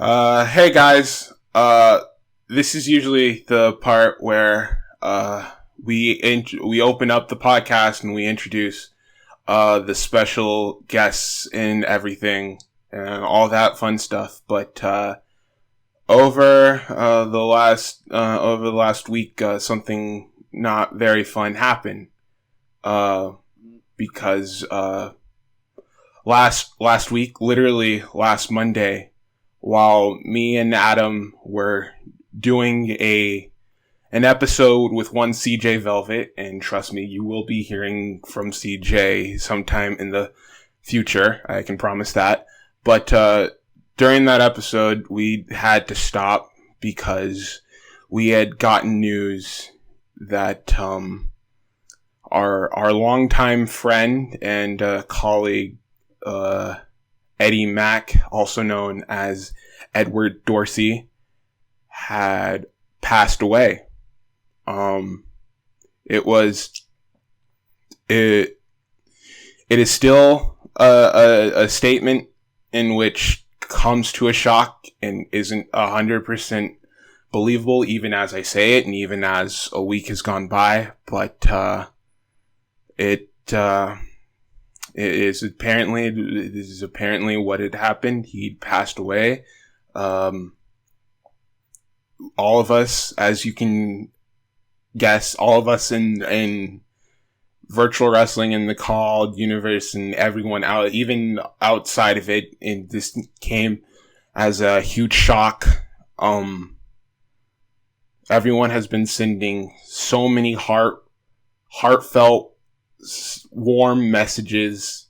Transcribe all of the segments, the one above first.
Hey guys, this is usually the part where, we open up the podcast and we introduce, the special guests and everything and all that fun stuff. But, over the last week, something not very fun happened, because, last week, literally last Monday, while me and Adam were doing an episode with one CJ Velvet, and trust me, you will be hearing from CJ sometime in the future, I can promise that. But during that episode, we had to stop because we had gotten news that our longtime friend and colleague, Eddie Mack, also known as Edward Dorsey, had passed away. It is still a statement in which comes to a shock and isn't 100% believable, even as I say it and even as a week has gone by. But it is apparently what had happened. He passed away. All of us, as you can guess, all of us in virtual wrestling in the called universe and everyone out, even outside of it, and this came as a huge shock. Everyone has been sending so many heartfelt, warm messages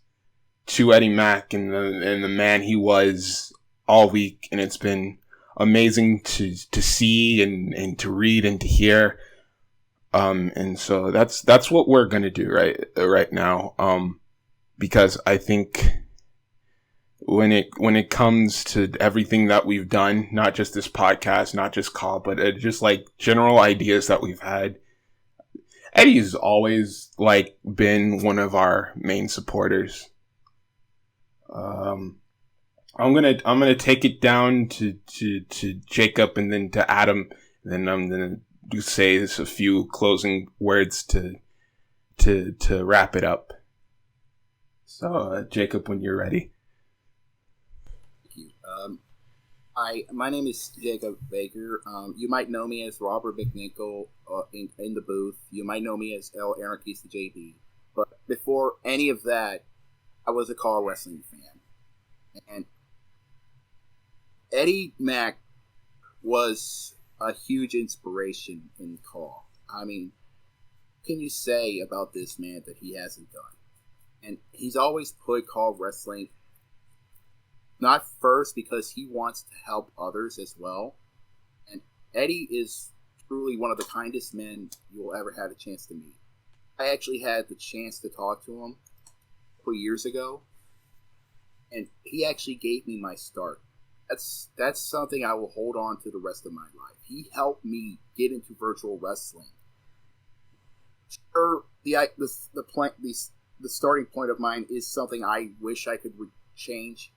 to Eddie Mack and the man he was all week, and it's been amazing to see and to read and to hear. And so that's what we're gonna do right now. Because I think when it comes to everything that we've done, not just this podcast, not just call, but just like general ideas that we've had, Eddie's always been one of our main supporters. I'm gonna take it down to Jacob and then to Adam, and then I'm gonna say a few closing words to wrap it up. So, Jacob, when you're ready. Thank you. My name is Jacob Baker. You might know me as Robert McNichol in the booth. You might know me as El Anarchista JB. But before any of that, I was a car wrestling fan. And Eddie Mack was a huge inspiration in call. I mean, what can you say about this man that he hasn't done? And he's always put call wrestling not first because he wants to help others as well. And Eddie is truly one of the kindest men you will ever have a chance to meet. I actually had the chance to talk to him a couple years ago, and he actually gave me my start. That's something I will hold on to the rest of my life. He helped me get into virtual wrestling. Sure, the starting point of mine is something I wish I could change,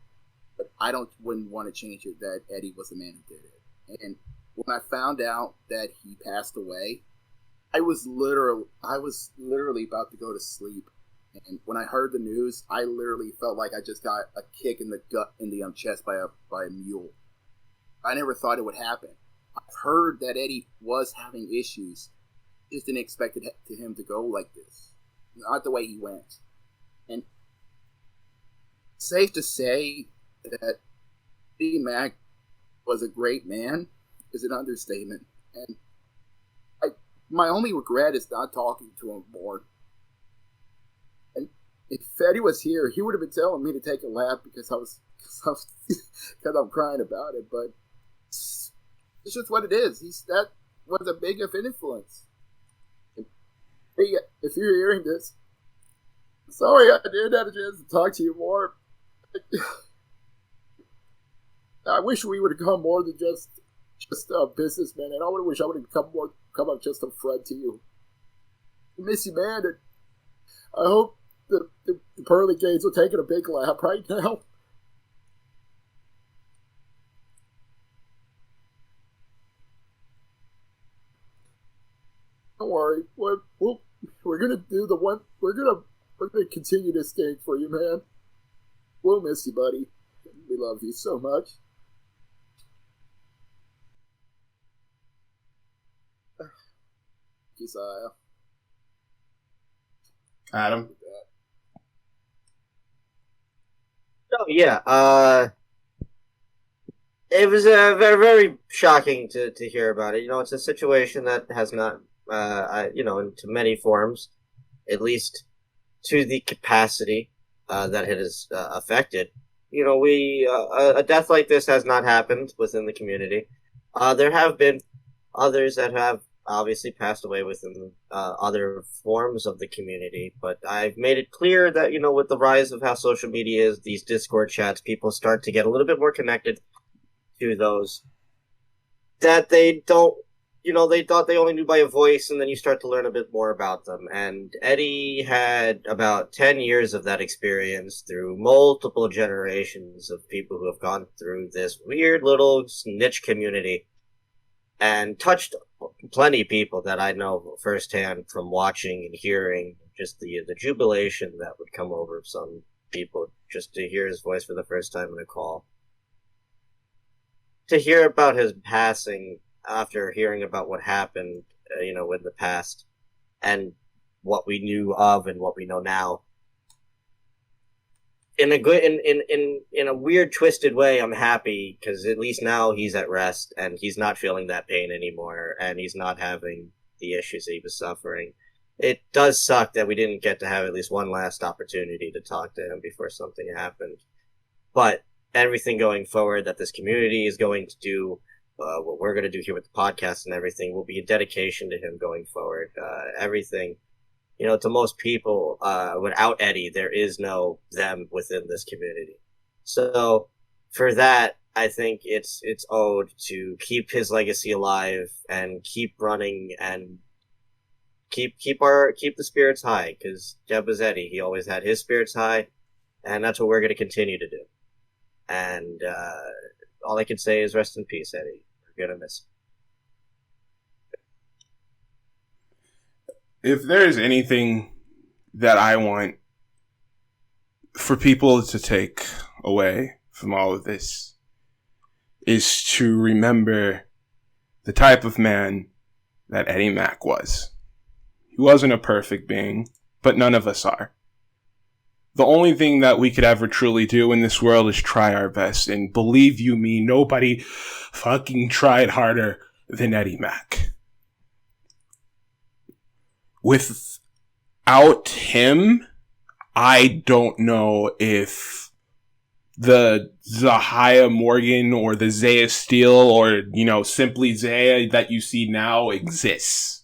but I wouldn't want to change it that Eddie was the man who did it. And when I found out that he passed away, I was literally about to go to sleep. And when I heard the news, I literally felt like I just got a kick in the gut, in the chest by a mule. I never thought it would happen. I've heard that Eddie was having issues. Just didn't expect him to go like this. Not the way he went. And safe to say that Eddie Mack was a great man is an understatement. And my only regret is not talking to him more. And if Eddie was here, he would have been telling me to take a lap because I'm crying about it. But it's just what it is. That was a big of influence. Hey, if you're hearing this, sorry I didn't have a chance to talk to you more. I wish we would have come more than just a businessman, and I wish I would have come up just a friend to you. I miss you, man, and I hope the pearly gates are taking a big lap right now. Don't worry. We're gonna do the one. We're gonna continue this thing for you, man. We'll miss you, buddy. We love you so much. Keziah. Adam? Oh, yeah. It was very, very shocking to hear about it. It's a situation that has not, into many forms, at least to the capacity that it has affected. A death like this has not happened within the community. There have been others that have obviously passed away within other forms of the community, but I've made it clear that, with the rise of how social media is, these Discord chats, people start to get a little bit more connected to those that they don't, they thought they only knew by a voice, and then you start to learn a bit more about them. And Eddie had about 10 years of that experience through multiple generations of people who have gone through this weird little niche community and touched plenty of people that I know firsthand from watching and hearing just the jubilation that would come over some people just to hear his voice for the first time in a call. To hear about his passing after hearing about what happened, in the past and what we knew of and what we know now. In a weird, twisted way, I'm happy because at least now he's at rest and he's not feeling that pain anymore and he's not having the issues that he was suffering. It does suck that we didn't get to have at least one last opportunity to talk to him before something happened. But everything going forward that this community is going to do, what we're going to do here with the podcast and everything, will be a dedication to him going forward. Everything, to most people, without Eddie, there is no them within this community. So for that, I think it's owed to keep his legacy alive and keep running and keep the spirits high, because Jeb was Eddie. He always had his spirits high, and that's what we're going to continue to do. And all I can say is rest in peace, Eddie. We're going to miss him. If there's anything that I want for people to take away from all of this, is to remember the type of man that Eddie Mack was. He wasn't a perfect being, but none of us are. The only thing that we could ever truly do in this world is try our best. And believe you me, nobody fucking tried harder than Eddie Mack. Without him, I don't know if the Zahia Morgan or the Zaya Steele or, simply Zaya that you see now exists.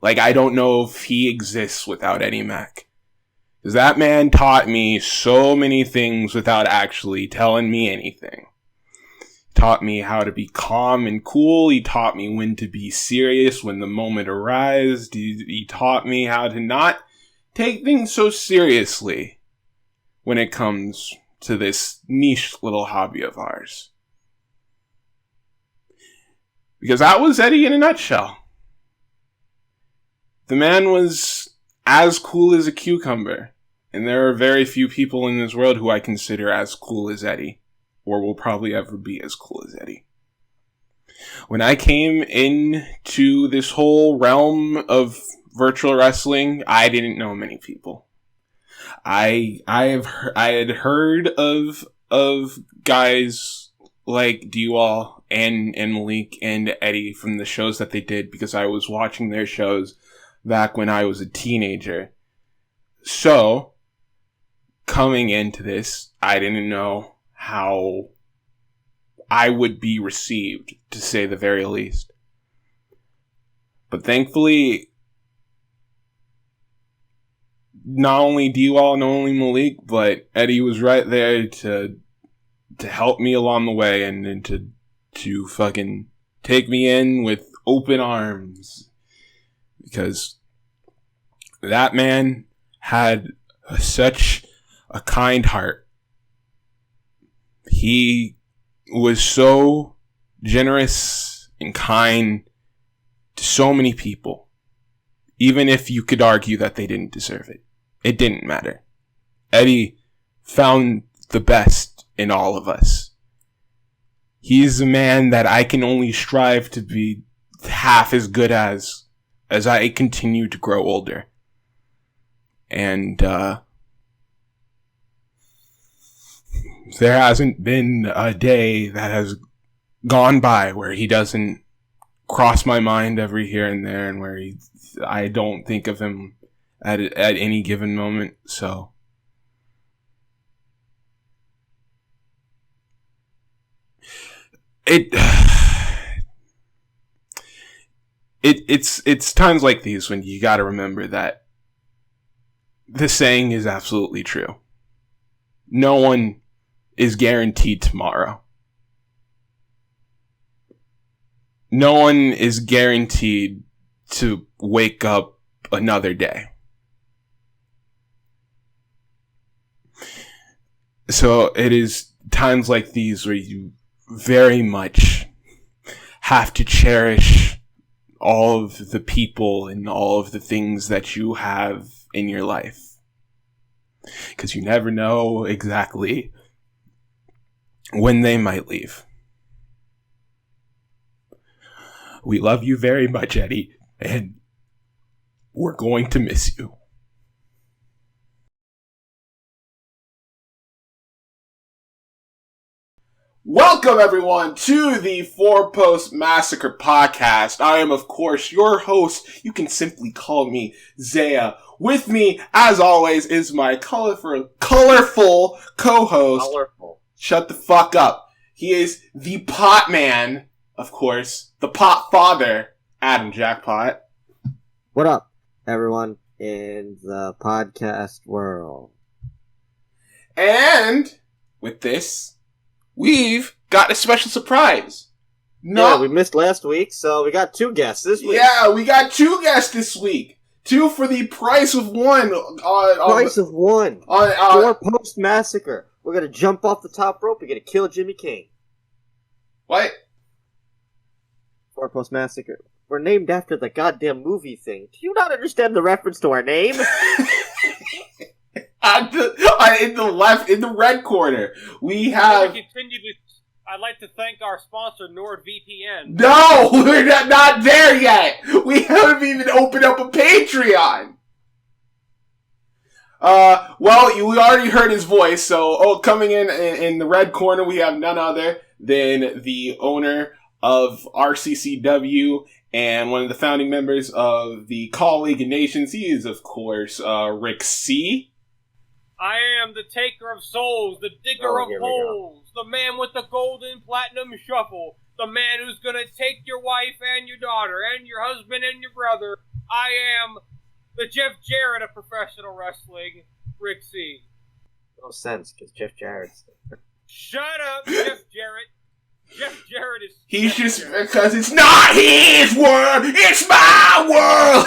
I don't know if he exists without Eddie Mack. Because that man taught me so many things without actually telling me anything. He taught me how to be calm and cool. He taught me when to be serious when the moment arrives. He taught me how to not take things so seriously when it comes to this niche little hobby of ours. Because that was Eddie in a nutshell. The man was as cool as a cucumber. And there are very few people in this world who I consider as cool as Eddie. Or will probably ever be as cool as Eddie. When I came into this whole realm of virtual wrestling, I didn't know many people. I had heard of guys like D-Wall and Malik and Eddie from the shows that they did because I was watching their shows back when I was a teenager. So, coming into this, I didn't know how I would be received, to say the very least. But thankfully, not only D-Wall, not only Malik, but Eddie was right there to help me along the way and to fucking take me in with open arms. Because that man had such a kind heart. He was so generous and kind to so many people. Even if you could argue that they didn't deserve it. It didn't matter. Eddie found the best in all of us. He's a man that I can only strive to be half as good as I continue to grow older. And there hasn't been a day that has gone by where he doesn't cross my mind every here and there, and where I don't think of him at any given moment. So it's times like these when you gotta remember that the saying is absolutely true. No one is guaranteed tomorrow. No one is guaranteed to wake up another day. So it is times like these where you very much have to cherish all of the people and all of the things that you have in your life. Because you never know exactly when they might leave. We love you very much, Eddie, and we're going to miss you. Welcome, everyone, to the Four Post Massacre Podcast. I am, of course, your host. You can simply call me Zaya. With me, as always, is my colorful co-host. Colorful. Shut the fuck up. He is the pot man, of course, the pot father, Adam Jackpot. What up, everyone in the podcast world? And with this, we've got a special surprise. Yeah, we missed last week, so we got 2 guests this week. Yeah, we got 2 guests this week. 2 for the price of 1. Price of 1. Four Post Massacre. We're gonna jump off the top rope. We're gonna kill Jimmy King. What? Four Post Massacre. We're named after the goddamn movie thing. Do you not understand the reference to our name? In the red corner, we have. I'd like to thank our sponsor, NordVPN. No, we're not there yet. We haven't even opened up a Patreon. Well, we already heard his voice. So, coming in the red corner, we have none other than the owner of RCCW and one of the founding members of the Call League of Nations. He is, of course, Rick C. I am the taker of souls, the digger of holes, the man with the golden platinum shuffle, the man who's gonna take your wife and your daughter and your husband and your brother. I am the Jeff Jarrett of professional wrestling, Rick C. No sense, because Jeff Jarrett's... Shut up, Jeff Jarrett. Jeff Jarrett is... He's just... Because it's not his world, it's my world!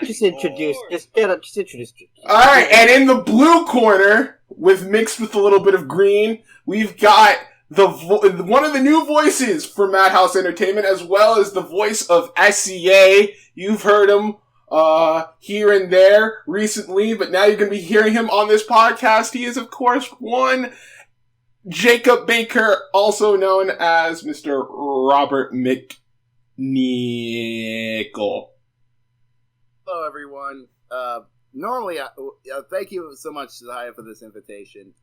Just introduce... Just introduce... Alright, and in the blue corner, mixed with a little bit of green, we've got one of the new voices for Madhouse Entertainment, as well as the voice of SCA. You've heard him here and there recently, but now you're going to be hearing him on this podcast. He is, of course, one Jacob Baker, also known as Mr. Robert McNichol. Hello, everyone. Normally, thank you so much, Zaya, for this invitation.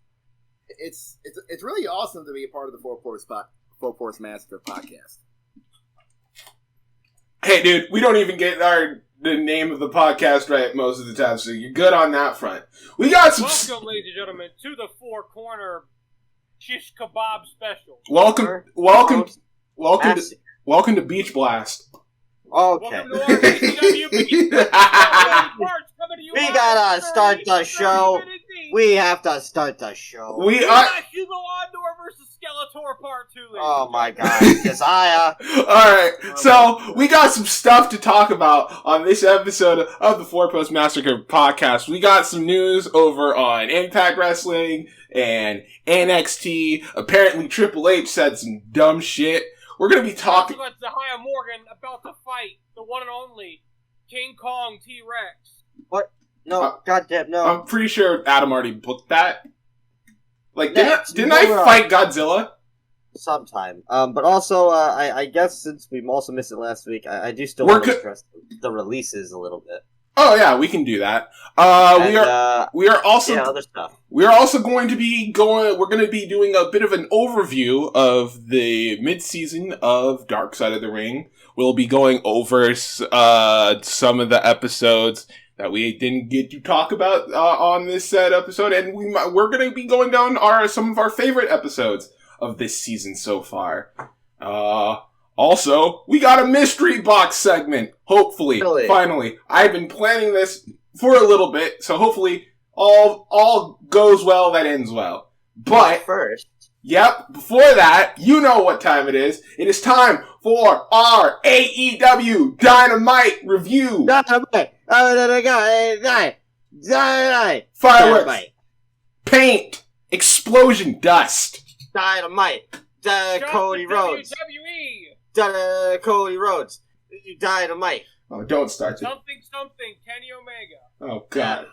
It's really awesome to be a part of the Four Post Massacre podcast. Hey, dude, we don't even get the name of the podcast right most of the time, so you're good on that front. We got some... Welcome, ladies and gentlemen, to the Four Corner Shish Kebab Special. Welcome to Beach Blast. Okay. Welcome to our AEW March, coming to you. We gotta start the show. We have to start the show. You go on to our versus Skeletor Part 2. Oh my god, Josiah. Alright, so we got some stuff to talk about on this episode of the Four Post Massacre Podcast. We got some news over on Impact Wrestling and NXT. Apparently Triple H said some dumb shit. We're gonna be talking about Zahia Morgan about to fight the one and only King Kong T-Rex. What? No, goddamn, no. I'm pretty sure Adam already booked that. Like, Next, didn't I fight Godzilla? Sometime. But also, I guess since we also missed it last week, I do still want to stress the releases a little bit. Oh yeah, we can do that. We are also other stuff. We are also going to be going. We're going to be doing a bit of an overview of the mid-season of Dark Side of the Ring. We'll be going over some of the episodes that we didn't get to talk about on this said episode, and we're going to be going down some of our favorite episodes of this season so far. Also, we got a mystery box segment. Hopefully, finally. I've been planning this for a little bit, so hopefully all goes well that ends well. But first, yep, before that, you know what time it is. It is time for our AEW Dynamite review. Dynamite. Fireworks. Paint. Explosion. Dust. Dynamite. Cody Rhodes. WWE. Cody Rhodes. Dynamite. Oh, don't start. Something. Kenny Omega. Oh, God.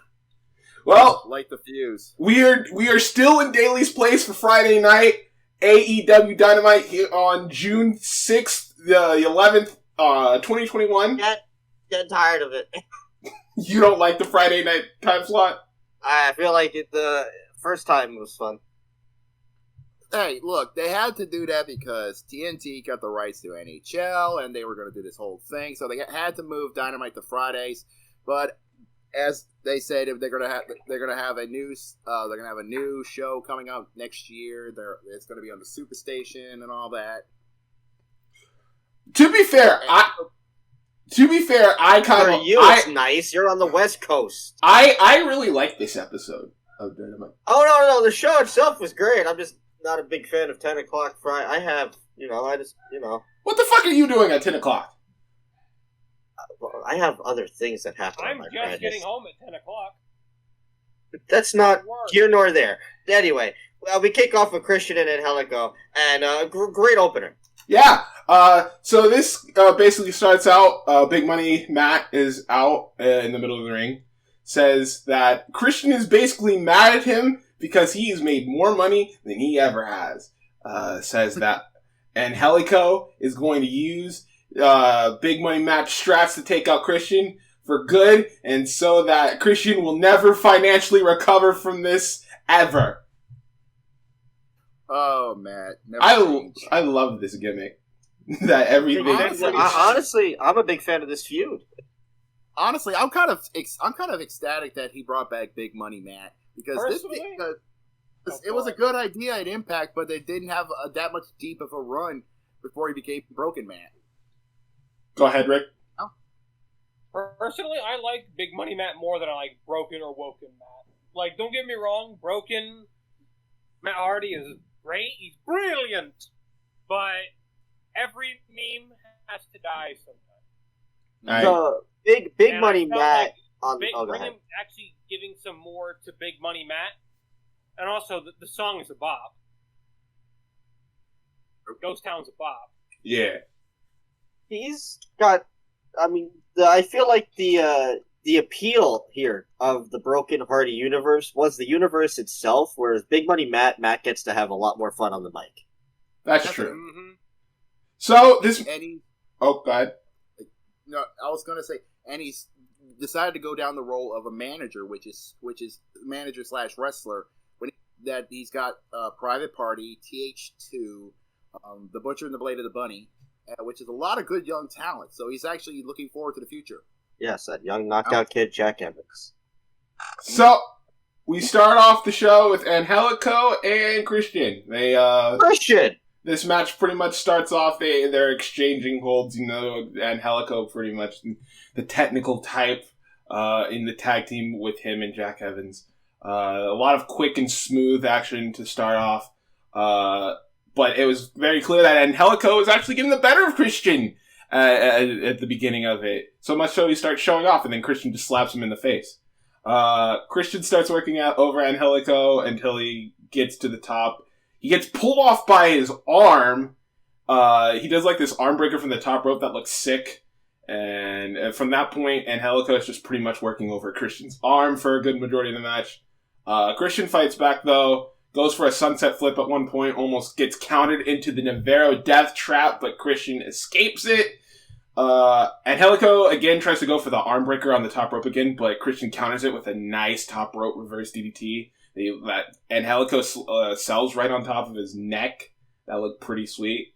Well, light the fuse. We are still in Daly's Place for Friday night. AEW Dynamite here on June 6th, the 11th, 2021. Get tired of it. You don't like the Friday night time slot? I feel like the first time was fun. Hey, look, they had to do that because TNT got the rights to NHL, and they were going to do this whole thing, so they had to move Dynamite to Fridays. But as they said, they're going to have a new show coming out next year. It's going to be on the Superstation and all that. To be fair, I kind of it's nice. You're on the West Coast. I really like this episode of Dynamite. Oh no, the show itself was great. I'm just not a big fan of 10 o'clock Friday. What the fuck are you doing at 10 o'clock? I have other things that happen. I'm just getting home at 10 o'clock. That's not here nor there. Anyway, we kick off with Christian and Angelico, and great opener. Yeah. So this basically starts out. Big Money Matt is out in the middle of the ring. Says that Christian is basically mad at him because he has made more money than he ever has. Says that Angelico is going to use Big Money Matt straps to take out Christian for good, and so that Christian will never financially recover from this ever. Oh, Matt. I love this gimmick. That everything. Honestly, I'm a big fan of this feud. Honestly, I'm kind of ecstatic that he brought back Big Money Matt because it was a good idea at Impact, but they didn't have that much deep of a run before he became Broken Matt. Go ahead, Rick. Oh. Personally, I like Big Money Matt more than I like Broken or Woken Matt. Like, don't get me wrong, Broken Matt Hardy is great. He's brilliant, but every meme has to die sometime. So Big Money Matt like actually giving some more to Big Money Matt, and also the song is a bop. Ghost Town's a bop. Yeah, he's got. I mean, I feel like the appeal here of the Broken Hardy universe was the universe itself, whereas Big Money Matt gets to have a lot more fun on the mic. That's true. Mm-hmm. So this go ahead. No, I was gonna say, and he's decided to go down the role of a manager, which is manager / wrestler. That he's got Private Party, TH2, The Butcher and the Blade of the Bunny, which is a lot of good young talent. So he's actually looking forward to the future. Yes, that young knockout kid, Jack Evans. So we start off the show with Angelico and Christian. Christian. This match pretty much starts off, they're exchanging holds, Angelico pretty much the technical type in the tag team with him and Jack Evans. A lot of quick and smooth action to start off. But it was very clear that Angelico was actually getting the better of Christian at the beginning of it. So much so he starts showing off, and then Christian just slaps him in the face. Christian starts working out over Angelico until he gets to the top. He gets pulled off by his arm. He does like this arm breaker from the top rope that looks sick. And from that point, Angelico is just pretty much working over Christian's arm for a good majority of the match. Christian fights back, though, goes for a sunset flip at one point, almost gets countered into the Navarro death trap, but Christian escapes it. Angelico again tries to go for the arm breaker on the top rope again, but Christian counters it with a nice top rope reverse DDT. Angelico sells right on top of his neck. That looked pretty sweet.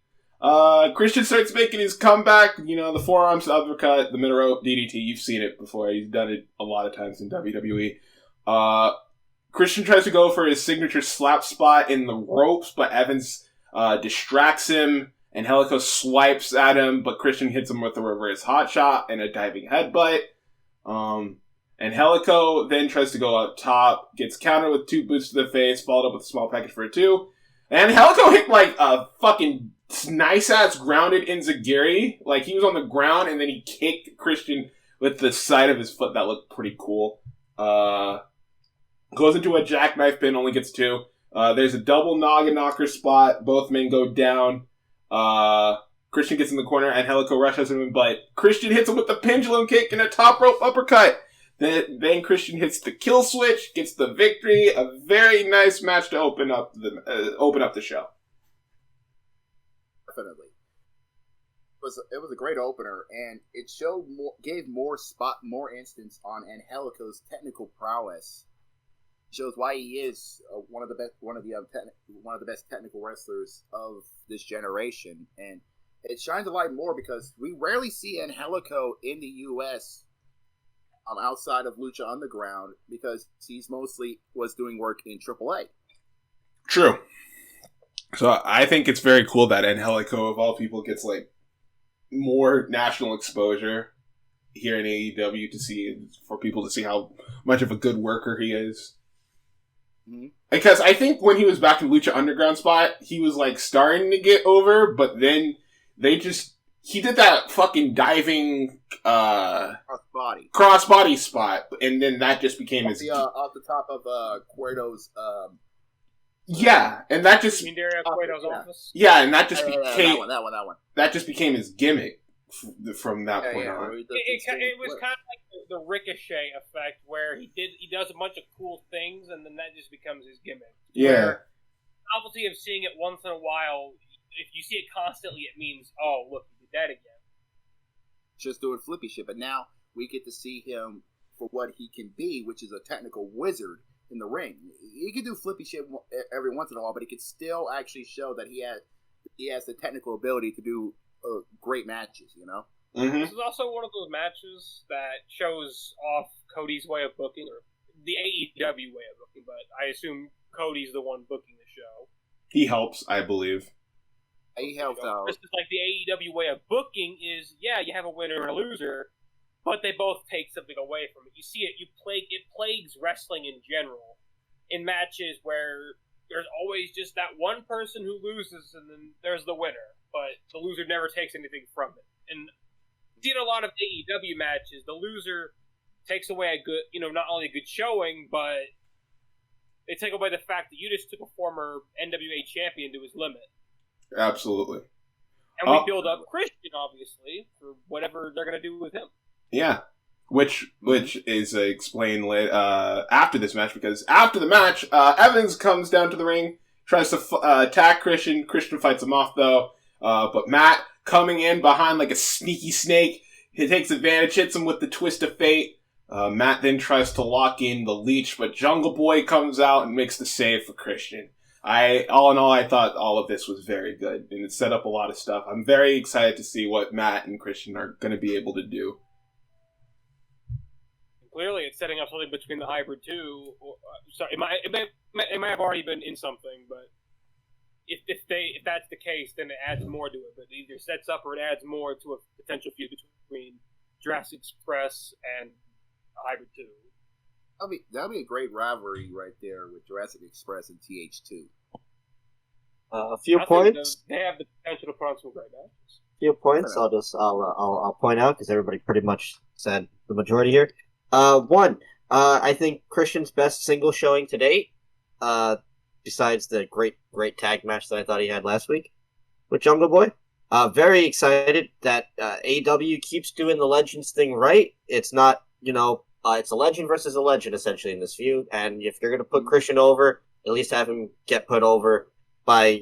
Christian starts making his comeback. The forearms uppercut, the middle rope DDT. You've seen it before. He's done it a lot of times in WWE. Christian tries to go for his signature slap spot in the ropes, but Evans distracts him. Angelico swipes at him, but Christian hits him with a reverse hot shot and a diving headbutt. Angelico then tries to go up top, gets countered with 2 boots to the face, followed up with a small package for a 2. And Angelico hit like a fucking nice-ass grounded enziguri. Like, he was on the ground, and then he kicked Christian with the side of his foot. That looked pretty cool. Goes into a jackknife pin, only gets 2. There's a double noggin knocker spot. Both men go down. Christian gets in the corner, and Angelico rushes him, but Christian hits him with the pendulum kick and a top rope uppercut. Then Christian hits the kill switch, gets the victory. A very nice match to open up the show. Definitely. It was a great opener, and it gave more instance on Angelico's technical prowess. Shows why he is one of the best technical wrestlers of this generation, and it shines a light more because we rarely see Angelico in the U.S. Outside of Lucha Underground, because he's mostly was doing work in AAA. True. So I think it's very cool that Angelico, of all people, gets like more national exposure here in AEW for people to see how much of a good worker he is. Mm-hmm. Because I think when he was back in Lucha Underground spot, he was like starting to get over, but then he did that fucking diving crossbody spot, and then that just became off the top of Cueto's yeah, and that just Dario Cueto's office. Yeah, and that just became that one. That just became his gimmick from that point on. It was kind of like the Ricochet effect, where he does a bunch of cool things, and then that just becomes his gimmick. Yeah. Where novelty of seeing it once in a while, if you see it constantly, it means, oh, look, he did that again. Just doing flippy shit, but now we get to see him for what he can be, which is a technical wizard in the ring. He can do flippy shit every once in a while, but he can still actually show that he has the technical ability to do great matches, Mm-hmm. This is also one of those matches that shows off Cody's way of booking, or the AEW way of booking, but I assume Cody's the one booking the show. He helps, I believe. He helps out. This is like the AEW way of booking is, yeah, you have a winner and a loser, but they both take something away from it. You see it, it plagues wrestling in general in matches where there's always just that one person who loses, and then there's the winner, but the loser never takes anything from it. And you see in a lot of AEW matches, the loser takes away a good, not only a good showing, but they take away the fact that you just took a former NWA champion to his limit. Absolutely. And we build up Christian, obviously, for whatever they're going to do with him. Yeah. Which is explained after this match, because after the match, Evans comes down to the ring, tries to attack Christian. Christian fights him off, though. But Matt, coming in behind like a sneaky snake, he takes advantage, hits him with the twist of fate. Matt then tries to lock in the leech, but Jungle Boy comes out and makes the save for Christian. All in all, I thought all of this was very good, and it set up a lot of stuff. I'm very excited to see what Matt and Christian are going to be able to do. Clearly, it's setting up something between the hybrid too. Sorry, it might have already been in something, but if that's the case, then it adds more to it. But it either sets up or it adds more to a potential feud between Jurassic Express and Hybrid 2. That'd be a great rivalry right there with Jurassic Express and TH2. A few points. They have the potential to put on some great matches. Few points. I'll point out because everybody pretty much said the majority here. One, I think Christian's best single showing to date, besides the great tag match that I thought he had last week with Jungle Boy. Very excited that AEW keeps doing the Legends thing right. It's not, it's a legend versus a legend, essentially, in this feud. And if you're going to put Christian over, at least have him get put over by,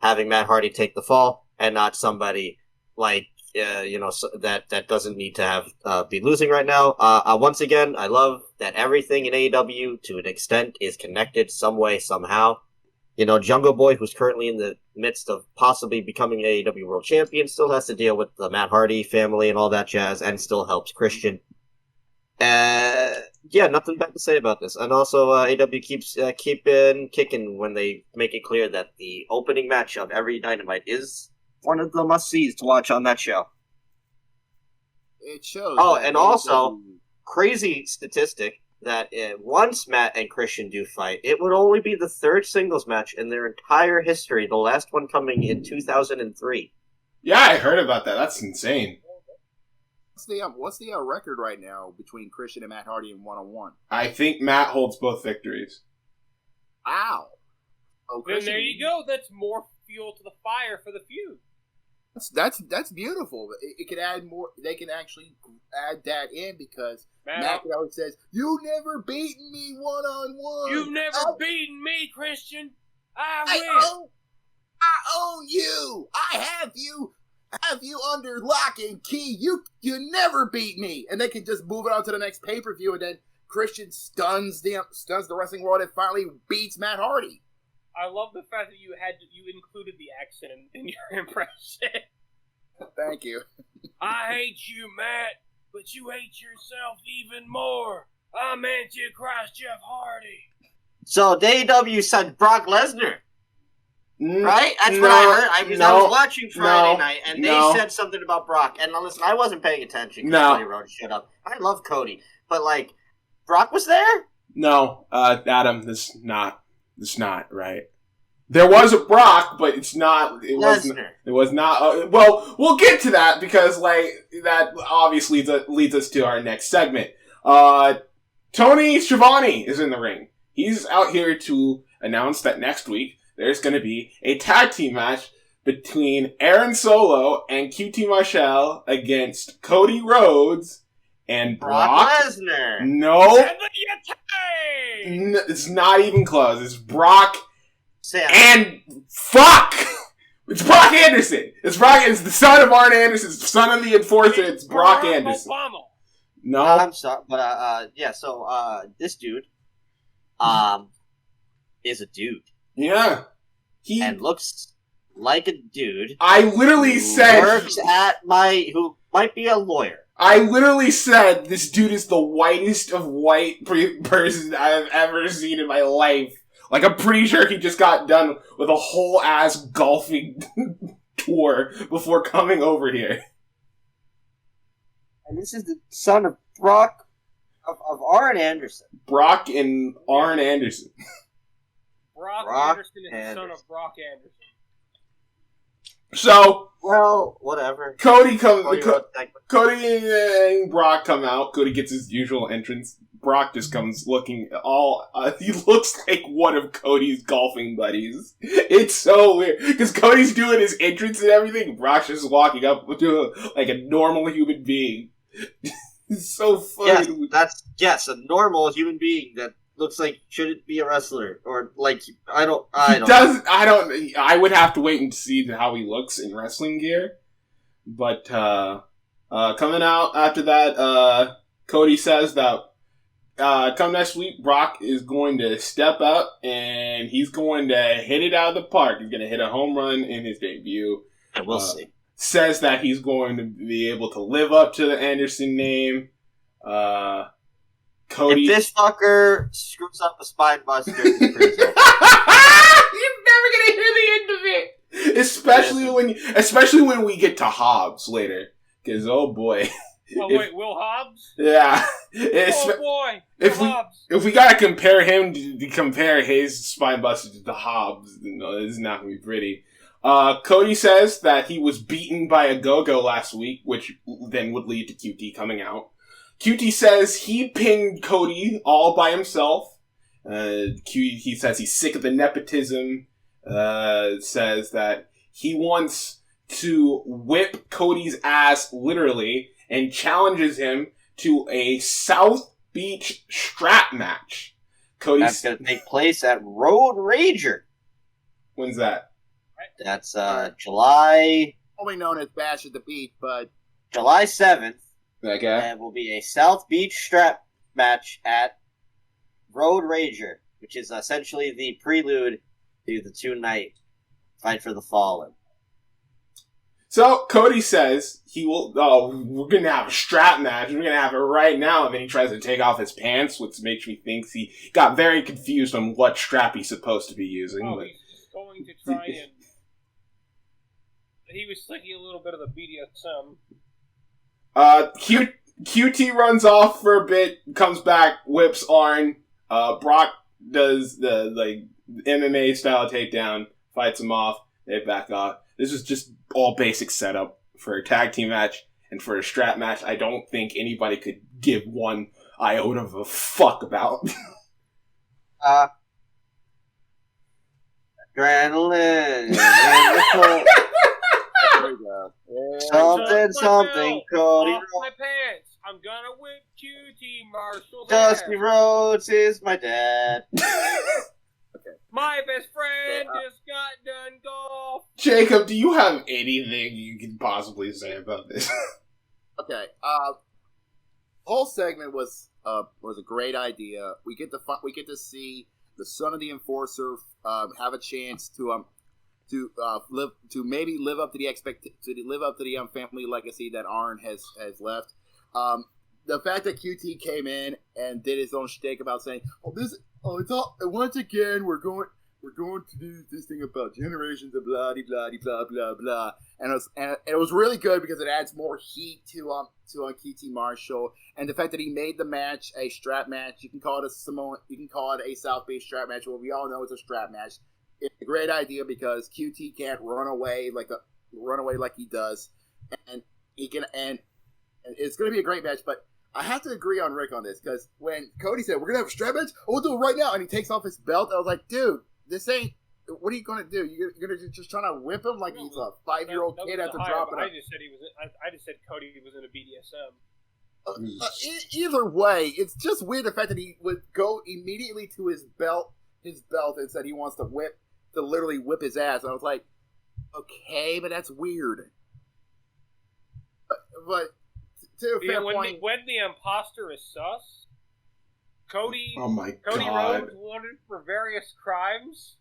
having Matt Hardy take the fall and not somebody like, that doesn't need to have be losing right now. Once again, I love that everything in AEW, to an extent, is connected some way, somehow. Jungle Boy, who's currently in the midst of possibly becoming an AEW World Champion, still has to deal with the Matt Hardy family and all that jazz, and still helps Christian. Nothing bad to say about this. And also, AEW keeps keeping kicking when they make it clear that the opening match of every Dynamite is one of the must-sees to watch on that show. It shows. Oh, and also, crazy statistic, that once Matt and Christian do fight, it would only be the third singles match in their entire history, the last one coming in 2003. Yeah, I heard about that. That's insane. What's the record right now between Christian and Matt Hardy in one-on-one? I think Matt holds both victories. Wow. Oh, then there you go. That's more fuel to the fire for the feud. That's beautiful. It could add more. They can actually add that in because Matt always says, "You never beaten me one-on-one. You've never beaten me, Christian. I own you. I have you under lock and key. You never beat me." And they can just move it on to the next pay-per-view, and then Christian stuns the wrestling world and finally beats Matt Hardy. I love the fact that you included the accent in your impression. Thank you. I hate you, Matt, but you hate yourself even more. I'm Antichrist Jeff Hardy. So AEW said Brock Lesnar, right? That's what I heard. I was watching Friday night, and they said something about Brock. And listen, I wasn't paying attention. Cody wrote shit up. I love Cody, but Brock was there. No, Adam, this is not right. There was a Brock, but it's not. It was not. Well, we'll get to that because that obviously leads us to our next segment. Tony Schiavone is in the ring. He's out here to announce that next week there's going to be a tag team match between Aaron Solo and QT Marshall against Cody Rhodes and Brock Lesnar. No, it's not even close. It's Brock and fuck. It's Brock Anderson. It's the son of Arn Anderson. It's the son of the Enforcer. It's Brock Anderson. Obama. No, I'm sorry, but So this dude, is a dude. Yeah, and looks like a dude. I literally said who might be a lawyer. I literally said this dude is the whitest of white person I've ever seen in my life. I'm pretty sure he just got done with a whole ass golfing tour before coming over here. And this is the son of Brock, of Arn Anderson. Brock and Arn Anderson. Brock Anderson is the son of Brock Anderson. So, well, whatever. Cody and Brock come out. Cody gets his usual entrance. Brock just comes looking he looks like one of Cody's golfing buddies. It's so weird. Because Cody's doing his entrance and everything. Brock's just walking up to like a normal human being. It's so funny. Yes, a normal human being that looks like shouldn't be a wrestler. Or I would have to wait and see how he looks in wrestling gear. But coming out after that, Cody says that come next week, Brock is going to step up and he's going to hit it out of the park. He's going to hit a home run in his debut. And we'll see. Says that he's going to be able to live up to the Anderson name. Cody. If this fucker screws up a spine buster, you're never gonna hear the end of it. Especially when we get to Hobbs later. Because oh boy. Will Hobbs? Yeah. Oh boy. If we gotta compare him to compare his spine buster to Hobbs, this is not gonna be pretty. Cody says that he was beaten by a go-go last week, which then would lead to QT coming out. QT says he pinned Cody all by himself. He says he's sick of the nepotism. Says that he wants to whip Cody's ass literally and challenges him to a South Beach strap match. That's going to take place at Road Rager. When's that? That's July... Only known as Bash at the Beach, but... July 7th. Okay. And will be a South Beach strap match at Road Rager, which is essentially the prelude to the two-night Fight for the Fallen. So, Cody says he will, we're gonna have a strap match, we're gonna have it right now, and then he tries to take off his pants, which makes me think he got very confused on what strap he's supposed to be using. Oh, he's going to try and... He was thinking a little bit of the BDSM. QT runs off for a bit, comes back, whips Arn, Brock does the, MMA style takedown, fights him off, they back off. This is just all basic setup for a tag team match and for a strap match. I don't think anybody could give one iota of a fuck about. Adrenaline. Something, Cody. Off my pants. I'm gonna whip QT Marshall. Dusty Rhodes is my dad. My best friend just got done golf. Jacob, do you have anything you can possibly say about this? Okay. Whole segment was a great idea. We get to see the son of the Enforcer have a chance to maybe live up to the family legacy that Arn has left. The fact that QT came in and did his own shtick about saying, once again we're going to do this thing about generations of blah blah blah blah blah, and it was really good because it adds more heat to QT Marshall, and the fact that he made the match a strap match. You can call it a South Beach strap match. Well, we all know it's a strap match. It's a great idea because QT can't run away like he does, and he can, and it's going to be a great match. But I have to agree on Rick on this because when Cody said we're going to have a strap match, we'll do it right now, and he takes off his belt, I was like, dude, this ain't. What are you going to do? You're going to just trying to whip him like he's a 5-year-old kid after dropping him. I just said Cody was in a BDSM. Either way, it's just weird the fact that he would go immediately to his belt, and said he wants to literally whip his ass. And I was like, okay, but that's weird. But to a fair point, when the imposter is sus, Cody God. Rhodes wanted for various crimes.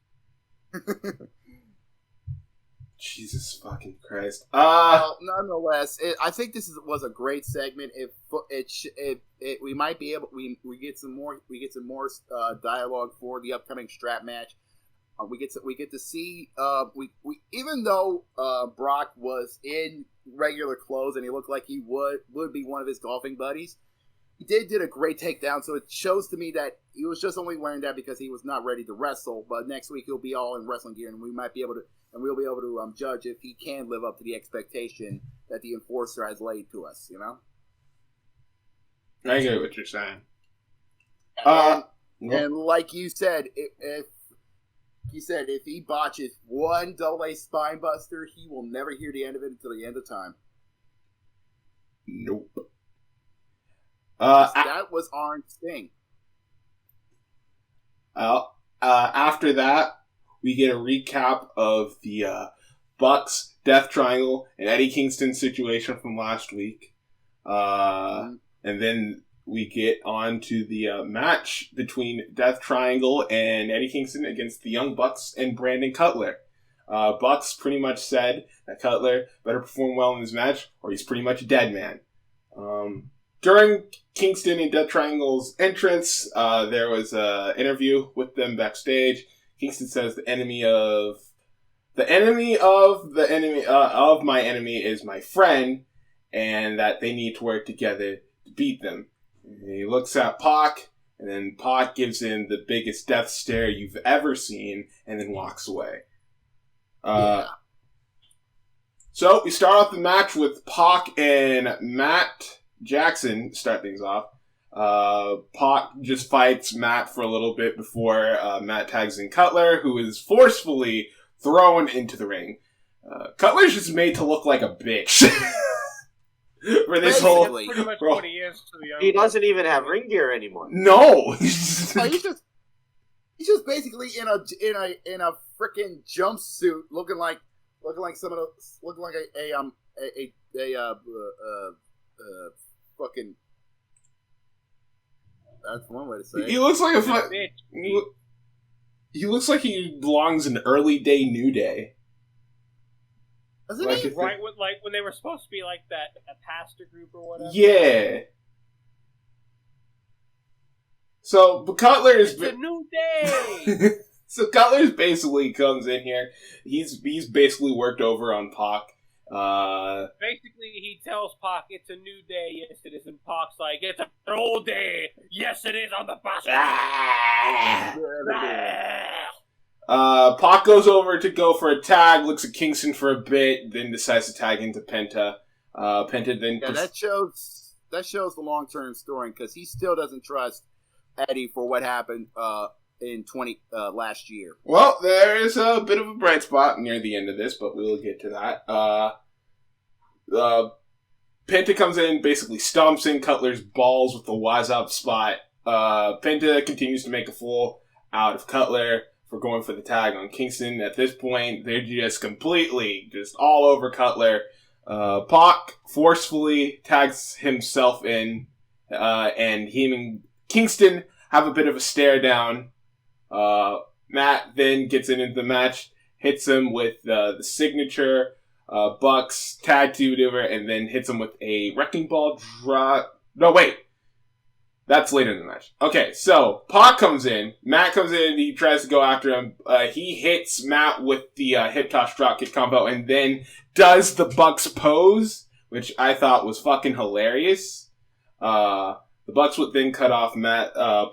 Jesus fucking Christ. Nonetheless, I think this was a great segment. We might be able we get some more dialogue for the upcoming strap match. We get to see even though Brock was in regular clothes and he looked like he would be one of his golfing buddies, he did a great takedown. So it shows to me that he was just only wearing that because he was not ready to wrestle. But next week he'll be all in wrestling gear, and we'll be able to judge if he can live up to the expectation that the Enforcer has laid to us. You know. I get what you're saying. And like you said, if he botches one double-A spine buster, he will never hear the end of it until the end of time. Nope. That was Arn's thing. After that, we get a recap of the Bucks, Death Triangle, and Eddie Kingston situation from last week. And then we get on to the match between Death Triangle and Eddie Kingston against the Young Bucks and Brandon Cutler. Bucks pretty much said that Cutler better perform well in this match or he's pretty much a dead man. During Kingston and Death Triangle's entrance, there was an interview with them backstage. Kingston says the enemy of my enemy is my friend, and that they need to work together to beat them. And he looks at Pac, and then Pac gives him the biggest death stare you've ever seen, and then walks away. So we start off the match with Pac and Matt Jackson start things off. Pac just fights Matt for a little bit before Matt tags in Cutler, who is forcefully thrown into the ring. Cutler's just made to look like a bitch. For this whole... That's pretty much what he is to the He doesn't even have ring gear anymore. No! He's just basically in a freaking jumpsuit, looking like some of those, looking like a fucking. That's one way to say it. He looks like he looks like he belongs in early day New Day. Doesn't Like he? Right, when they were supposed to be like that a pastor group or whatever. Yeah. So, but Cutler is... It's a new day! So Cutler's basically comes in here. He's basically worked over on Pac. Basically, he tells Pac it's a new day. Yes, it is. And Pac's like, it's an old day. Yes, it is on the bus. Pac goes over to go for a tag, looks at Kingston for a bit, then decides to tag into Penta. Penta then... Yeah, that shows the long-term story, because he still doesn't trust Eddie for what happened in last year. Well, there is a bit of a bright spot near the end of this, but we'll get to that. Penta comes in, basically stomps in Cutler's balls with the wise up spot. Penta continues to make a fool out of Cutler for going for the tag on Kingston. At this point, they're just all over Cutler. Pac forcefully tags himself in, and him and Kingston have a bit of a stare down. Matt then gets into the match, hits him with the signature Bucks tag team maneuver, and then hits him with a wrecking ball drop. No, wait. That's later in the match. Okay, so Pac comes in. Matt comes in. He tries to go after him. He hits Matt with the hip toss dropkick combo, and then does the Bucks pose, which I thought was fucking hilarious. The Bucks would then cut off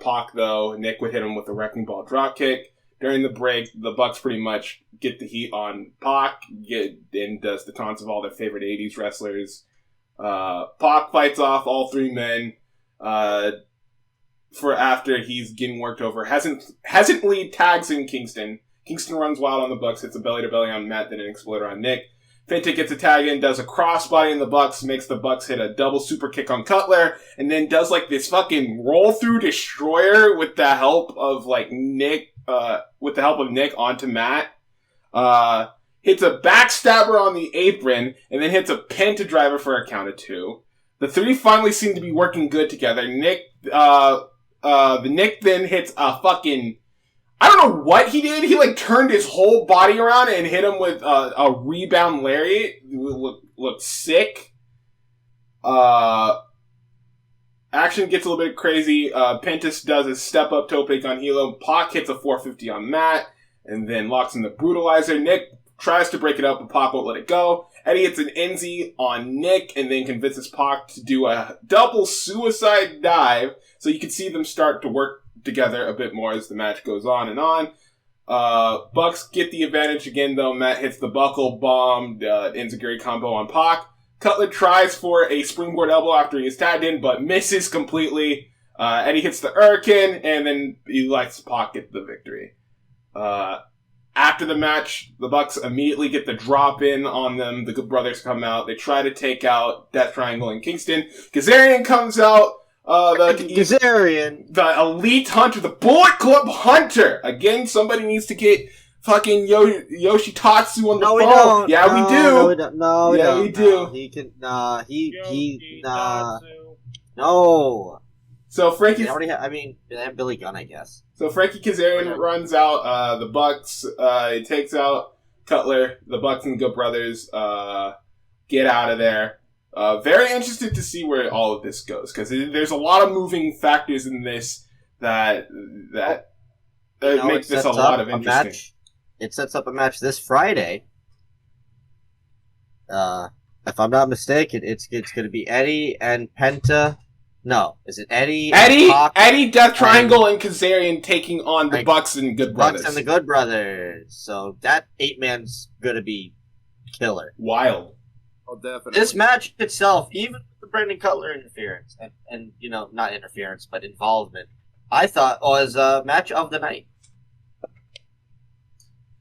Pac, though. Nick would hit him with a wrecking ball dropkick. During the break, the Bucks pretty much get the heat on Pac, and does the taunts of all their favorite 80s wrestlers. Pac fights off all three men. For after he's getting worked over, hesitantly tags in Kingston. Kingston runs wild on the Bucks, hits a belly to belly on Matt, then an exploder on Nick. Penta gets a tag in, does a crossbody in the Bucks, makes the Bucks hit a double super kick on Cutler, and then does like this fucking roll through destroyer with the help of Nick onto Matt. Hits a backstabber on the apron, and then hits a Penta driver for a count of 2. The three finally seem to be working good together. Nick then hits a fucking... I don't know what he did. He turned his whole body around and hit him with a rebound lariat. Looked sick. Action gets a little bit crazy. Pentas does a step up toe pick on Hilo. Pac hits a 450 on Matt, and then locks in the brutalizer. Nick tries to break it up, but Pac won't let it go. Eddie hits an NZ on Nick, and then convinces Pac to do a double suicide dive, so you can see them start to work together a bit more as the match goes on and on. Bucks get the advantage again, though. Matt hits the buckle bomb, enziguri combo on Pac. Cutler tries for a springboard elbow after he is tagged in, but misses completely. Eddie hits the Hurricane, and then he lets Pac get the victory. After the match, the Bucks immediately get the drop in on them. The Good Brothers come out. They try to take out Death Triangle in Kingston. Kazarian comes out. Kazarian. The Elite Hunter, the Bullet Club Hunter. Again, somebody needs to get fucking Yoshitatsu on the phone. We don't. Yeah, we do. No, we don't. No, we don't. We do. No, he can. No. So Frankie. They have Billy Gunn, I guess. So Frankie Kazarian runs out. The Bucks. It takes out Cutler. The Bucks and the Good Brothers get out of there. Very interested to see where all of this goes, because there's a lot of moving factors in this that make this a lot of interesting. It sets up a match this Friday. If I'm not mistaken, it's going to be Eddie and Penta. No, is it Eddie? Eddie, Death Triangle, and Kazarian taking on the Bucks and Good Brothers. Bucks and the Good Brothers. So that 8-man's going to be killer. Wild. Oh, definitely. This match itself, even with the Brandon Cutler interference, and not interference, but involvement, I thought was a match of the night.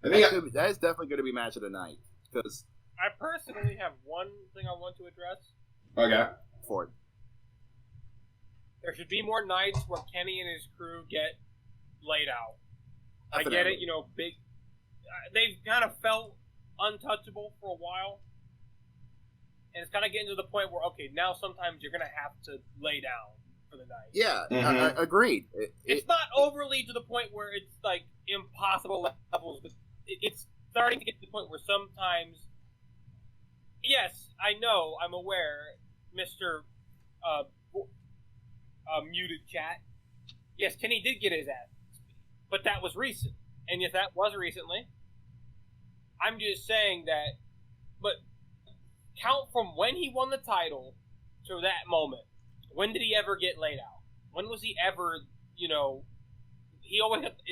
I think that is definitely going to be match of the night. Because I personally have one thing I want to address. Okay. For it. There should be more nights where Kenny and his crew get laid out. Definitely. I get it, big. They've kind of felt untouchable for a while. And it's kind of getting to the point where, okay, now sometimes you're going to have to lay down for the night. Yeah, Mm-hmm. Agreed. It's not overly to the point where it's, like, impossible levels, but it's starting to get to the point where sometimes... Yes, I know, I'm aware, Mr. Muted chat. Yes, Kenny did get his ass, but that was recent. And if that was recently, I'm just saying that, but count from when he won the title to that moment. When did he ever get laid out? When was he ever, it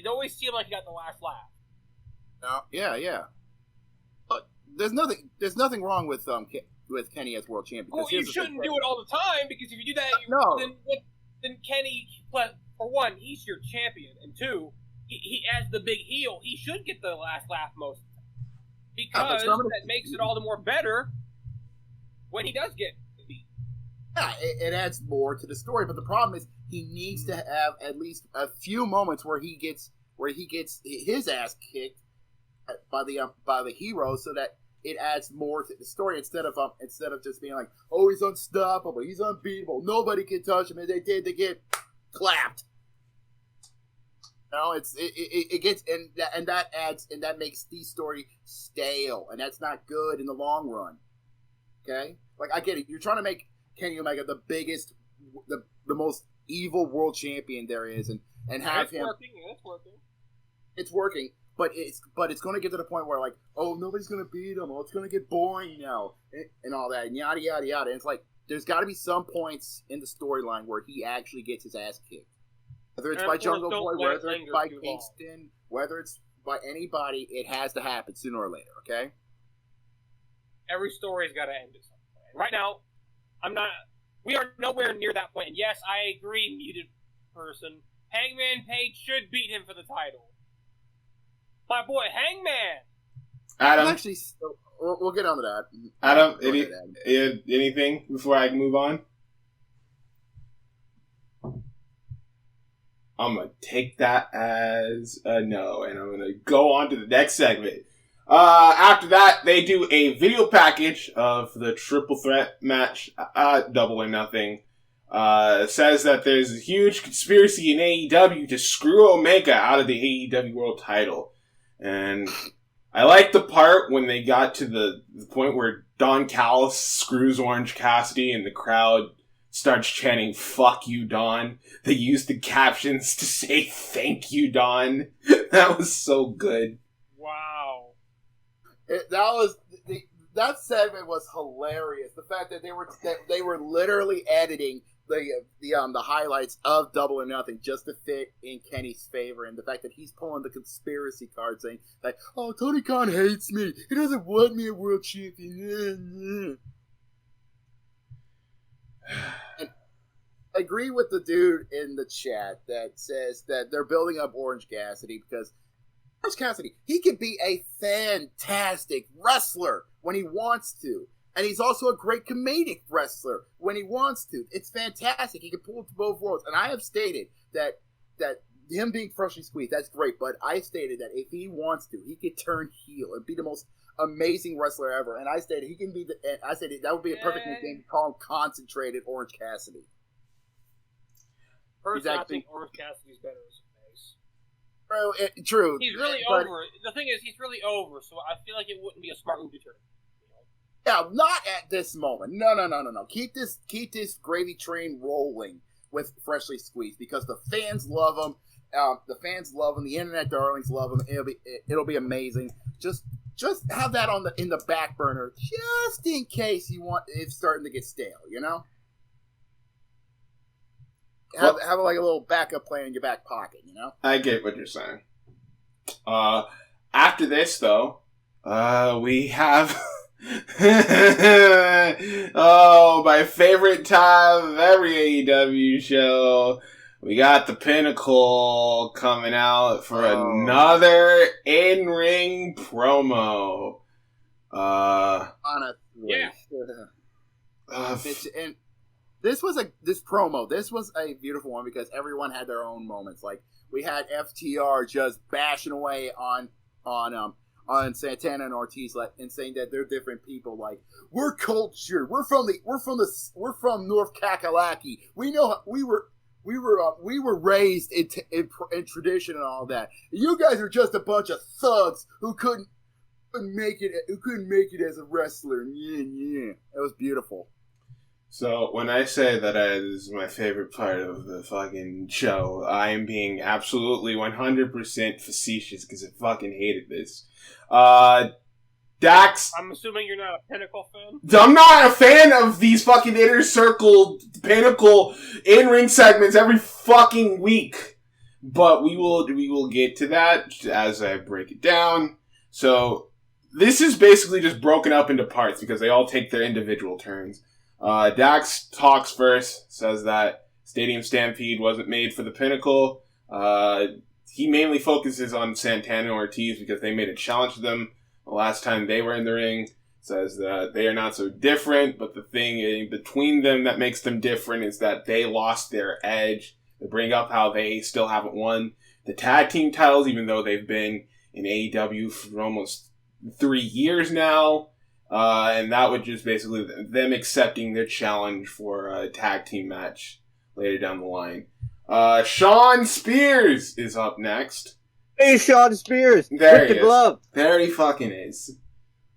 always seemed like he got the last laugh. Yeah. But there's nothing wrong with Kenny as world champion. Well, you shouldn't do it all the time, because if you do that, then Kenny, for one, he's your champion, and two, he as the big heel, he should get the last laugh most of the time. Because that makes it all the more better when he does get beat. Yeah, it adds more to the story, but the problem is he needs to have at least a few moments where he gets his ass kicked by the hero, so that it adds more to the story instead of just being like, oh, he's unstoppable, he's unbeatable, nobody can touch him, and they get clapped. It gets and that makes the story stale, and that's not good in the long run. Okay, like I get it. You're trying to make Kenny Omega the biggest, the most evil world champion there is, and have him. It's working. It's working, but it's going to get to the point where, like, oh, nobody's going to beat him. Oh, it's going to get boring now, and all that, and yada yada yada. And it's like there's got to be some points in the storyline where he actually gets his ass kicked. Whether it's by Jungle Boy, whether it's by Kingston, whether it's by anybody, it has to happen sooner or later, okay? Every story's got to end at some point. Right now, we are nowhere near that point. And yes, I agree, muted person. Hangman Page should beat him for the title. My boy, Hangman! Adam? Actually, we'll get on to that. Adam, anything before I move on? I'm going to take that as a no, and I'm going to go on to the next segment. After that, they do a video package of the triple threat match, Double or Nothing. It says that there's a huge conspiracy in AEW to screw Omega out of the AEW World title. And I like the part when they got to the point where Don Callis screws Orange Cassidy and the crowd starts chanting, "Fuck you, Don." They used the captions to say, "Thank you, Don." That was so good. Wow. That segment was hilarious. The fact that they were literally editing the highlights of Double or Nothing just to fit in Kenny's favor, and the fact that he's pulling the conspiracy card saying like, "Oh, Tony Khan hates me. He doesn't want me a world champion." And I agree with the dude in the chat that says that they're building up Orange Cassidy because Orange Cassidy, he can be a fantastic wrestler when he wants to. And he's also a great comedic wrestler when he wants to. It's fantastic. He can pull it to both worlds. And I have stated that him being freshly squeezed, that's great. But I stated that if he wants to, he could turn heel and be the most amazing wrestler ever. And I stated that would be a perfect nickname to call him Concentrated Orange Cassidy. Personally, I think Orange Cassidy's better as a face. Bro, true. He's really over. The thing is, he's really over, so I feel like it wouldn't be a smart move to turn. Yeah, not at this moment. No. Keep this gravy train rolling with Freshly Squeezed because the fans love him. The internet darlings love him. It'll be amazing. Just have that in the back burner, just in case it's starting to get stale. You know, have like a little backup plan in your back pocket. You know, I get what you're saying. After this, though, we have. Oh, my favorite time of every AEW show. We got the Pinnacle coming out for another in-ring promo. Honestly. Yeah. And this was a beautiful one because everyone had their own moments. Like we had FTR just bashing away on Santana and Ortiz, and saying that they're different people. Like we're cultured. We're from North Kakalaki. We know we were raised in tradition and all that. You guys are just a bunch of thugs who couldn't make it as a wrestler. Yeah. It was beautiful. So when I say that this is my favorite part of the fucking show, I am being absolutely 100% facetious because I fucking hated this. Dax. I'm assuming you're not a Pinnacle fan? I'm not a fan of these fucking inner circle Pinnacle in-ring segments every fucking week. But we will get to that as I break it down. So this is basically just broken up into parts because they all take their individual turns. Dax talks first, says that Stadium Stampede wasn't made for the Pinnacle. He mainly focuses on Santana and Ortiz because they made a challenge to them the last time they were in the ring. Says that they are not so different, but the thing between them that makes them different is that they lost their edge. They bring up how they still haven't won the tag team titles, even though they've been in AEW for almost 3 years now. And that would just basically them accepting their challenge for a tag team match later down the line. Sean Spears is up next. Hey, Sean Spears! There with he the is. glove. There he fucking is.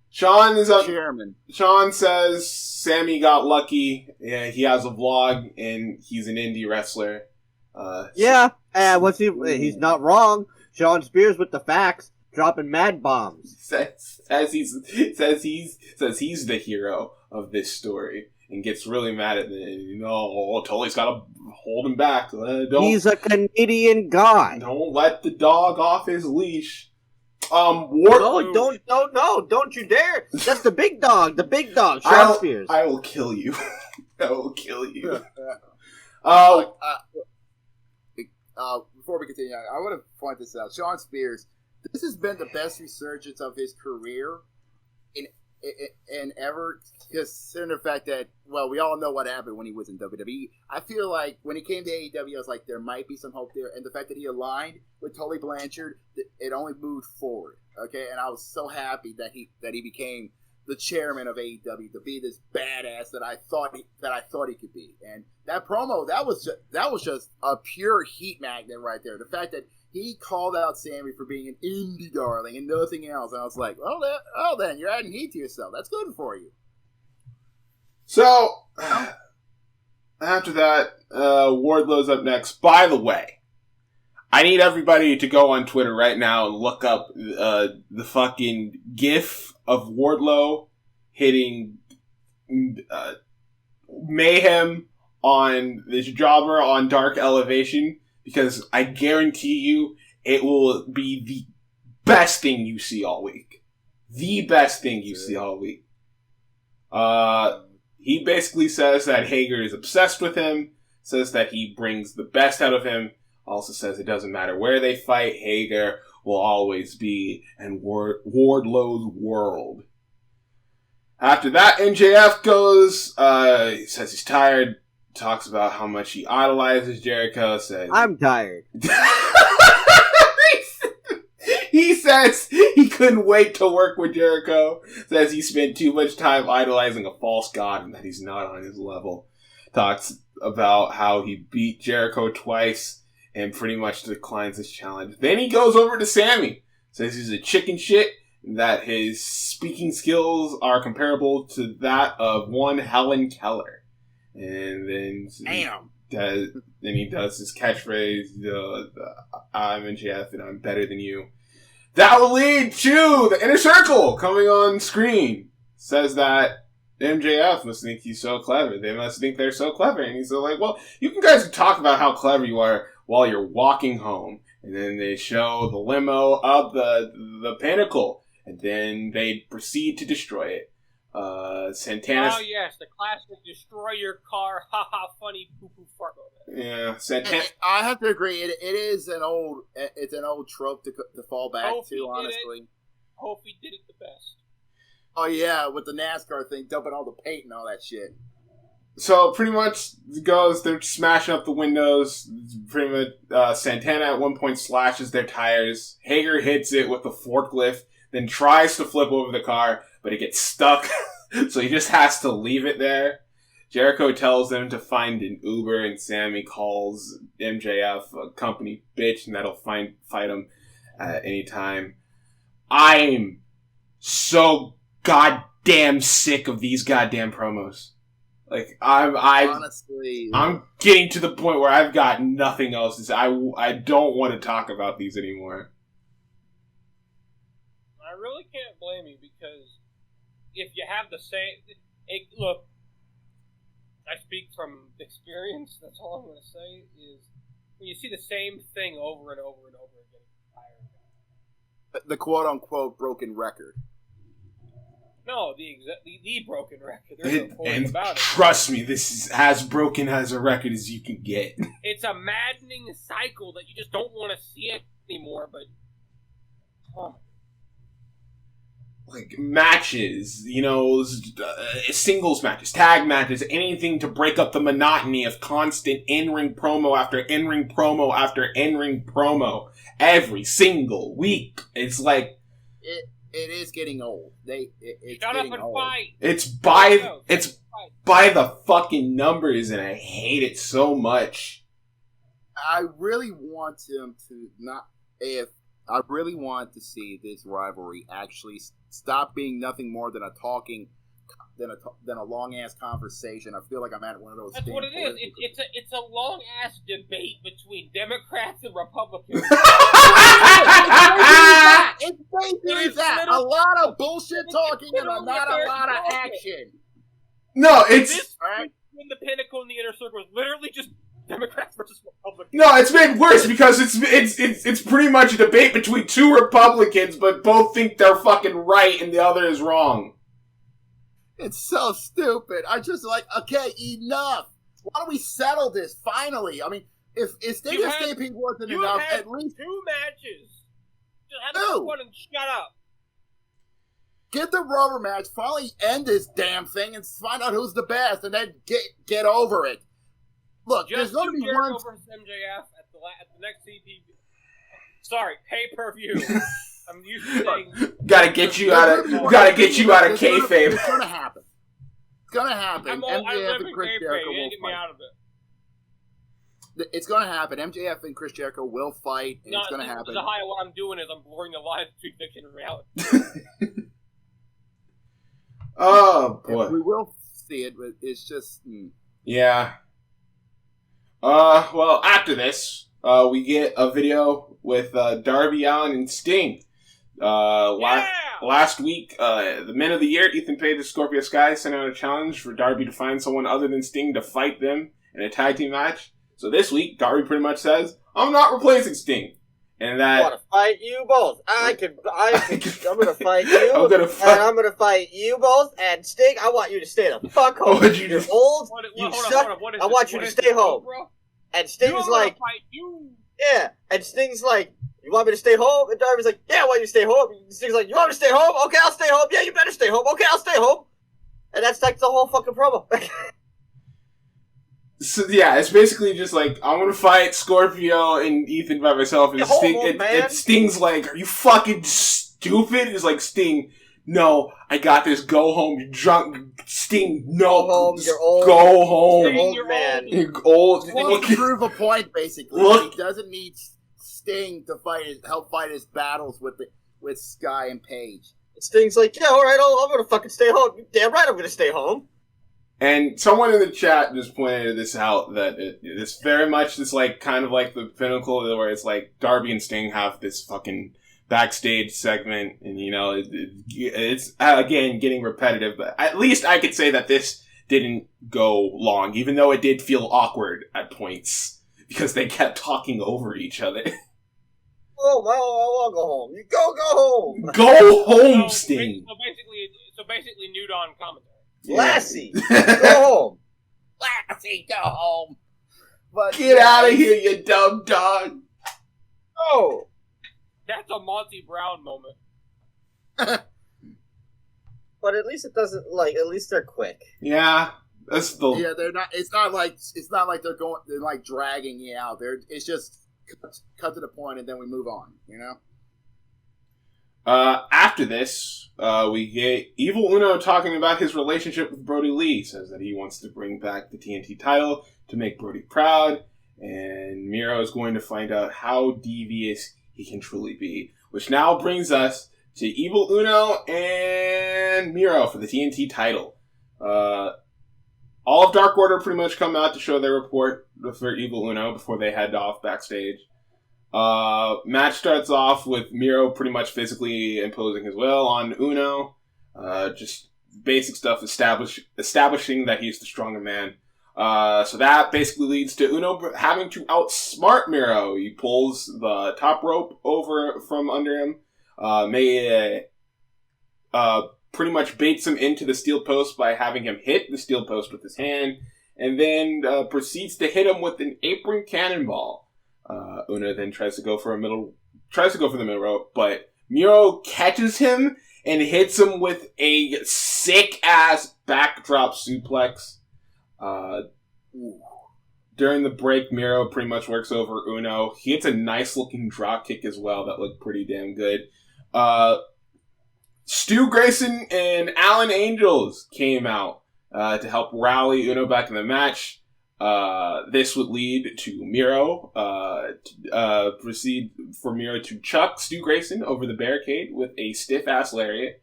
Sean is up. Chairman. Sean says Sammy got lucky. Yeah, he has a vlog and he's an indie wrestler. He's not wrong. Sean Spears with the facts, dropping mad bombs. Says he's the hero of this story and gets really mad at the Tully's got to hold him back. He's a Canadian guy. Don't let the dog off his leash. Don't you dare! That's the big dog, Sean Spears. I will kill you. I will kill you. Before we continue, I want to point this out. Sean Spears, this has been the best resurgence of his career in ever, considering the fact that, well, we all know what happened when he was in WWE. I feel like when he came to AEW, I was like, there might be some hope there, and the fact that he aligned with Tully Blanchard, it only moved forward. Okay, and I was so happy that he became the chairman of AEW, to be this badass that I thought he could be. And that promo, that was just a pure heat magnet right there. The fact that he called out Sammy for being an indie darling and nothing else. And I was like, well, then you're adding heat to yourself. That's good for you. So, after that, Wardlow's up next. By the way, I need everybody to go on Twitter right now and look up the fucking GIF of Wardlow hitting Mayhem on this jobber on Dark Elevation, because I guarantee you it will be the best thing you see all week. The best thing you see all week. He basically says that Hager is obsessed with him, says that he brings the best out of him, also says it doesn't matter where they fight, Hager will always be in Wardlow's world. After that, MJF goes, he says he's tired, talks about how much he idolizes Jericho, says... I'm tired. He says he couldn't wait to work with Jericho, says he spent too much time idolizing a false god and that he's not on his level. Talks about how he beat Jericho twice and pretty much declines his challenge. Then he goes over to Sammy, says he's a chicken shit, that his speaking skills are comparable to that of one Helen Keller. And then he does his catchphrase, I'm MJF and I'm better than you. That will lead to the Inner Circle coming on screen. Says that MJF must think he's so clever. They must think they're so clever. And he's like, well, you guys can talk about how clever you are while you're walking home. And then they show the limo of the Pinnacle. And then they proceed to destroy it. Santana. Oh yes, the classic destroy your car, haha, funny poo-poo fart moment. Yeah, Santana. I have to agree. It is an old trope to fall back to. Honestly, Kofi did it the best. Oh yeah, with the NASCAR thing, dumping all the paint and all that shit. So pretty much it goes, they're smashing up the windows. Pretty much Santana at one point slashes their tires. Hager hits it with a forklift, then tries to flip over the car, but it gets stuck. So he just has to leave it there. Jericho tells them to find an Uber, and Sammy calls MJF a company bitch, and that'll fight him at any time. I'm so goddamn sick of these goddamn promos. Like, Honestly, I'm getting to the point where I've got nothing else to say. I don't want to talk about these anymore. I really can't blame you, because if you have the same... look, I speak from experience, that's all I'm going to say, is when you see the same thing over and over and over again, it's tiring. The quote-unquote broken record. No, the broken record. There's no point about it. Trust me, this is as broken as a record as you can get. It's a maddening cycle that you just don't want to see it anymore, but... Like, matches, singles matches, tag matches, anything to break up the monotony of constant in-ring promo after in-ring promo after in-ring promo every single week. It's like... It is getting old. It's Shut getting up and old. fight! It's by the fucking numbers, and I hate it so much. I really want him to not... I really want to see this rivalry actually stop being nothing more than than a long ass conversation. I feel like I'm at one of those. That's what it is. It's a long ass debate between Democrats and Republicans. It's basically that. A lot of bullshit talking and not a lot of action. No, it's this between the Pinnacle and the Inner Circle is literally just Democrats versus Republicans. No, it's made worse because it's pretty much a debate between two Republicans, but both think they're fucking right and the other is wrong. It's so stupid. I just okay, enough. Why don't we settle this finally? I mean, if State of Stampede wasn't enough, at least 2 matches. Just have this one and shut up. Get the rubber match. Finally, end this damn thing and find out who's the best, and then get over it. Look, there's going to be one versus MJF at the next CP. Sorry, pay-per-view. I'm used to saying. Gotta get you out of kayfabe. It's gonna happen. It's gonna happen. I live in kayfabe. You ain't get me out of it. It's gonna happen. MJF and Chris Jericho will fight, and it's gonna happen. The high what I'm doing is I'm blurring the lines between fiction and reality. Oh boy, we will see it, but it's just yeah. Well, after this, we get a video with Darby Allin and Sting. Last week, the Men of the Year, Ethan Page and Scorpio Sky sent out a challenge for Darby to find someone other than Sting to fight them in a tag team match. So this week, Darby pretty much says, "I'm not replacing Sting," and that I want to fight you both. I'm gonna fight you. I'm gonna fight you both. And Sting, I want you to stay the fuck home. You're old. You suck. I want you to stay home. And Sting's like, yeah. And Sting's like, you want me to stay home? And Darby's like, yeah, I want you to stay home. And Sting's like, you want me to stay home? Okay, I'll stay home. Yeah, you better stay home. Okay, I'll stay home. And that's like the whole fucking promo. So yeah, it's basically just like, I'm gonna fight Scorpio and Ethan by myself, and Sting's like, are you fucking stupid? It's like, Sting, no, I got this, go home, you drunk. Sting, no, go home, you're old. Go home. You're old, man. You're old. Well, he prove a point, basically. He doesn't need Sting to help fight his battles with Sky and Paige. Sting's like, yeah, alright, I'm gonna fucking stay home. You're damn right I'm gonna stay home. And someone in the chat just pointed this out, that it's very much this like kind of like the Pinnacle, where it's like Darby and Sting have this fucking backstage segment, and it's again getting repetitive. But at least I could say that this didn't go long, even though it did feel awkward at points because they kept talking over each other. Oh, I'll go home. You go home. Go home, Sting. So basically, nude on commentary. Lassie, go home. Lassie, go home. But get out of here, you dumb dog. Oh. That's a Monty Brown moment. But at least it doesn't at least they're quick. Yeah, that's the. Yeah, they're not. It's not like they're like dragging you out. It's just cut to the point, and then we move on. You know. After this, we get Evil Uno talking about his relationship with Brody Lee. Says that he wants to bring back the TNT title to make Brody proud, and Miro is going to find out how devious he can truly be. Which now brings us to Evil Uno and Miro for the TNT title. All of Dark Order pretty much come out to show their report for Evil Uno before they head off backstage. Match starts off with Miro pretty much physically imposing his will on Uno. Just basic stuff establishing that he's the stronger man. So that basically leads to Uno having to outsmart Miro. He pulls the top rope over from under him. Pretty much baits him into the steel post by having him hit the steel post with his hand, and then proceeds to hit him with an apron cannonball. Uno then tries to go for the middle rope, but Miro catches him and hits him with a sick ass backdrop suplex. During the break, Miro pretty much works over Uno. He hits a nice looking drop kick as well that looked pretty damn good. Stu Grayson and Alan Angels came out to help rally Uno back in the match. This would lead to Miro proceed for Miro to chuck Stu Grayson over the barricade with a stiff-ass lariat,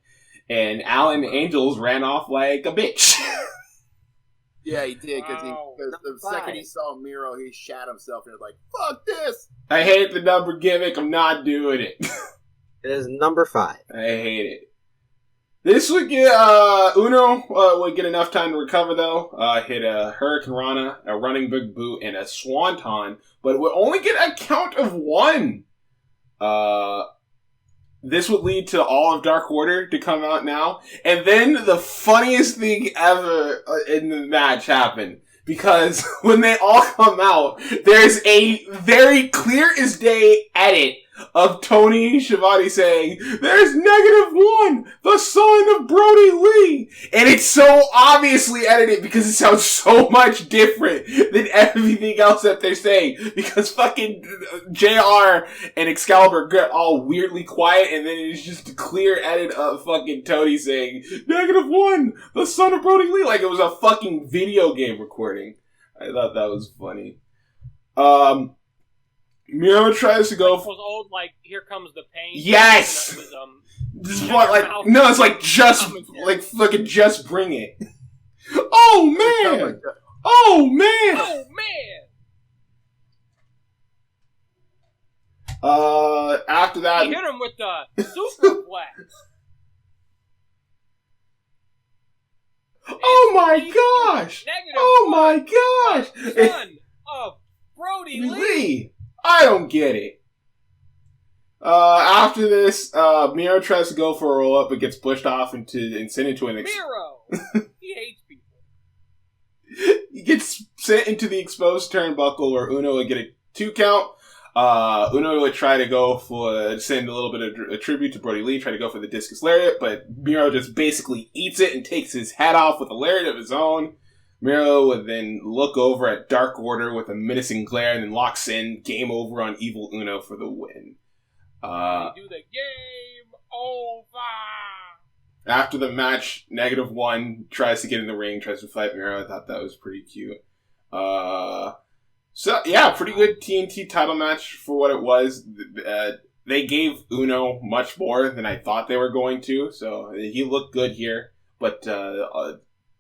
and Alan Angels ran off like a bitch. Yeah, he did, because the second he saw Miro, he shat himself and was like, fuck this! I hate the number gimmick, I'm not doing it. It is number 5. I hate it. This would get, Uno would get enough time to recover though, hit a Hurricane Rana, a running big boot, and a Swanton, but it would only get a count of 1. This would lead to all of Dark Order to come out now, and then the funniest thing ever in the match happened. Because when they all come out, there's a very clear as day edit of Tony Schiavone saying, "There's -1, the son of Brody Lee." And it's so obviously edited because it sounds so much different than everything else that they're saying. Because fucking JR and Excalibur get all weirdly quiet, and then it's just a clear edit of fucking Tony saying, "-1, the son of Brody Lee." Like it was a fucking video game recording. I thought that was funny. Miro tries to go. Like was old, like "Here Comes the Pain." Yes. Was, this is what, like no, it's like just like fucking just bring it. Oh man! Oh man! Oh man! After that, he hit him with the superplex. Oh my gosh! Oh my gosh! Son of Brody Lee. I don't get it. After this, Miro tries to go for a roll up, but gets pushed off and sent into an. Miro, he hates people. He gets sent into the exposed turnbuckle where Uno would get a 2 count. Uno would try to go send a little bit of a tribute to Brody Lee, try to go for the discus lariat, but Miro just basically eats it and takes his head off with a lariat of his own. Miro would then look over at Dark Order with a menacing glare and then locks in. Game over on Evil Uno for the win. We do the game over. After the match, -1 tries to get in the ring, tries to fight Miro. I thought that was pretty cute. So, yeah, pretty good TNT title match for what it was. They gave Uno much more than I thought they were going to, so he looked good here. But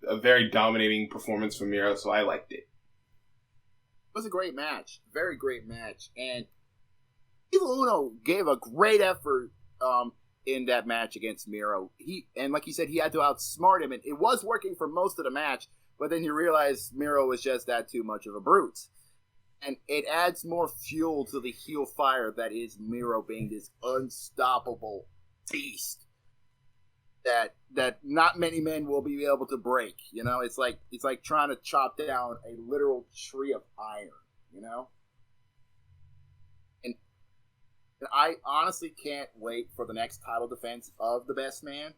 a very dominating performance from Miro, so I liked it. It was a great match. Very great match. And Evil Uno gave a great effort in that match against Miro. And like you said, he had to outsmart him, and it was working for most of the match, but then you realize Miro was just that too much of a brute. And it adds more fuel to the heel fire that is Miro being this unstoppable beast that not many men will be able to break. You know, it's like trying to chop down a literal tree of iron, you know? And I honestly can't wait for the next title defense of the Best Man.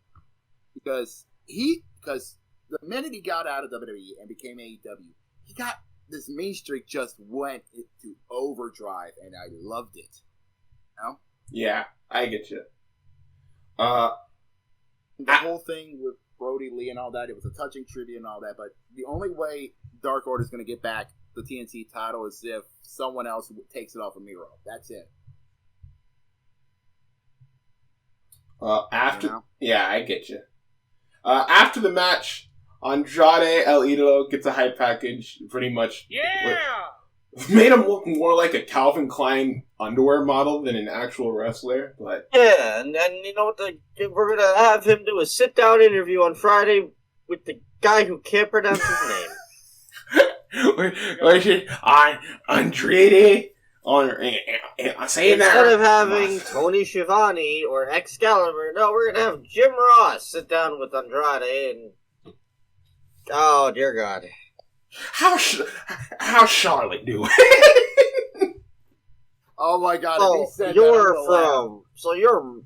because the minute he got out of WWE and became AEW, he got this mean streak just went into overdrive, and I loved it. You know? Yeah, I get you. The whole thing with Brody Lee and all that, it was a touching tribute and all that, but the only way Dark Order is going to get back the TNT title is if someone else takes it off of Miro. That's it. Yeah, I get you. After the match, Andrade El Idolo gets a hype package, pretty much. Yeah! Made him look more like a Calvin Klein underwear model than an actual wrestler, but... Yeah, and you know what? We're going to have him do a sit-down interview on Friday with the guy who can't pronounce his name. Andrade... Instead of having Tony Schiavone or Excalibur, no, we're going to have Jim Ross sit down with Andrade and... Oh, dear God. How's Charlotte doing? Oh my God! Oh, you're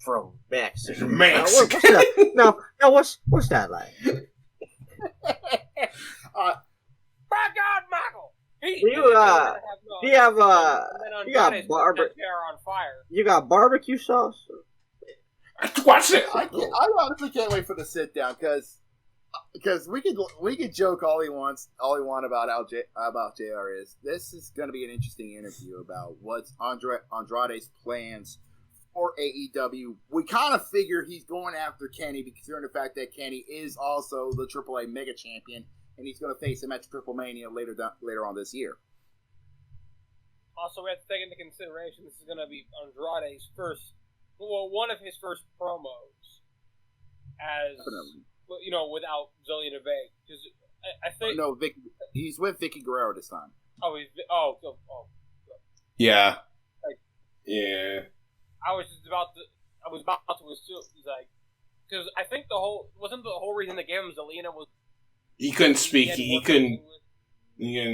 from Mexico. Mexico. Now, what's that like? By God, Michael! You got barbecue sauce? Watch it. I honestly can't wait for the sit down because we could joke all he want about JR is. This is going to be an interesting interview about what's Andrade's plans for AEW. We kind of figure he's going after Kenny considering the fact that Kenny is also the AAA Mega Champion, and he's going to face him at Triple Mania later on this year. Also, we have to take into consideration this is going to be Andrade's one of his first promos as. Definitely. Without Zelina Vega, because I think he's with Vicky Guerrero this time. Oh, yeah, yeah. I was about to assume because I think the whole reason they gave him Zelina was he couldn't speak. He couldn't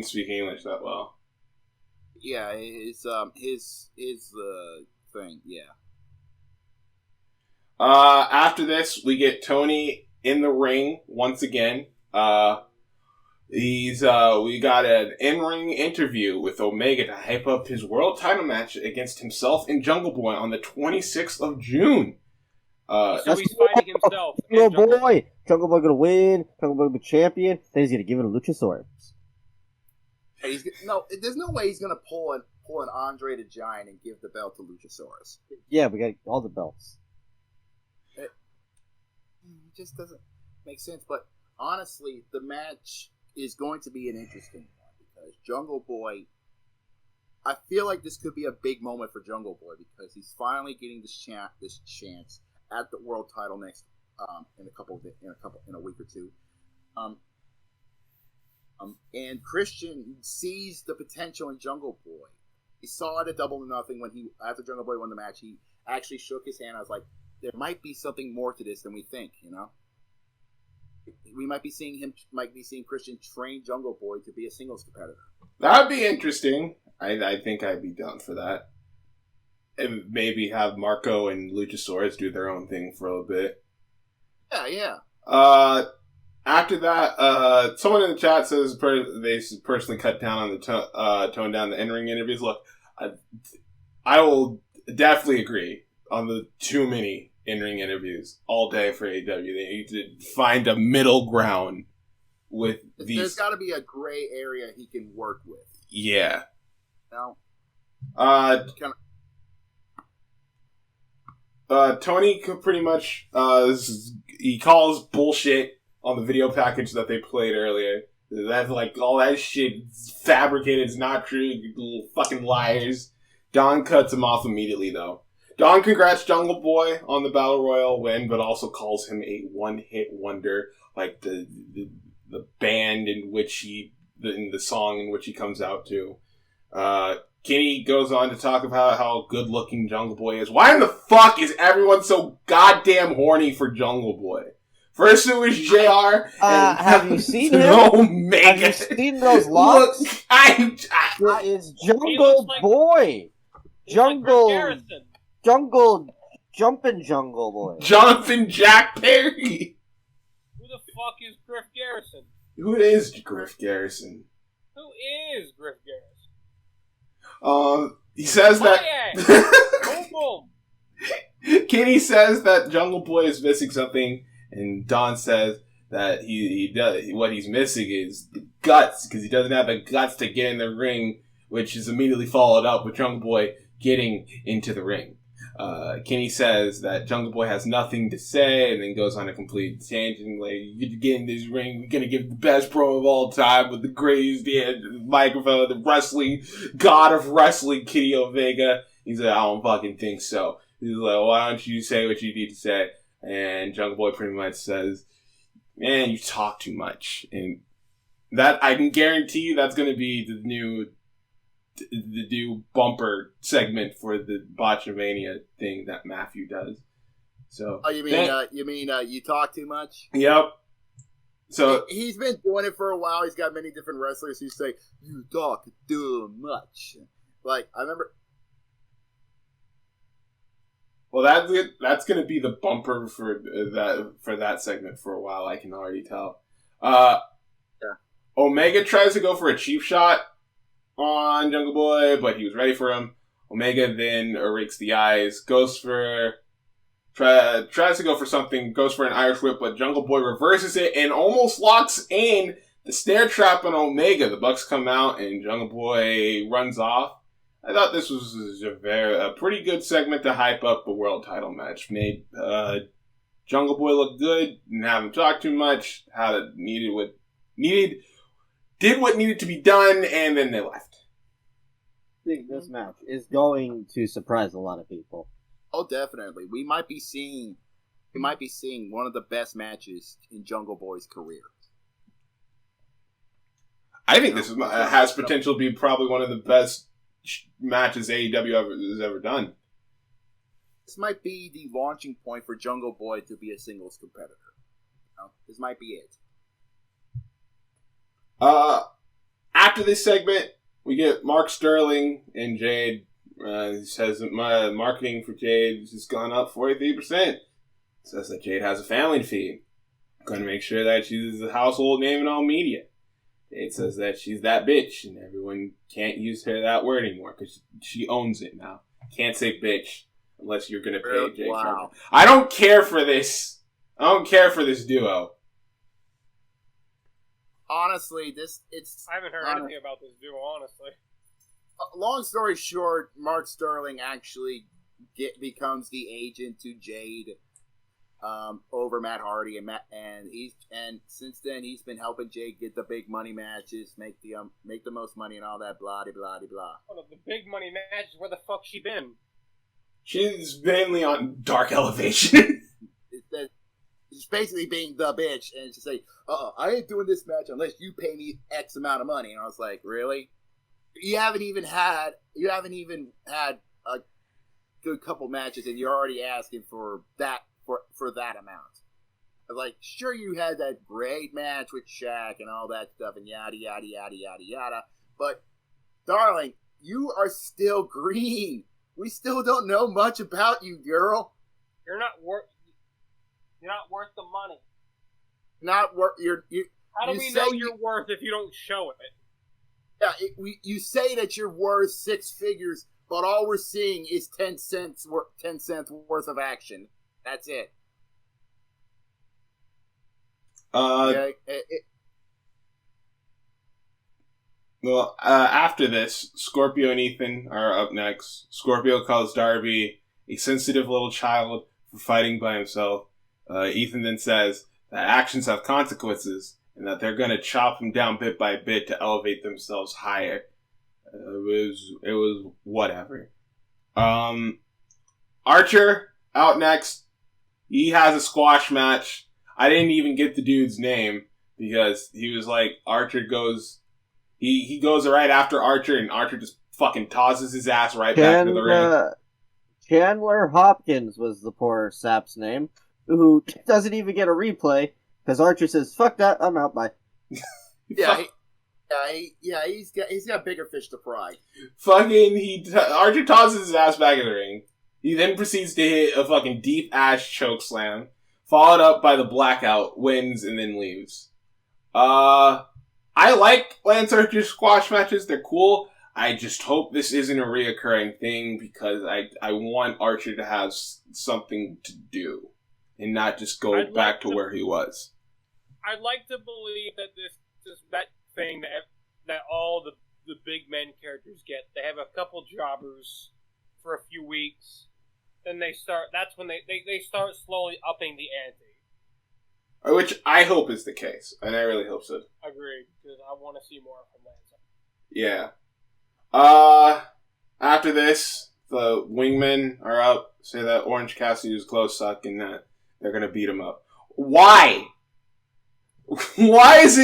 speak English that well. Yeah, his thing. Yeah. After this, we get Tony in the ring once again. We got an in-ring interview with Omega to hype up his world title match against himself and Jungle Boy on the 26th of June. So he's fighting himself. Jungle Boy gonna win. Jungle Boy will be champion. Then he's gonna give it a Luchasaurus. There's no way he's gonna pull an Andre the Giant and give the belt to Luchasaurus. Yeah, we got all the belts. It just doesn't make sense. But honestly, the match is going to be an interesting one because Jungle Boy. I feel like this could be a big moment for Jungle Boy because he's finally getting this chance at the world title next in a week or two. And Christian sees the potential in Jungle Boy. He saw it at Double or Nothing after Jungle Boy won the match. He actually shook his hand. I was like, there might be something more to this than we think, you know? We might be seeing Christian train Jungle Boy to be a singles competitor. That would be interesting. I think I'd be down for that. And maybe have Marco and Luchasaurus do their own thing for a little bit. Yeah. After that, someone in the chat says they personally cut down on the tone down the in-ring interviews. Look, I will definitely agree on the too many in-ring interviews all day for AEW. They need to find a middle ground with these. There's got to be a gray area he can work with. Yeah. No. Tony pretty much he calls bullshit on the video package that they played earlier. That's like all that shit fabricated. It's not true. You little fucking liars. Don cuts him off immediately though. Don congrats Jungle Boy on the Battle Royal win, but also calls him a one-hit wonder, like the band in which in the song in which he comes out to. Kenny goes on to talk about how good-looking Jungle Boy is. Why in the fuck is everyone so goddamn horny for Jungle Boy? First it was JR. Have you seen him? Omega. Have you seen those locks? Look, it's Jungle Boy. Jungle Jumpin' Jungle Boy. Jonathan Jack Perry. Who the fuck is Griff Garrison? Who is Griff Garrison? Who is Griff Garrison? He says that. Boom, boom. Kenny says that Jungle Boy is missing something, and Don says that he does. What he's missing is the guts, because he doesn't have the guts to get in the ring, which is immediately followed up with Jungle Boy getting into the ring. Kenny says that Jungle Boy has nothing to say, and then goes on a complete tangent. Like, you get in this ring, we're gonna give the best promo of all time with the greatest microphone, the wrestling god of wrestling, Kenny Omega. He's like, I don't fucking think so. He's like, why don't you say what you need to say? And Jungle Boy pretty much says, man, you talk too much. And that, I can guarantee you, that's gonna be the new bumper segment for the Botchamania thing that Matthew does. So, you mean you talk too much? Yep. So he's been doing it for a while. He's got many different wrestlers who say you talk too much. Like, I remember. Well, that's gonna be the bumper for that segment for a while. I can already tell. Yeah. Omega tries to go for a cheap shot on Jungle Boy, but he was ready for him. Omega then rakes the eyes, tries to go for something, goes for an Irish whip, but Jungle Boy reverses it and almost locks in the snare trap on Omega. The Bucks come out and Jungle Boy runs off. I thought this was a pretty good segment to hype up the world title match. Made Jungle Boy look good, didn't have him talk too much, did what needed to be done, and then they left. I think this match is going to surprise a lot of people. Oh, definitely. We might be seeing one of the best matches in Jungle Boy's career. I think this has potential to be probably one of the best matches AEW has ever done. This might be the launching point for Jungle Boy to be a singles competitor. This might be it. After this segment, we get Mark Sterling and Jade. He says that my marketing for Jade has gone up 43%. Says that Jade has a family to feed. I'm going to make sure that she's a household name in all media. Jade says that she's that bitch, and everyone can't use that word anymore because she owns it now. Can't say bitch unless you're going to pay Jade. Wow. I don't care for this. I don't care for this duo. Honestly, I haven't heard anything about this duo, honestly. Long story short, Mark Sterling actually becomes the agent to Jade over Matt Hardy, and since then he's been helping Jade get the big money matches, make the most money and all that blah de blah de blah. One of the big money matches. Where the fuck she been? She's mainly on Dark Elevation. It's basically being the bitch, and just say, I ain't doing this match unless you pay me X amount of money. And I was like, really? You haven't even had a good couple matches, and you're already asking for that amount. I was like, sure, you had that great match with Shaq and all that stuff, and yada yada yada yada yada. But, darling, you are still green. We still don't know much about you, girl. You're not worth the money. How do we know you're worth if you don't show it? Yeah, you say that you're worth six figures, but all we're seeing is 10 cents worth of action. That's it. Well, after this, Scorpio and Ethan are up next. Scorpio calls Darby a sensitive little child for fighting by himself. Ethan then says that actions have consequences and that they're going to chop him down bit by bit to elevate themselves higher. It was whatever. Archer out next. He has a squash match. I didn't even get the dude's name because he was like, Archer goes, he goes right after Archer, and Archer just fucking tosses his ass right back into the ring. Chandler Hopkins was the poor sap's name, who doesn't even get a replay because Archer says, "Fuck that, I'm out." Bye. He's got bigger fish to fry. Fucking Archer tosses his ass back in the ring. He then proceeds to hit a fucking deep-ass chokeslam, followed up by the blackout, wins, and then leaves. I like Lance Archer's squash matches. They're cool. I just hope this isn't a reoccurring thing because I want Archer to have something to do and not just go back to where he was. I'd like to believe that that thing that all the big men characters get. They have a couple jobbers for a few weeks, then that's when they start slowly upping the ante. Which I hope is the case, and I really hope so. Agreed, because I want to see more from Lance. Yeah. After this, the wingmen are up, say that Orange Cassidy is close suck and that they're gonna beat him up. Why? Why is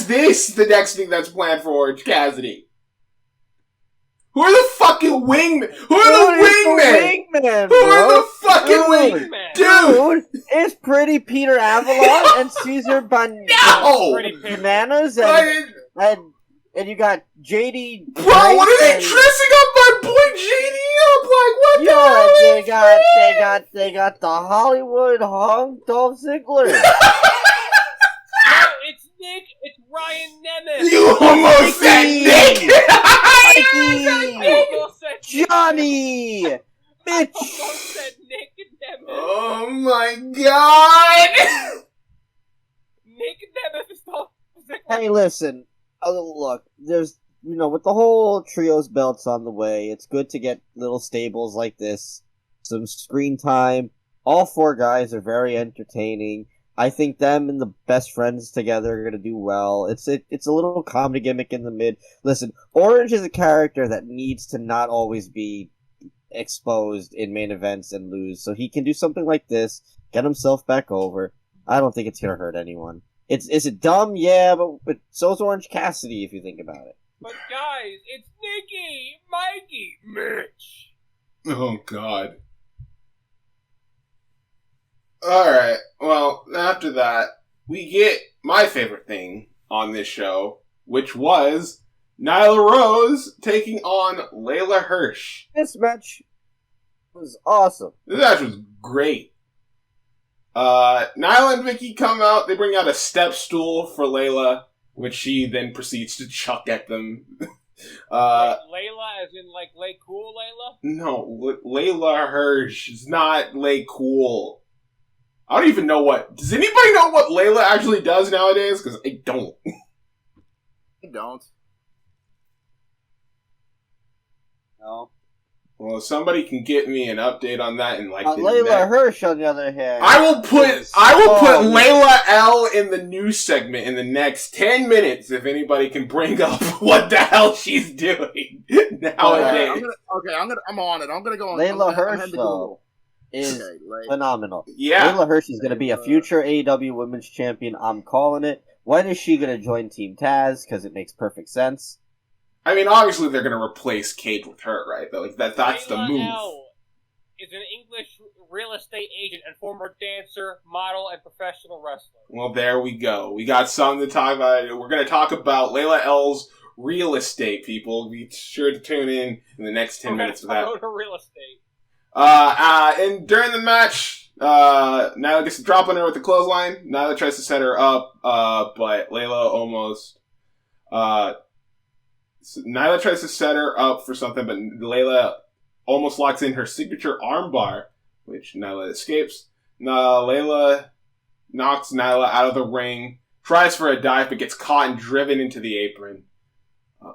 this the next thing that's planned for Orange Cassidy? Who are the fucking wingmen? Who are the wingmen? Who are the fucking wingmen? Dude, it's Pretty Peter Avalon and Caesar Bananas and you got JD. Bro, what are they dressing up my boy JD up like? What the hell? They got the Hollywood hunk Dolph Ziggler. No, it's Nick. It's Ryan Nemeth. You almost said Nick. I almost said Johnny. Bitch. I almost said Nick Nemeth. Oh my god. Nick Nemeth is Dolph Ziggler. Hey, listen. Look, there's, with the whole trios belts on the way, it's good to get little stables like this, some screen time. All four guys are very entertaining. I think them and the best friends together are going to do well. It's a little comedy gimmick in the mid. Listen, Orange is a character that needs to not always be exposed in main events and lose, so he can do something like this, get himself back over. I don't think it's going to hurt anyone. Is it dumb? Yeah, but so's Orange Cassidy if you think about it. But guys, it's Nikki, Mikey, Mitch. Oh god. Alright, well, after that, we get my favorite thing on this show, which was Nyla Rose taking on Layla Hirsch. This match was awesome. This match was great. Nyla and Vicky come out, they bring out a step stool for Layla, which she then proceeds to chuck at them. Layla as in like Lay Cool Layla? No, Layla Hirsch is not Lay Cool. I don't even know does anybody know what Layla actually does nowadays? Because I don't. I don't. No. Well, if somebody can get me an update on that in like Layla Hirsch, on the other hand, I will put Layla L in the news segment in the next 10 minutes if anybody can bring up what the hell she's doing nowadays. I'm on it. I'm gonna go on. Layla Hirsch though is phenomenal. Yeah, Layla Hirsch is gonna be a future AEW Women's Champion. I'm calling it. When is she gonna join Team Taz? Because it makes perfect sense. I mean, obviously they're going to replace Cage with her, right? Like that's the move. L is an English real estate agent and former dancer, model, and professional wrestler. Well, there we go. We got something to talk about. We're going to talk about Layla L's real estate, people. Be sure to tune in the next 10 minutes of that. Go to real estate. And during the match, Nyla gets to drop on her with the clothesline. Nyla tries to set her up, but Layla almost, Nyla tries to set her up for something, but Layla almost locks in her signature armbar, which Nyla escapes. Layla knocks Nyla out of the ring, tries for a dive, but gets caught and driven into the apron.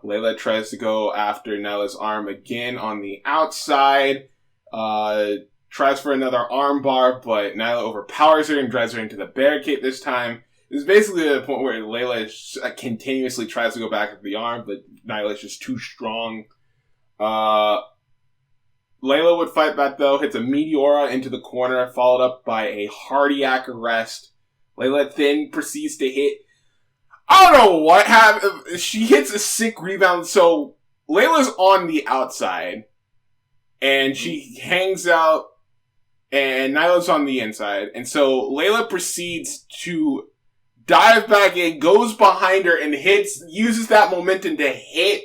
Layla tries to go after Nyla's arm again on the outside, tries for another armbar, but Nyla overpowers her and drives her into the barricade this time. It's basically the point where Layla continuously tries to go back with the arm, but Nyla's just too strong. Layla would fight back though, hits a Meteora into the corner, followed up by a Hardiac arrest. Layla then proceeds to hit... I don't know what happened. She hits a sick rebound, so Layla's on the outside, and she hangs out, and Nyla's on the inside, and so Layla proceeds to dive back in, goes behind her, and uses that momentum to hit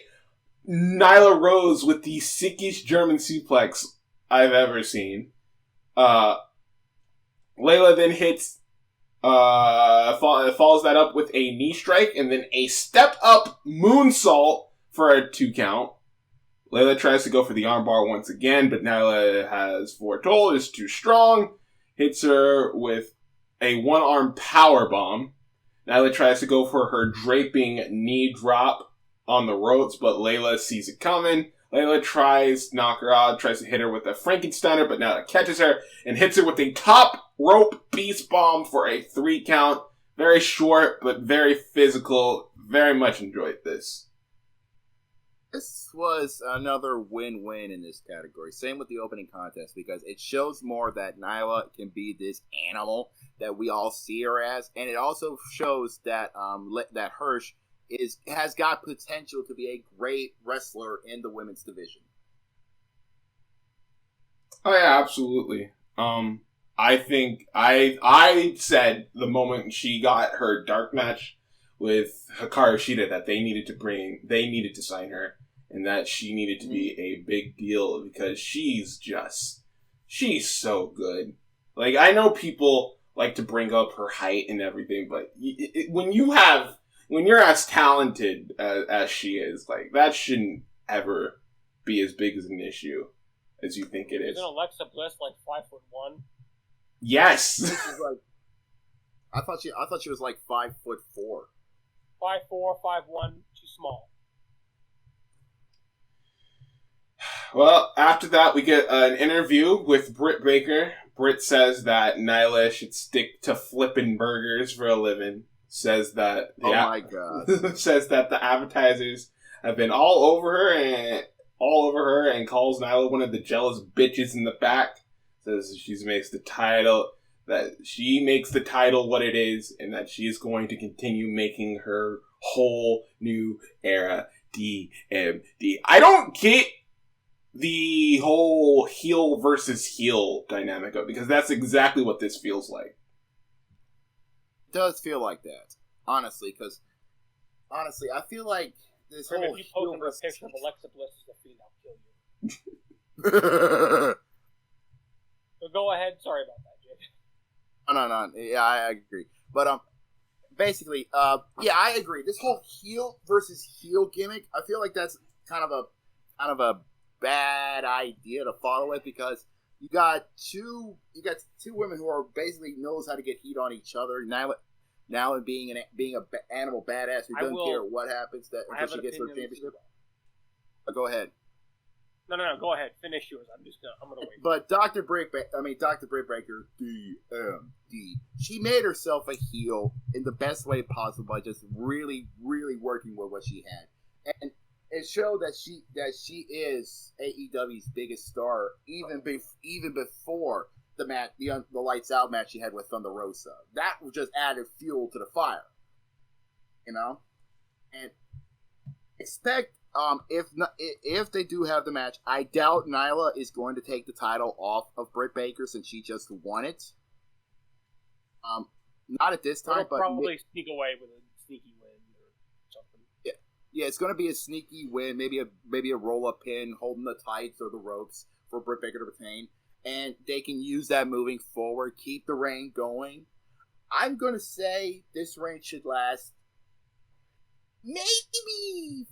Nyla Rose with the sickish German suplex. I've ever seen. Layla then hits, follows that up with a knee strike and then a step up moonsault for a 2 count. Layla tries to go for the armbar once again, but Nyla has foretold, is too strong. Hits her with a 1-arm power bomb. Nyla tries to go for her draping knee drop on the ropes, but Layla sees it coming. Layla tries to knock her out, tries to hit her with a Frankensteiner, but Nyla catches her and hits her with a top rope beast bomb for a 3 count. Very short, but very physical. Very much enjoyed this. This was another win-win in this category. Same with the opening contest, because it shows more that Nyla can be this animal that we all see her as, and it also shows that that Hirsch has got potential to be a great wrestler in the women's division. Oh yeah, absolutely. I think I said the moment she got her dark match with Hikaru Shida that they needed to sign her, and that she needed to be a big deal because she's so good. Like, I know people like to bring up her height and everything, but when you're as talented as she is, like, that shouldn't ever be as big as an issue as you think it is. Isn't Alexa Bliss like 5'1"? Yes. I thought she was like 5'4". 5'4", 5'1", too small. Well, after that, we get an interview with Britt Baker. Britt says that Nyla should stick to flipping burgers for a living. Says that my god. Says that the advertisers have been all over her and calls Nyla one of the jealous bitches in the back. Says she makes the title what it is, and that she is going to continue making her whole new era DMD. I don't get the whole heel versus heel dynamic of it, because that's exactly what this feels like. It does feel like that, honestly, because I feel like this whole if you post a picture of Alexa Bliss as a fiend, I'll kill you. So go ahead. Sorry about that, Jake. No. Yeah, I agree. But basically, yeah, I agree. This whole heel versus heel gimmick, I feel like that's kind of a bad idea to follow it, because you got two women who are basically knows how to get heat on each other. Now being an animal badass who doesn't care what happens until she gets her championship. Go ahead. No. Go ahead. Finish yours. I'm gonna wait. But Dr. Britt Baker, DMD, she made herself a heel in the best way possible by just really, really working with what she had, and it showed that she is AEW's biggest star, even before the match, the lights out match she had with Thunder Rosa. That just added fuel to the fire, you know. And expect if they do have the match, I doubt Nyla is going to take the title off of Britt Baker since she just won it. Not at this time, but probably sneak away with a sneaky win or something. Yeah, it's going to be a sneaky win, maybe a roll-up pin, holding the tights or the ropes for Britt Baker to retain, and they can use that moving forward, keep the reign going. I'm going to say this reign should last maybe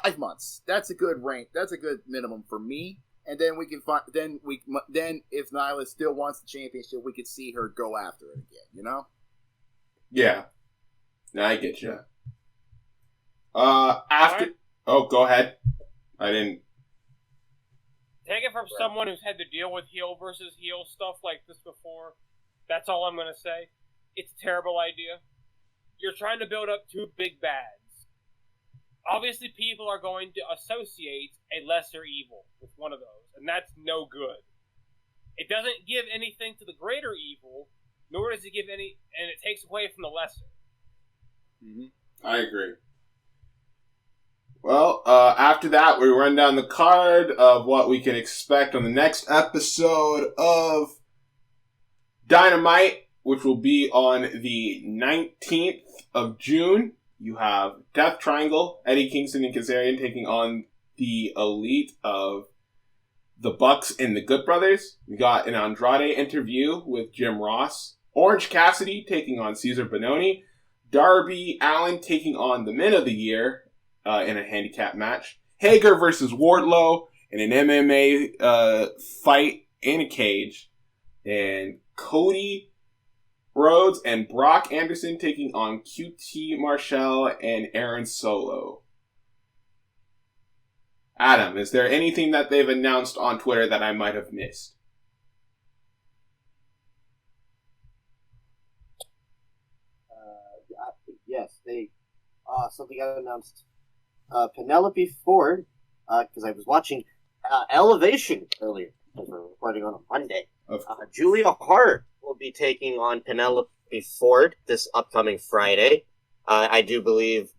5 months. That's a good reign. That's a good minimum for me. And then we can find. Then if Nyla still wants the championship, we could see her go after it again. You know? Yeah. No, I get you. After. Right. Oh, go ahead. I didn't. Take it from someone who's had to deal with heel versus heel stuff like this before. That's all I'm gonna say. It's a terrible idea. You're trying to build up two big bads. Obviously, people are going to associate a lesser evil with one of those, and that's no good. It doesn't give anything to the greater evil, nor does it give any, and it takes away from the lesser. Mm-hmm. I agree. Well, after that, we run down the card of what we can expect on the next episode of Dynamite, which will be on the 19th of June. You have Death Triangle, Eddie Kingston and Kazarian taking on the Elite of the Bucks and the Good Brothers. We got an Andrade interview with Jim Ross. Orange Cassidy taking on Cesar Bononi. Darby Allin taking on the Men of the Year in a handicap match. Hager versus Wardlow in an MMA fight in a cage. And Cody Rhodes and Brock Anderson taking on QT Marshall and Aaron Solo. Adam, is there anything that they've announced on Twitter that I might have missed? Yes, they something got announced. Penelope Ford, because I was watching Elevation earlier, because we're recording on a Monday. Julia Hart will be taking on Penelope Ford this upcoming Friday. I do believe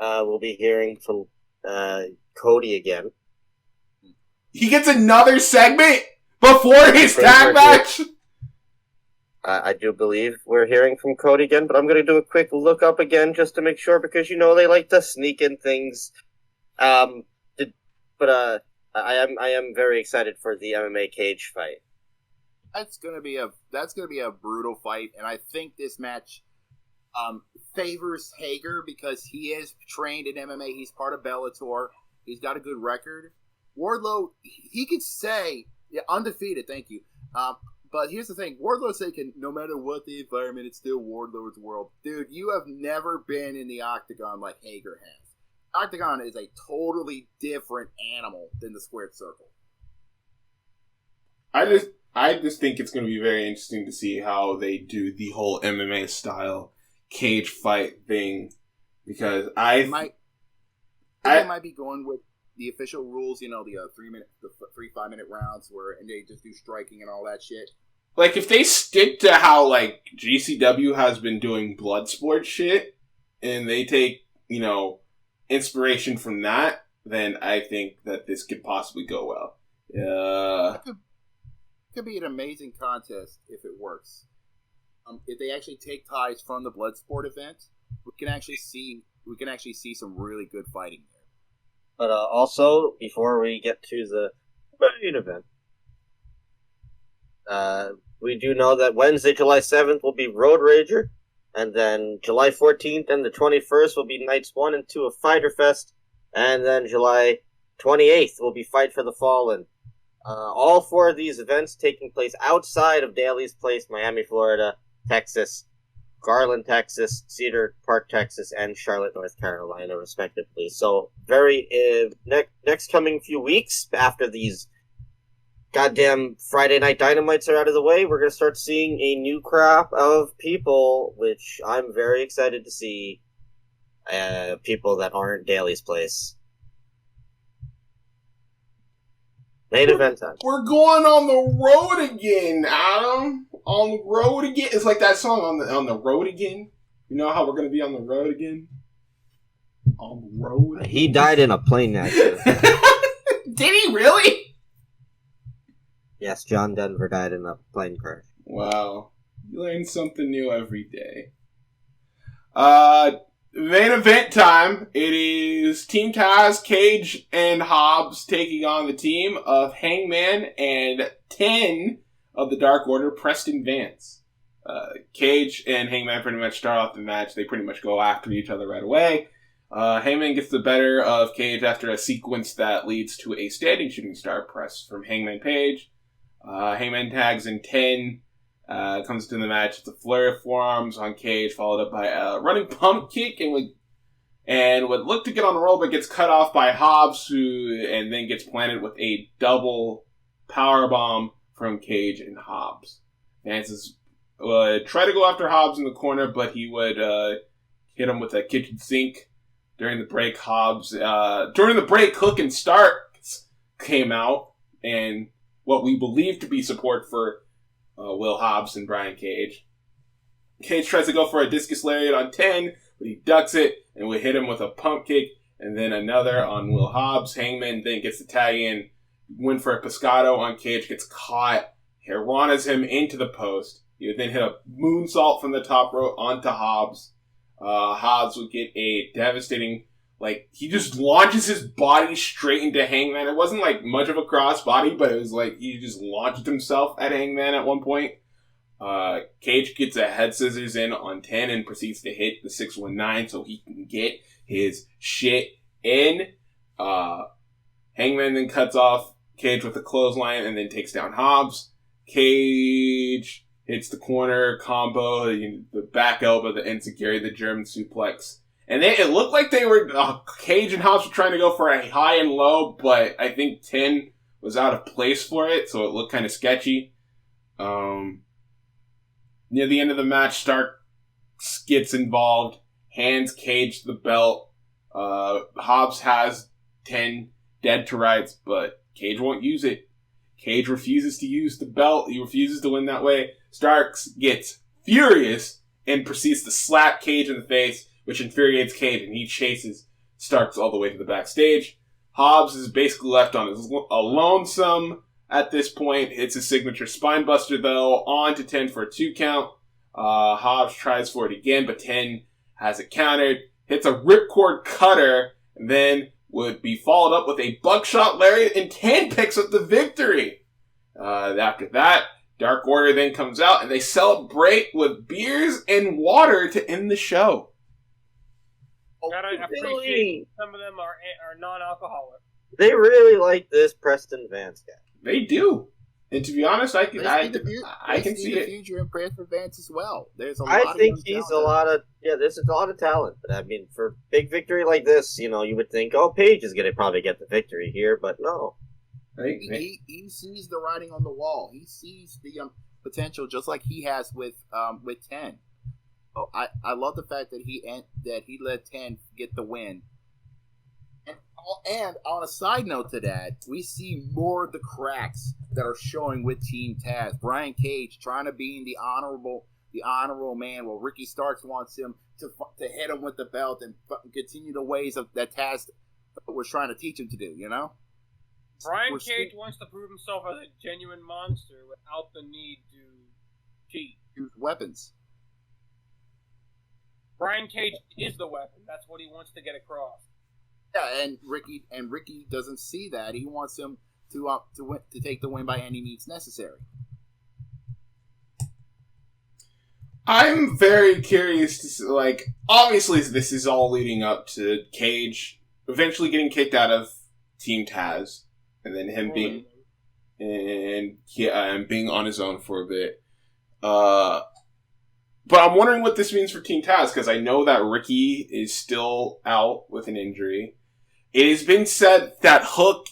we'll be hearing from Cody again. He gets another segment before his tag match? I do believe we're hearing from Cody again, but I'm going to do a quick look up again just to make sure, because they like to sneak in things. I am very excited for the MMA cage fight. That's gonna be a brutal fight, and I think this match favors Hager because he is trained in MMA. He's part of Bellator. He's got a good record. Wardlow, he could say, undefeated. Thank you. But here's the thing. Wardlow's thinking, no matter what the environment, it's still Wardlow's world. Dude, you have never been in the Octagon like Hager has. Octagon is a totally different animal than the squared circle. I just think it's going to be very interesting to see how they do the whole MMA style cage fight thing, because they might be going with the official rules, the 3 5-minute rounds and they just do striking and all that shit. Like, if they stick to how, GCW has been doing blood sport shit, and they take, inspiration from that, then I think that this could possibly go well. It could be an amazing contest if it works. If they actually take ties from the blood sport event, we can actually see some really good fighting there. But also, before we get to the main event, we do know that Wednesday, July 7th will be Road Rager, and then July 14th and the 21st will be nights 1 and 2 of Fyter Fest, and then July 28th will be Fight for the Fallen. All 4 of these events taking place outside of Daly's Place, Miami, Florida, Texas, Garland, Texas, Cedar Park, Texas, and Charlotte, North Carolina, respectively. So, next coming few weeks, after these goddamn Friday Night Dynamites are out of the way, we're going to start seeing a new crop of people, which I'm very excited to see. People that aren't Daly's Place. Main event time. We're going on the road again, Adam. On the road again. It's like that song, on the road again. You know how we're going to be on the road again? On the road. He died in a plane accident. Did he really? Yes, John Denver died in a plane crash. Wow. You learn something new every day. Main event time. It is Team Taz, Cage, and Hobbs taking on the team of Hangman and 10 of the Dark Order, Preston Vance. Cage and Hangman pretty much start off the match. They pretty much go after each other right away. Hangman gets the better of Cage after a sequence that leads to a standing shooting star press from Hangman Page. Hangman tags in 10. Comes to the match. It's a flurry of forearms on Cage, followed up by a running pump kick, and would look to get on the roll, but gets cut off by Hobbs, and then gets planted with a double powerbomb from Cage and Hobbs. Vance would try to go after Hobbs in the corner, but he would hit him with a kitchen sink. During the break, Hook and Starks came out, and what we believe to be support for Will Hobbs and Brian Cage. Cage tries to go for a discus lariat on 10, but he ducks it and we hit him with a pump kick and then another on Will Hobbs. Hangman then gets the tag in, win for a pescado on Cage, gets caught, Haranas him into the post. He would then hit a moonsault from the top rope onto Hobbs. Hobbs would get a devastating Like, he just launches his body straight into Hangman. It wasn't, like, much of a cross body, but it was like he just launched himself at Hangman at one point. Cage gets a head scissors in on 10 and proceeds to hit the 619 so he can get his shit in. Hangman then cuts off Cage with a clothesline and then takes down Hobbs. Cage hits the corner combo, the back elbow, the enziguri, the German suplex. And it looked like they were, Cage and Hobbs were trying to go for a high and low, but I think 10 was out of place for it, so it looked kind of sketchy. Near the end of the match, Starks gets involved, hands Cage the belt. Hobbs has 10 dead to rights, but Cage won't use it. Cage refuses to use the belt. He refuses to win that way. Starks gets furious and proceeds to slap Cage in the face, which infuriates Cage, and he chases Starks all the way to the backstage. Hobbs is basically left on his lonesome at this point. Hits his signature spinebuster, though, on to 10 for a 2 count. Hobbs tries for it again, but 10 has it countered. Hits a ripcord cutter, and then would be followed up with a buckshot lariat, and 10 picks up the victory. After that, Dark Order then comes out, and they celebrate with beers and water to end the show. Gotta appreciate some of them are non-alcoholic. They really like this Preston Vance guy. They do. And to be honest, I can see the it. future in Preston Vance as well. There's I think he's a lot of there's a lot of talent. But I mean, for big victory like this, you would think, Paige is gonna probably get the victory here, but no. Right? He sees the writing on the wall. He sees the potential, just like he has with 10. Oh, I love the fact that he let 10 get the win. And on a side note to that, we see more of the cracks that are showing with Team Taz. Brian Cage trying to be the honorable man, while Ricky Starks wants him to hit him with the belt and continue the ways that Taz was trying to teach him to do. Brian Cage wants to prove himself as a genuine monster without the need to cheat. Use weapons. Brian Cage is the weapon. That's what he wants to get across. Yeah, and Ricky doesn't see that. He wants him to take the win by any means necessary. I'm very curious to see, obviously this is all leading up to Cage eventually getting kicked out of Team Taz, and then him being on his own for a bit. But I'm wondering what this means for Team Taz, because I know that Ricky is still out with an injury. It has been said that Hook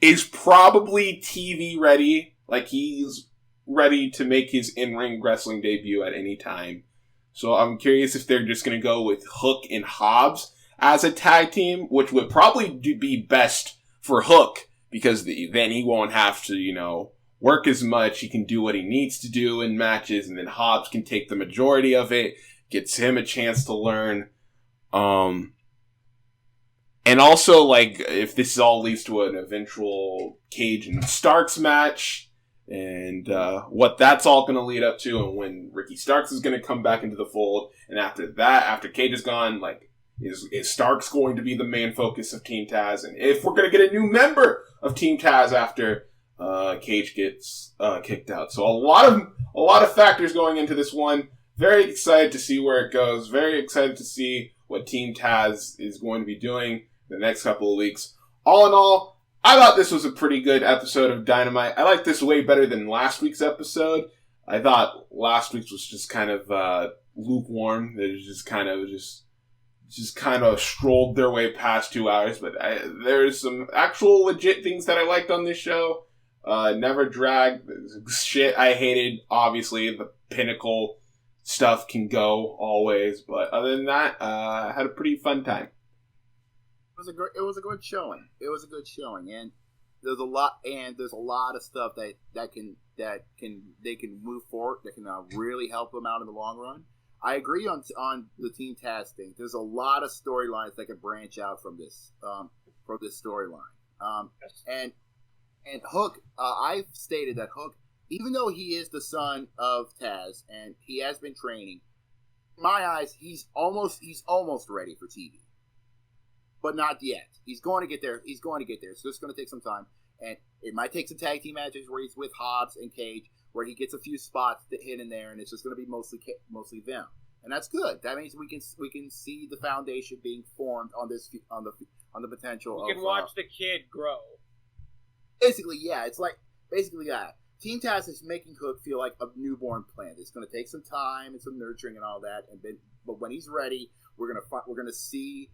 is probably TV ready. He's ready to make his in-ring wrestling debut at any time. So I'm curious if they're just going to go with Hook and Hobbs as a tag team, which would probably be best for Hook, because then he won't have to, work as much. He can do what he needs to do in matches, and then Hobbs can take the majority of it, gets him a chance to learn. And also, if this all leads to an eventual Cage and Starks match, and what that's all going to lead up to, and when Ricky Starks is going to come back into the fold, and after that, after Cage is gone, is Starks going to be the main focus of Team Taz? And if we're going to get a new member of Team Taz after Cage gets kicked out. So a lot of factors going into this one. Very excited to see where it goes. Very excited to see what Team Taz is going to be doing the next couple of weeks. All in all, I thought this was a pretty good episode of Dynamite. I like this way better than last week's episode. I thought last week's was just kind of lukewarm. They just kind of strolled their way past 2 hours. But there's some actual legit things that I liked on this show. Never dragged. Shit I hated. Obviously, the Pinnacle stuff can go always, but other than that, I had a pretty fun time. It was a good showing. And there's a lot of stuff that they can move forward, that can really help them out in the long run. I agree on the Team Taz thing. There's a lot of storylines that can branch out from this storyline. And Hook, I've stated that Hook, even though he is the son of Taz and he has been training, in my eyes, he's almost ready for TV. but not yet. He's going to get there. He's going to get there. So it's going to take some time, and it might take some tag team matches where he's with Hobbs and Cage, where he gets a few spots to hit in there, and it's just going to be mostly them, and that's good. That means we can see the foundation being formed on the potential. We can watch the kid grow. Basically, yeah. It's like Team Taz is making Hook feel like a newborn plant. It's going to take some time and some nurturing and all that, but when he's ready, we're gonna see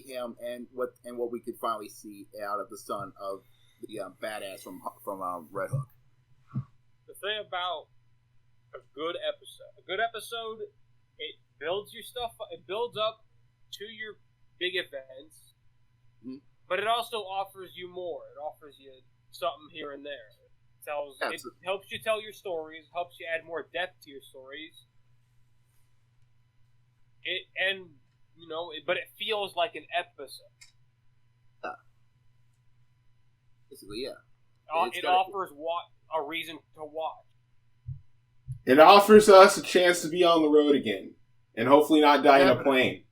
him and what we could finally see out of the son of the badass from Red Hook. The thing about a good episode, it builds your stuff. It builds up to your big events, but it also offers you more. It offers you something here and there. It helps you tell your stories. Helps you add more depth to your stories. But it feels like an episode. Basically, yeah. It offers a reason to watch. It offers us a chance to be on the road again, and hopefully not die in a plane.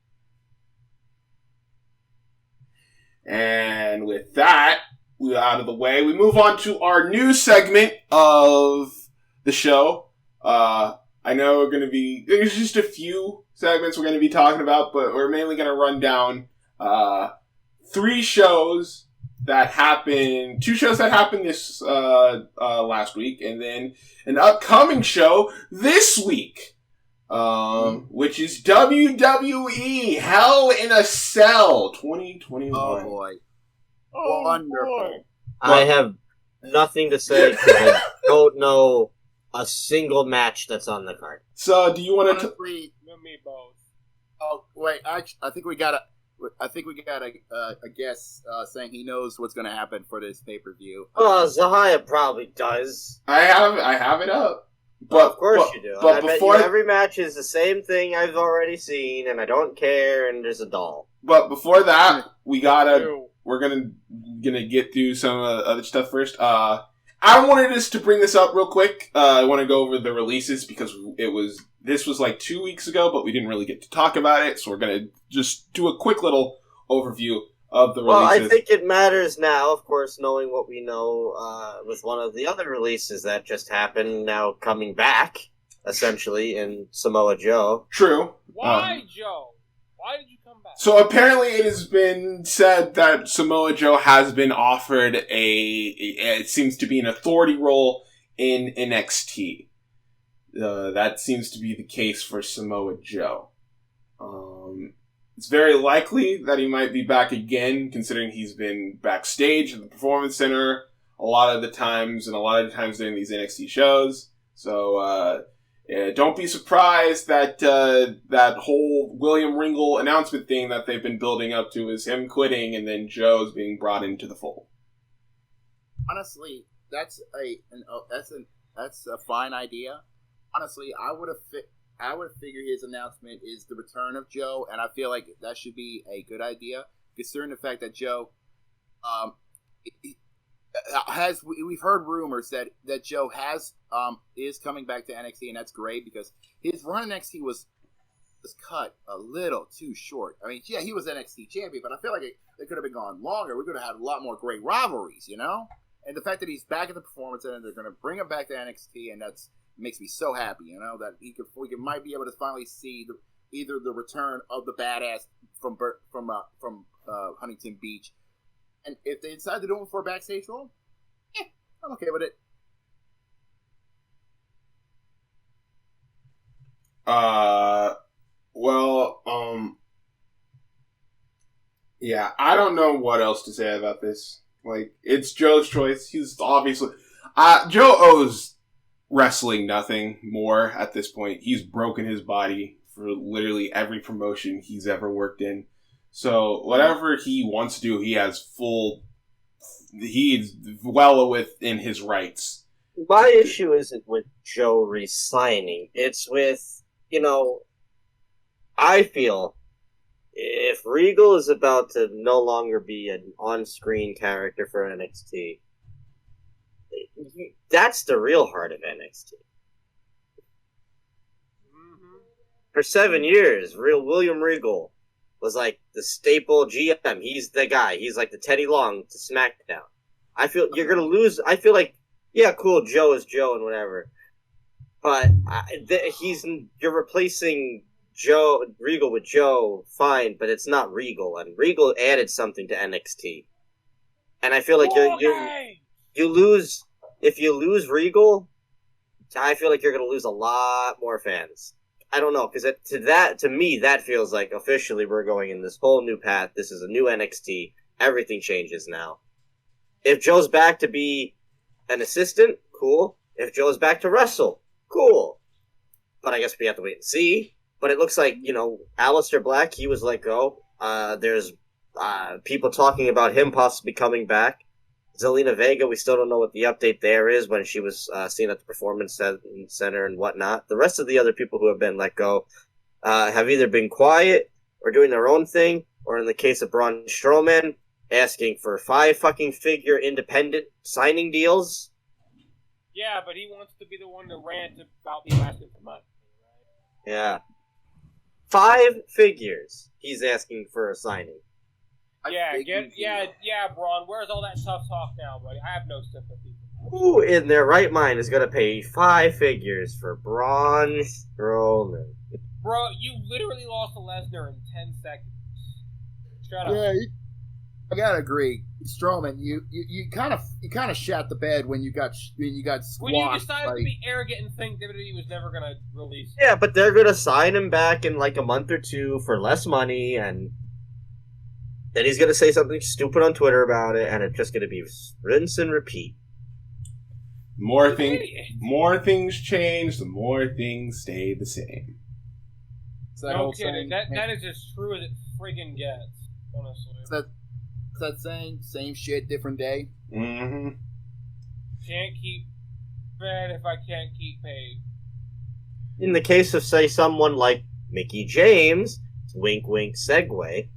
And with that, we're out of the way. We move on to our new segment of the show. I know there's just a few segments we're going to be talking about, but we're mainly going to run down 2 shows that happened this last week, and then an upcoming show this week, which is WWE Hell in a Cell 2021. Oh boy. Wonderful. I have nothing to say because I don't know a single match that's on the card. So, do you want to? Me both. Oh wait, I think we got a guest saying he knows what's going to happen for this pay-per-view. Oh, Zahaya probably does. I have it up. But of course you do. But I bet you every match is the same thing I've already seen, and I don't care. And there's a doll. But before that, we're gonna get through some other stuff first. I wanted us to bring this up real quick. I want to go over the releases because this was like 2 weeks ago, but we didn't really get to talk about it. So we're gonna just do a quick little overview of the releases. Well, I think it matters now, of course, knowing what we know with one of the other releases that just happened, now coming back, essentially, in Samoa Joe. True. Why, Joe? Why did you come back? So apparently it has been said that Samoa Joe has been offered it seems to be an authority role in NXT. That seems to be the case for Samoa Joe. It's very likely that he might be back again, considering he's been backstage at the Performance Center a lot of the times during these NXT shows. So, don't be surprised that that whole William Regal announcement thing that they've been building up to is him quitting and then Joe's being brought into the fold. Honestly, that's a fine idea. Honestly, I would figure his announcement is the return of Joe, and I feel like that should be a good idea, considering the fact that Joe we've heard rumors that Joe is coming back to NXT, and that's great because his run in NXT was cut a little too short. I mean, yeah, he was NXT champion, but I feel like it could have been gone longer. We could have had a lot more great rivalries, you know? And the fact that he's back at the Performance Center, they're going to bring him back to NXT, and that's makes me so happy, you know, that we might be able to finally see either the return of the badass from Huntington Beach, and if they decide to do it for a backstage role, I'm okay with it. Yeah, I don't know what else to say about this. Like, it's Joe's choice. He's obviously Joe owes wrestling nothing more at this point. He's broken his body for literally every promotion he's ever worked in. So whatever he wants to do, he's well within his rights. My issue isn't with Joe resigning. It's with, I feel if Regal is about to no longer be an on-screen character for NXT, that's the real heart of NXT. Mm-hmm. For 7 years, real William Regal was like the staple GM. He's the guy. He's like the Teddy Long to SmackDown. I feel you're gonna lose. I feel like, yeah, cool. Joe is Joe and whatever, but you're replacing Regal with Joe. Fine, but it's not Regal, and Regal added something to NXT, and I feel like you lose if you lose Regal. I feel like you're gonna lose a lot more fans. I don't know, because to me, that feels like officially we're going in this whole new path. This is a new NXT. Everything changes now. If Joe's back to be an assistant, cool. If Joe's back to wrestle, cool. But I guess we have to wait and see. But it looks like, Aleister Black, he was let go. There's people talking about him possibly coming back. Zelina Vega, we still don't know what the update there is when she was seen at the Performance Center and whatnot. The rest of the other people who have been let go have either been quiet or doing their own thing, or in the case of Braun Strowman, asking for 5-figure independent signing deals. Yeah, but he wants to be the one to rant about people asking for money, right? Yeah. 5 figures he's asking for a signing. Yeah, Braun. Where's all that tough talk now, buddy? I have no sympathy. Who in their right mind is going to pay 5 figures for Braun Strowman? Bro, you literally lost to Lesnar in 10 seconds. Shut up. Yeah, I gotta agree. Strowman, you kind of shat the bed when you got squashed. When you decided to be arrogant and think WWE was never gonna release him. Yeah, but they're going to sign him back in like a month or two for less money, and then he's going to say something stupid on Twitter about it, and it's just going to be rinse and repeat. More things change, the more things stay the same. No kidding. That is as true as it friggin' gets, honestly. Is that saying? Same shit, different day? Mm-hmm. Can't keep fed if I can't keep paid. In the case of, say, someone like Mickie James, wink wink segue,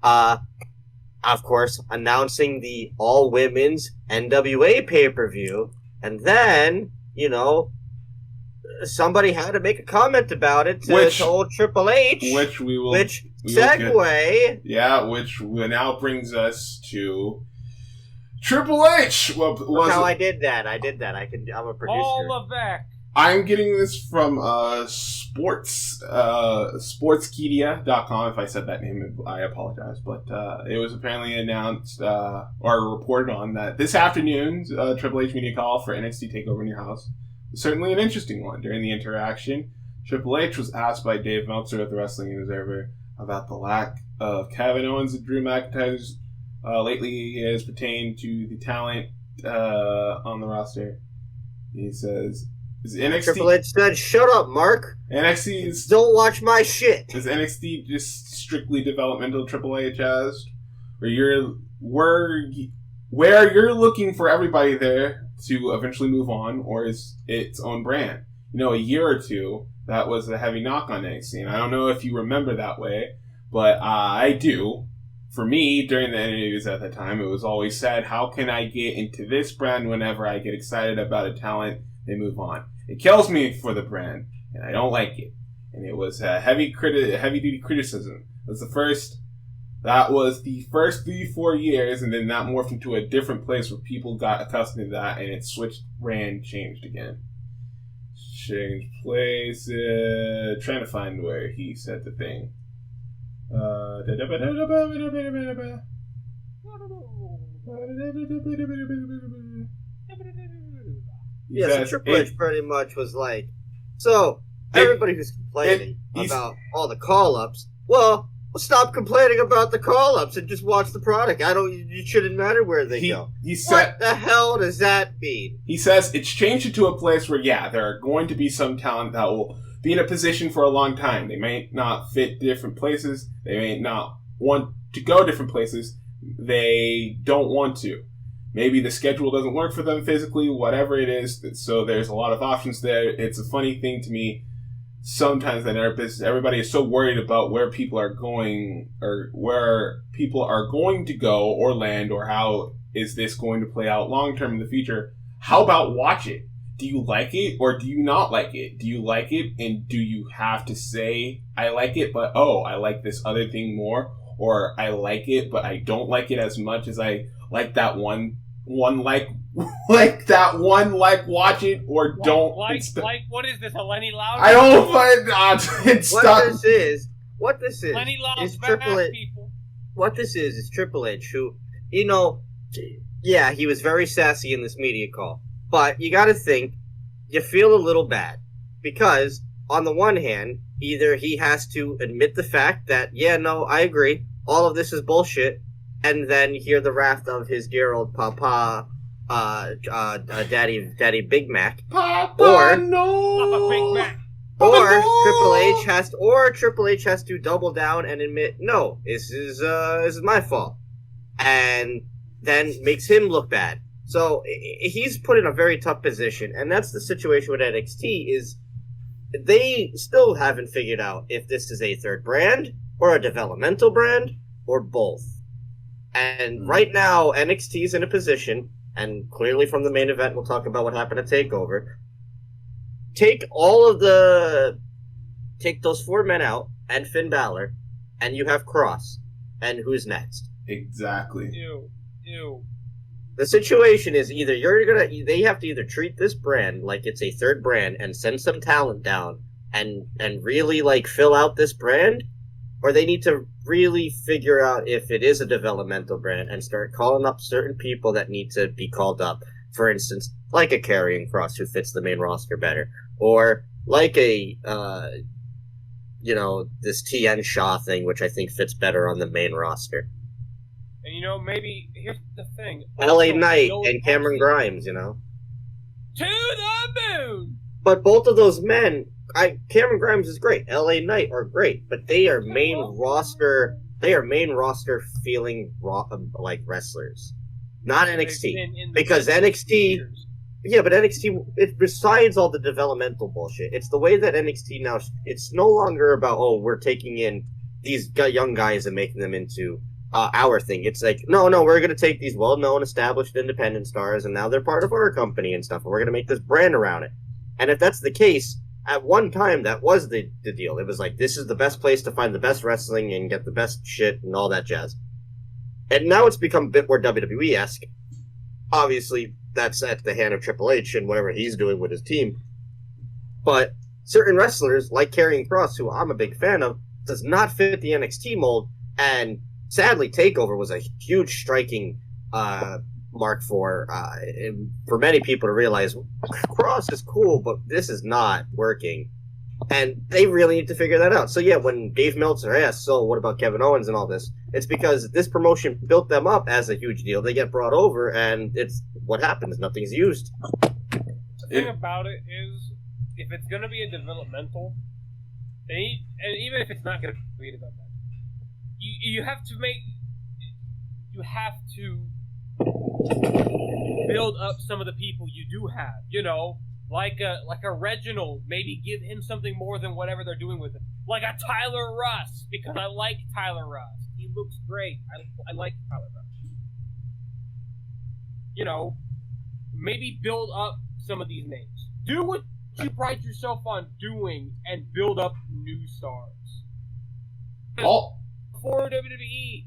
of course, announcing the all-women's NWA pay-per-view, and then, somebody had to make a comment about it to old Triple H. Which segue. Which now brings us to Triple H. Look how I did that. I'm a producer. All Levesque. I'm getting this from sportskedia.com. If I said that name, I apologize. But it was apparently announced or reported on that this afternoon, Triple H media call for NXT Takeover in Your House was certainly an interesting one. During the interaction, Triple H was asked by Dave Meltzer of the Wrestling Observer about the lack of Kevin Owens and Drew McIntyre's lately as pertained to the talent on the roster. He says, "Is NXT?" Triple H said, "Shut up, Mark. Don't watch my shit." Is NXT just strictly developmental? Triple H asked, where you're looking for everybody there to eventually move on, or is its own brand? A year or two, that was a heavy knock on NXT, and I don't know if you remember that way, but I do. For me, during the interviews at the time, it was always said, how can I get into this brand whenever I get excited about a talent, they move on. It kills me for the brand, and I don't like it. And it was a heavy-duty criticism. That was the first 3-4 years, and then that morphed into a different place where people got accustomed to that, and it switched, brand changed again. Change place, trying to find where he said the thing. So Triple H pretty much was like, everybody who's complaining about all the call-ups, well, stop complaining about the call-ups and just watch the product. It shouldn't matter where they go. What the hell does that mean? He says it's changed it to a place where, there are going to be some talent that will be in a position for a long time. They may not fit different places. They may not want to go different places. They don't want to. Maybe the schedule doesn't work for them physically, whatever it is. So there's a lot of options there. It's a funny thing to me sometimes that in our business, everybody is so worried about where people are going or where people are going to go or land or how is this going to play out long term in the future. How about watch it? do you like it or do you not like it? Do you like it and do you have to say, I like it, but I like this other thing more? Or I like it, but I don't like it as much as I like that one like that one, like, watch it or don't. Like, what is this, a Lenny Loud? I don't find it's what this is Lenny Loud's Triple H. people. What this is Triple H, who, you know, yeah, he was very sassy in this media call. But you gotta think, you feel a little bad. Because, on the one hand, either he has to admit the fact that, yeah, no, I agree, all of this is bullshit, and then hear the wrath of his dear old papa, Daddy Big Mac. Papa, or, no! Papa Big Mac. Or no! Triple H has to double down and admit, no, this is my fault. And then makes him look bad. So he's put in a very tough position, and that's the situation with NXT is they still haven't figured out if this is a third brand or a developmental brand or both. And right now, NXT is in a position, and clearly from the main event, we'll talk about what happened at TakeOver. Take those 4 men out and Finn Balor, and you have Cross. And who's next? Exactly. Ew. The situation is either they have to either treat this brand like it's a third brand and send some talent down and really, like, fill out this brand, or they need to really figure out if it is a developmental brand and start calling up certain people that need to be called up. For instance, like a Karrion Kross who fits the main roster better, or like a this TN Shaw thing, which I think fits better on the main roster. And maybe here's the thing: LA Knight and Cameron Grimes, To the moon. But both of those men, Cameron Grimes is great. LA Knight are great, but they are main roster. They are main roster feeling like wrestlers, not NXT. Because NXT, yeah, but NXT. Besides all the developmental bullshit, it's the way that NXT now. It's no longer about we're taking in these young guys and making them into our thing. It's like, no, we're going to take these well-known, established independent stars, and now they're part of our company and stuff, and we're going to make this brand around it. And if that's the case, at one time, that was the deal. It was like, this is the best place to find the best wrestling and get the best shit and all that jazz. And now it's become a bit more WWE-esque. Obviously, that's at the hand of Triple H and whatever he's doing with his team. But certain wrestlers, like Karrion Kross, who I'm a big fan of, does not fit the NXT mold, and sadly, TakeOver was a huge striking mark for many people to realize Cross is cool, but this is not working. And they really need to figure that out. So yeah, when Dave Meltzer asked, so what about Kevin Owens and all this? It's because this promotion built them up as a huge deal. They get brought over, and it's what happens. Nothing's used. The thing about it is, if it's going to be a developmental, and even if it's not going to be a developmental, you have to build up some of the people you do have, like a Reginald, maybe give him something more than whatever they're doing with him. Like a Tyler Russ, because I like Tyler Russ. He looks great. I like Tyler Russ. Maybe build up some of these names. Do what you pride yourself on doing and build up new stars. For WWE,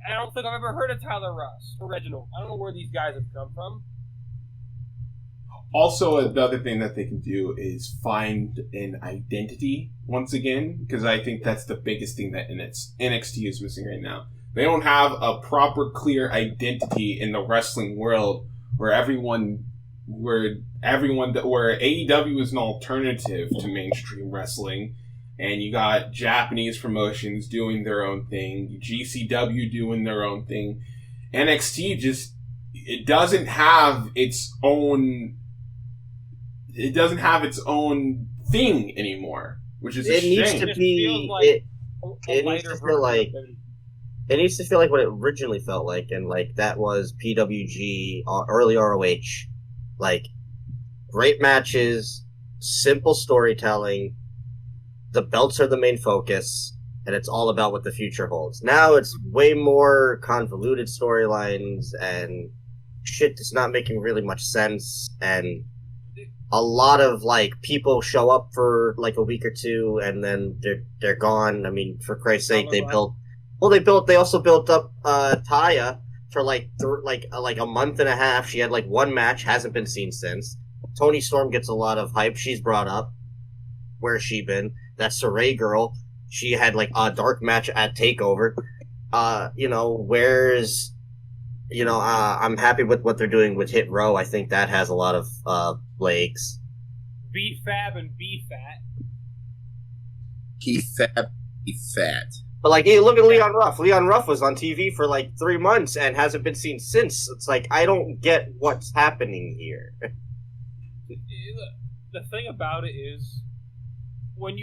I don't think I've ever heard of Tyler Russ or Reginald. I don't know where these guys have come from. Also, the other thing that they can do is find an identity once again, because I think that's the biggest thing that NXT is missing right now. They don't have a proper, clear identity in the wrestling world where AEW is an alternative to mainstream wrestling. And you got Japanese promotions doing their own thing, GCW doing their own thing. NXT it doesn't have its own thing anymore, which is a shame. It needs to feel like what it originally felt like, and like that was PWG, early ROH. Like, great matches, simple storytelling. The belts are the main focus, and it's all about what the future holds. Now it's way more convoluted storylines and shit that's not making really much sense, and a lot of like people show up for like a week or two and then they're gone. I mean, for Christ's sake, they also built up Taya for like a month and a half. She had like one match, hasn't been seen since. Toni Storm gets a lot of hype. She's brought up. Where's she been? That Saray girl, she had like a dark match at Takeover. Where's I'm happy with what they're doing with Hit Row. I think that has a lot of legs. B-Fab and B-Fat. Fat. But like, hey, look at Leon Ruff. Leon Ruff was on TV for like 3 months and hasn't been seen since. It's like, I don't get what's happening here. The thing about it is, when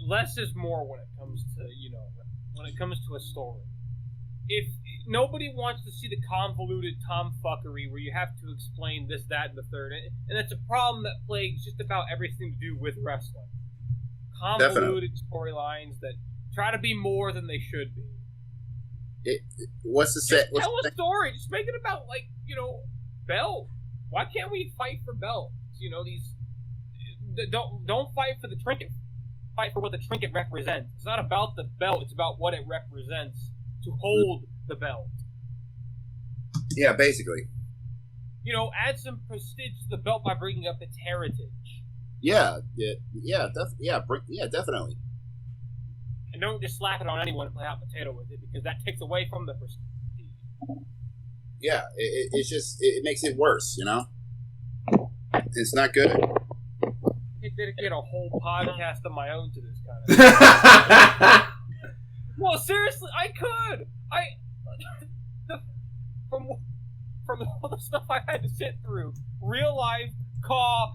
less is more when it comes to a story. If nobody wants to see the convoluted tomfuckery where you have to explain this, that, and the third, and it's a problem that plagues just about everything to do with wrestling. Convoluted storylines that try to be more than they should be. What's the set? Tell a story. Just make it about belt. Why can't we fight for belts? Don't fight for the trinket. Fight for what the trinket represents. It's not about the belt. It's about what it represents to hold the belt. Yeah, basically. Add some prestige to the belt by bringing up its heritage. Yeah, definitely. And don't just slap it on anyone and play hot potato with it, because that takes away from the prestige. Yeah, it's just it makes it worse. It's not good. I could dedicate a whole podcast of my own to this kind of thing. Well, seriously, I could. From all the stuff I had to sit through, real life,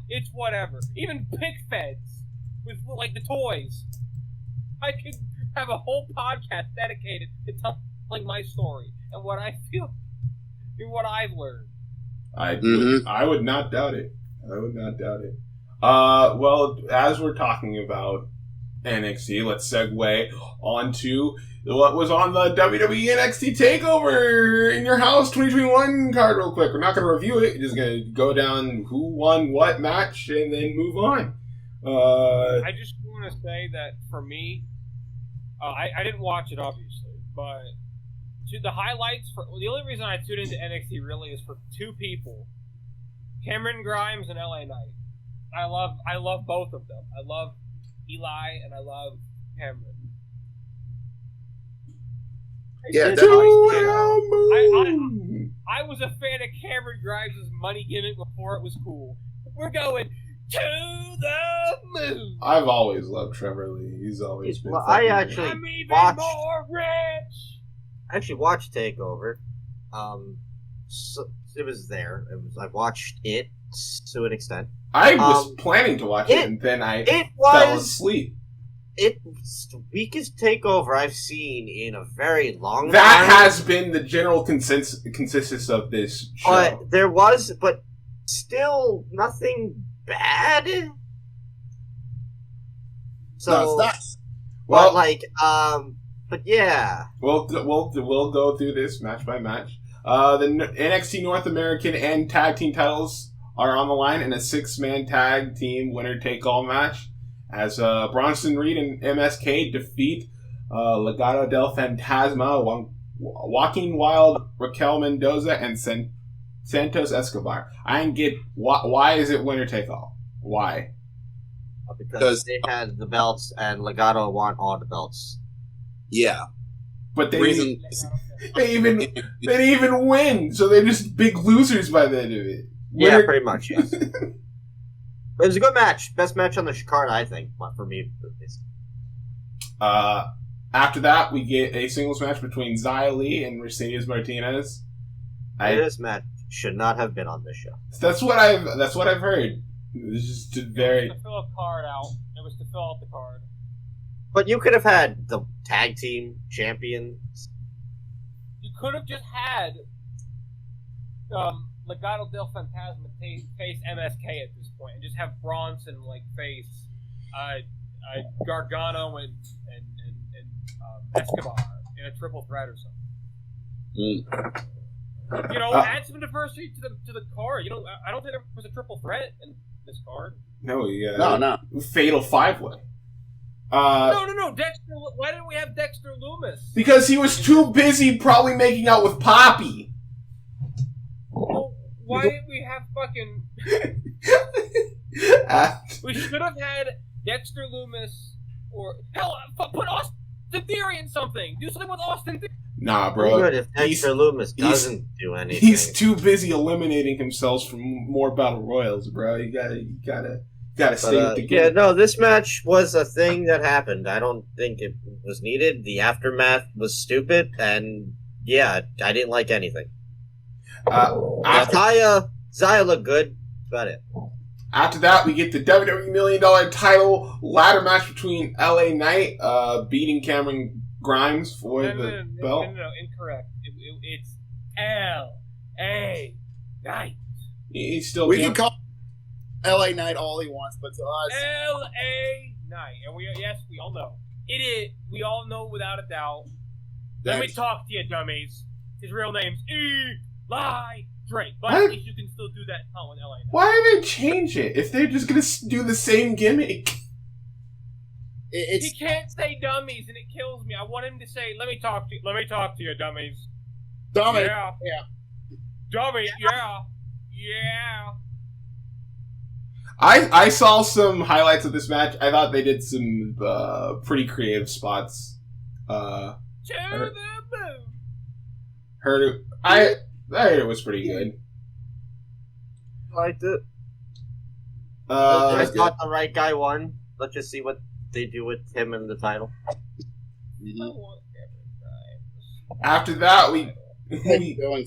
it's whatever. Even pick feds with like the toys. I could have a whole podcast dedicated to telling my story and what I feel and what I've learned. I would not doubt it. Well, as we're talking about NXT, let's segue onto what was on the WWE NXT Takeover in Your House 2021 card real quick. We're not going to review it. We're just going to go down who won what match and then move on. I just want to say that for me, I didn't watch it obviously, but the highlights the only reason I tuned into NXT really is for two people, Cameron Grimes and LA Knight. I love both of them. I love Eli and I love Cameron. Yeah, I was a fan of Cameron Grimes' money gimmick before it was cool. We're going to the moon. I've always loved Trevor Lee. He's always been. I actually more rich. I actually watched Takeover. So it was there. I watched it to an extent. I was planning to watch it, and then I fell asleep. It was the weakest Takeover I've seen in a very long time. That has been the general consensus of this show. But still nothing bad. So, no, it's not. Well, but yeah. We'll go through this match by match. The NXT North American and Tag Team titles are on the line in a 6-man tag team winner-take-all match as Bronson Reed and MSK defeat Legado del Fantasma, Walking Wild, Raquel Mendoza, and Santos Escobar. I didn't get why is it winner-take-all? Why? Because they had the belts and Legado want all the belts. Yeah. But they didn't even win, so they're just big losers by the end of it. Yeah, pretty much, yes. It was a good match. Best match on the card, I think, for me, at least. After that, we get a singles match between Xia Li and Mercedes Martinez. This match should not have been on this show. That's what I've heard. It was just very... It was to fill a card out. It was to fill out the card. But you could have had the tag team champions. You could have just had Legado del Fantasma face MSK at this point, and just have Bronson face Gargano and Escobar in a triple threat or something. Add some diversity to the card. I don't think there was a triple threat in this card. No, no. Fatal 5-way. No. Dexter. Why didn't we have Dexter Loomis? Because he was too busy probably making out with Poppy. Well, why didn't we have fucking... We should have had Dexter Loomis or... Hell, put Austin Theory in something. Do something with Austin Theory. Nah, bro. Good if Dexter Loomis doesn't do anything. He's too busy eliminating himself from more battle royals, bro. You gotta stay with the game. Yeah, no, this match was a thing that happened. I don't think it was needed. The aftermath was stupid, and yeah, I didn't like anything. Zaya looked good. About it. After that, we get the WWE $1 Million title ladder match between LA Knight beating Cameron Grimes for the belt. No, incorrect. It's L.A. Knight. He's still... We can call LA Knight all he wants, but to us... L.A. Knight. And we all know. It is. We all know without a doubt. Let me talk to you, dummies. His real name's Eli Drake. But at least you can still do that in LA Knight. Why did they change it if they're just going to do the same gimmick? He can't say dummies, and it kills me. I want him to say, "Let me talk to you, dummies." Dummy. Yeah. Dummy. Yeah. I saw some highlights of this match. I thought they did some pretty creative spots. To the moon. I heard it was pretty good. Liked it. I thought the right guy won. Let's just see what they do with him in the title. After that, we going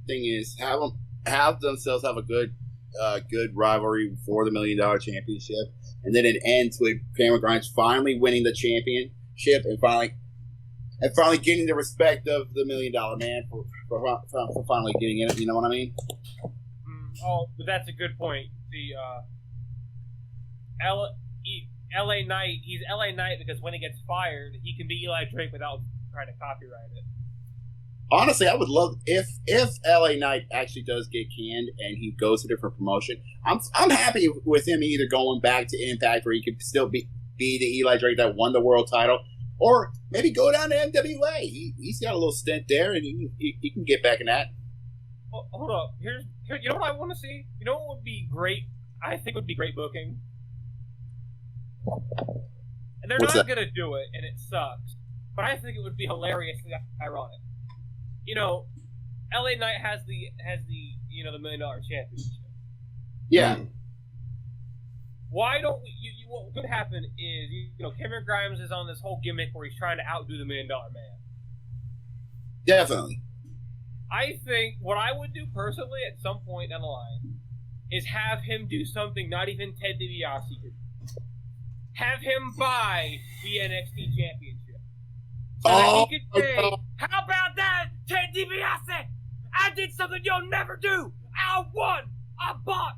thing is have themselves have a good rivalry for the $1 Million Championship, and then it ends with Cameron Grimes finally winning the championship and finally getting the respect of the $1 Million Man for finally getting in it. You know what I mean? But that's a good point. The LA Knight, he's LA Knight because when he gets fired, he can be Eli Drake without trying to copyright it. Honestly, I would love if LA Knight actually does get canned and he goes to a different promotion. I'm happy with him either going back to Impact where he could still be the Eli Drake that won the world title, or maybe go down to NWA. He's got a little stint there, and he can get back in that. Well, hold up. Here, you know what I want to see? You know what would be great? I think would be great booking. And they're not going to do it, and it sucks. But I think it would be hilariously ironic. LA Knight has the the $1 Million Championship. Yeah. Why don't we? What could happen is Cameron Grimes is on this whole gimmick where he's trying to outdo the $1 Million Man. Definitely. I think what I would do personally at some point down the line is have him do something not even Ted DiBiase could. Have him buy the NXT Championship. So that he could say, how about that, Ted DiBiase? I did something you'll never do. I won. I bought,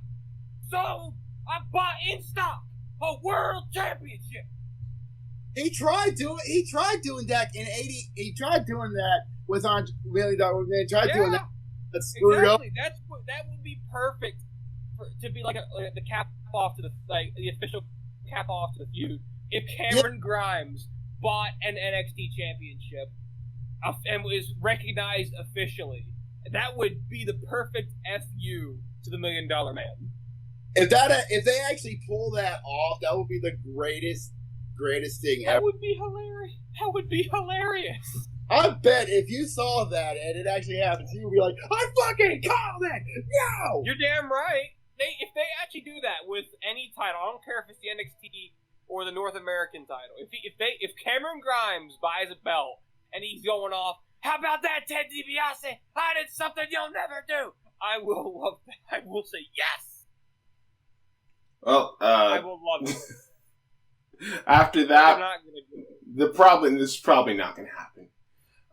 sold, I bought in stock a world championship. He tried doing that in '80. He tried doing that with $1 Million. They tried doing that. Exactly. That would be perfect to be like the cap off to the official cap off to the feud. If Cameron Grimes bought an NXT championship and was recognized officially, that would be the perfect FU to the $1 Million Man. If they actually pull that off, that would be the greatest thing ever. That would be hilarious. I bet if you saw that and it actually happens, you would be like, I fucking called it! No! You're damn right. If they actually do that with any title, I don't care if it's the NXT or the North American title. If Cameron Grimes buys a belt and he's going off, how about that, Ted DiBiase? I did something you'll never do. I will love that. I will say yes. Well, I will love it. After that, I'm not gonna do it. This is probably not going to happen.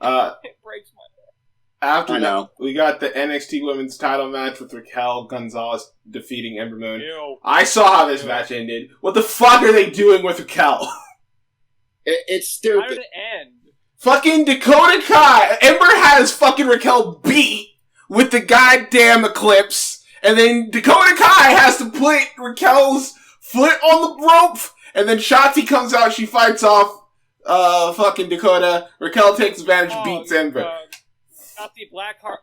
It breaks my heart. After that, we got the NXT Women's Title match with Raquel Gonzalez defeating Ember Moon. Ew. I saw how this match ended. What the fuck are they doing with Raquel? It's stupid. How did it end? Fucking Dakota Kai. Ember has fucking Raquel beat, with the goddamn Eclipse, and then Dakota Kai has to put Raquel's foot on the rope, and then Shotzi comes out, she fights off fucking Dakota. Raquel takes advantage, beats Ember. Shotzi Blackheart.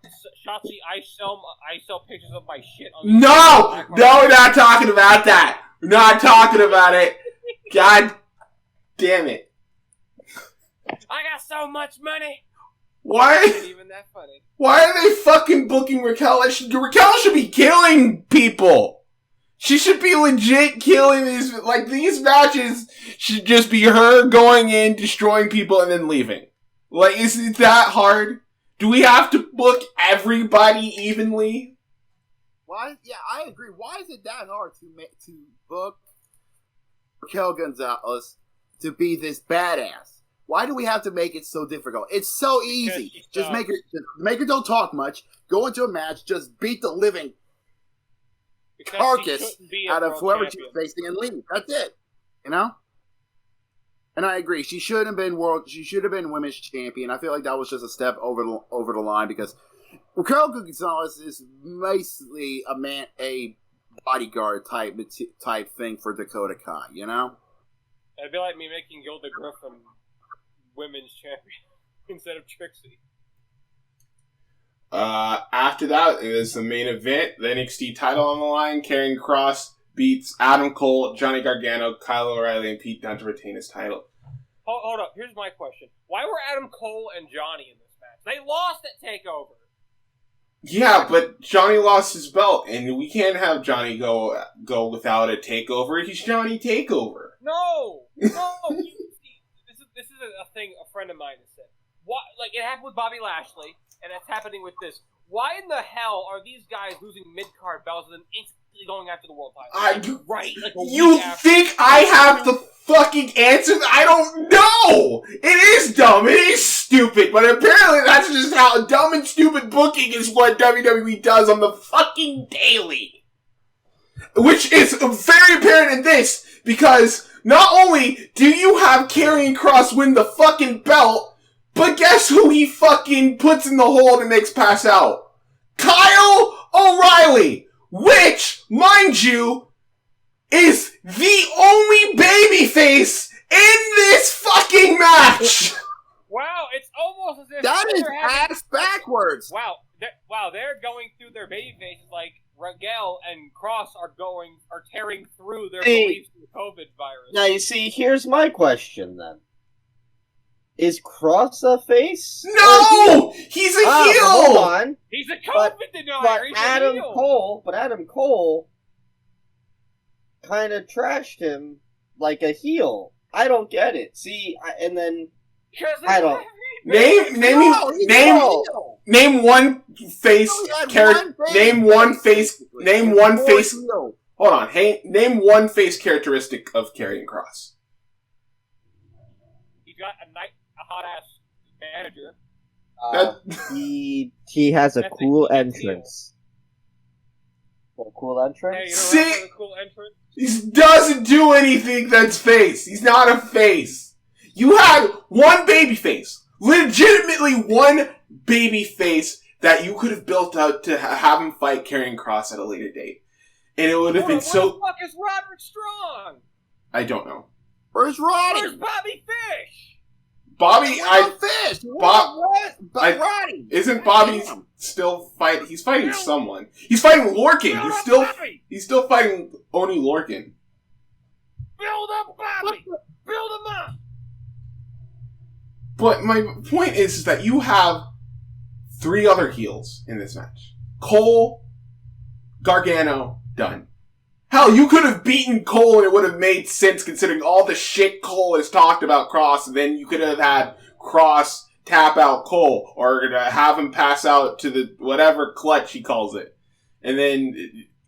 Shotzi, I sell pictures of my shit on. No, we're not talking about that. We're not talking about it. God damn it! I got so much money. Why? It's not even that funny. Why are they fucking booking Raquel? Raquel should be killing people. She should be legit killing these. Like, these matches should just be her going in, destroying people, and then leaving. Like, is it that hard? Do we have to book everybody evenly? Why? Yeah, I agree. Why is it that hard to book Raquel Gonzalez to be this badass? Why do we have to make it so difficult? It's so easy. Just make her don't talk much. Go into a match. Just beat the living carcass out of whoever she's facing and leave. That's it. You know. And I agree. She should have been women's champion. I feel like that was just a step over the line because Raquel Gonzalez is basically a bodyguard type thing for Dakota Kai. You know. It'd be like me making Gilda Griffin women's champion instead of Trixie. After that, it was the main event. The NXT title on the line. Karrion Kross beats Adam Cole, Johnny Gargano, Kyle O'Reilly, and Pete Dunne to retain his title. Hold up. Here's my question. Why were Adam Cole and Johnny in this match? They lost at TakeOver. Yeah, but Johnny lost his belt, and we can't have Johnny go without a takeover. He's Johnny Takeover. No. This is a thing a friend of mine has said. Why? Like, it happened with Bobby Lashley, and it's happening with this. Why in the hell are these guys losing mid-card belts and then instantly going after the world title? You think I have the fucking answer? I don't know! It is dumb, it is stupid, but apparently that's just how dumb and stupid booking is what WWE does on the fucking daily. Which is very apparent in this, because not only do you have Karrion Kross win the fucking belt, but guess who he fucking puts in the hole and makes pass out? Kyle O'Reilly! Which, mind you, is the only babyface in this fucking match! Wow, it's almost as if that is ass backwards! Wow, they're going through their babyfaces like Raquel and Cross are tearing through their beliefs in the COVID virus. Now, you see, here's my question then. Is Cross a face? No! He's a heel! Hold on. He's a COVID denier. He's Adam a heel. Cole kind of trashed him like a heel. I don't get it. See, I don't. Name one face character. Name one face. Hold on. Hey, name one face characteristic of Karrion Kross. He's got a hot ass manager. He has a cool entrance. A cool entrance? Hey, you know a cool entrance? He doesn't do anything that's face. He's not a face. You had one baby face. Legitimately one baby face that you could have built out to have him fight Karrion Kross at a later date. And it would have been so... Where the fuck is Roderick Strong? I don't know. Where's Roddy? Where's Bobby Fish? Bobby, Fish. Roddy. Isn't Bobby still fighting? He's fighting someone. He's fighting Lorcan. He's still fighting Oni Lorcan. Build up Bobby. Build him up. But my point is that you have 3 other heels in this match. Cole, Gargano, Dunne. Hell, you could have beaten Cole and it would have made sense considering all the shit Cole has talked about Kross, and then you could have had Kross tap out Cole, or have him pass out to the whatever clutch he calls it. And then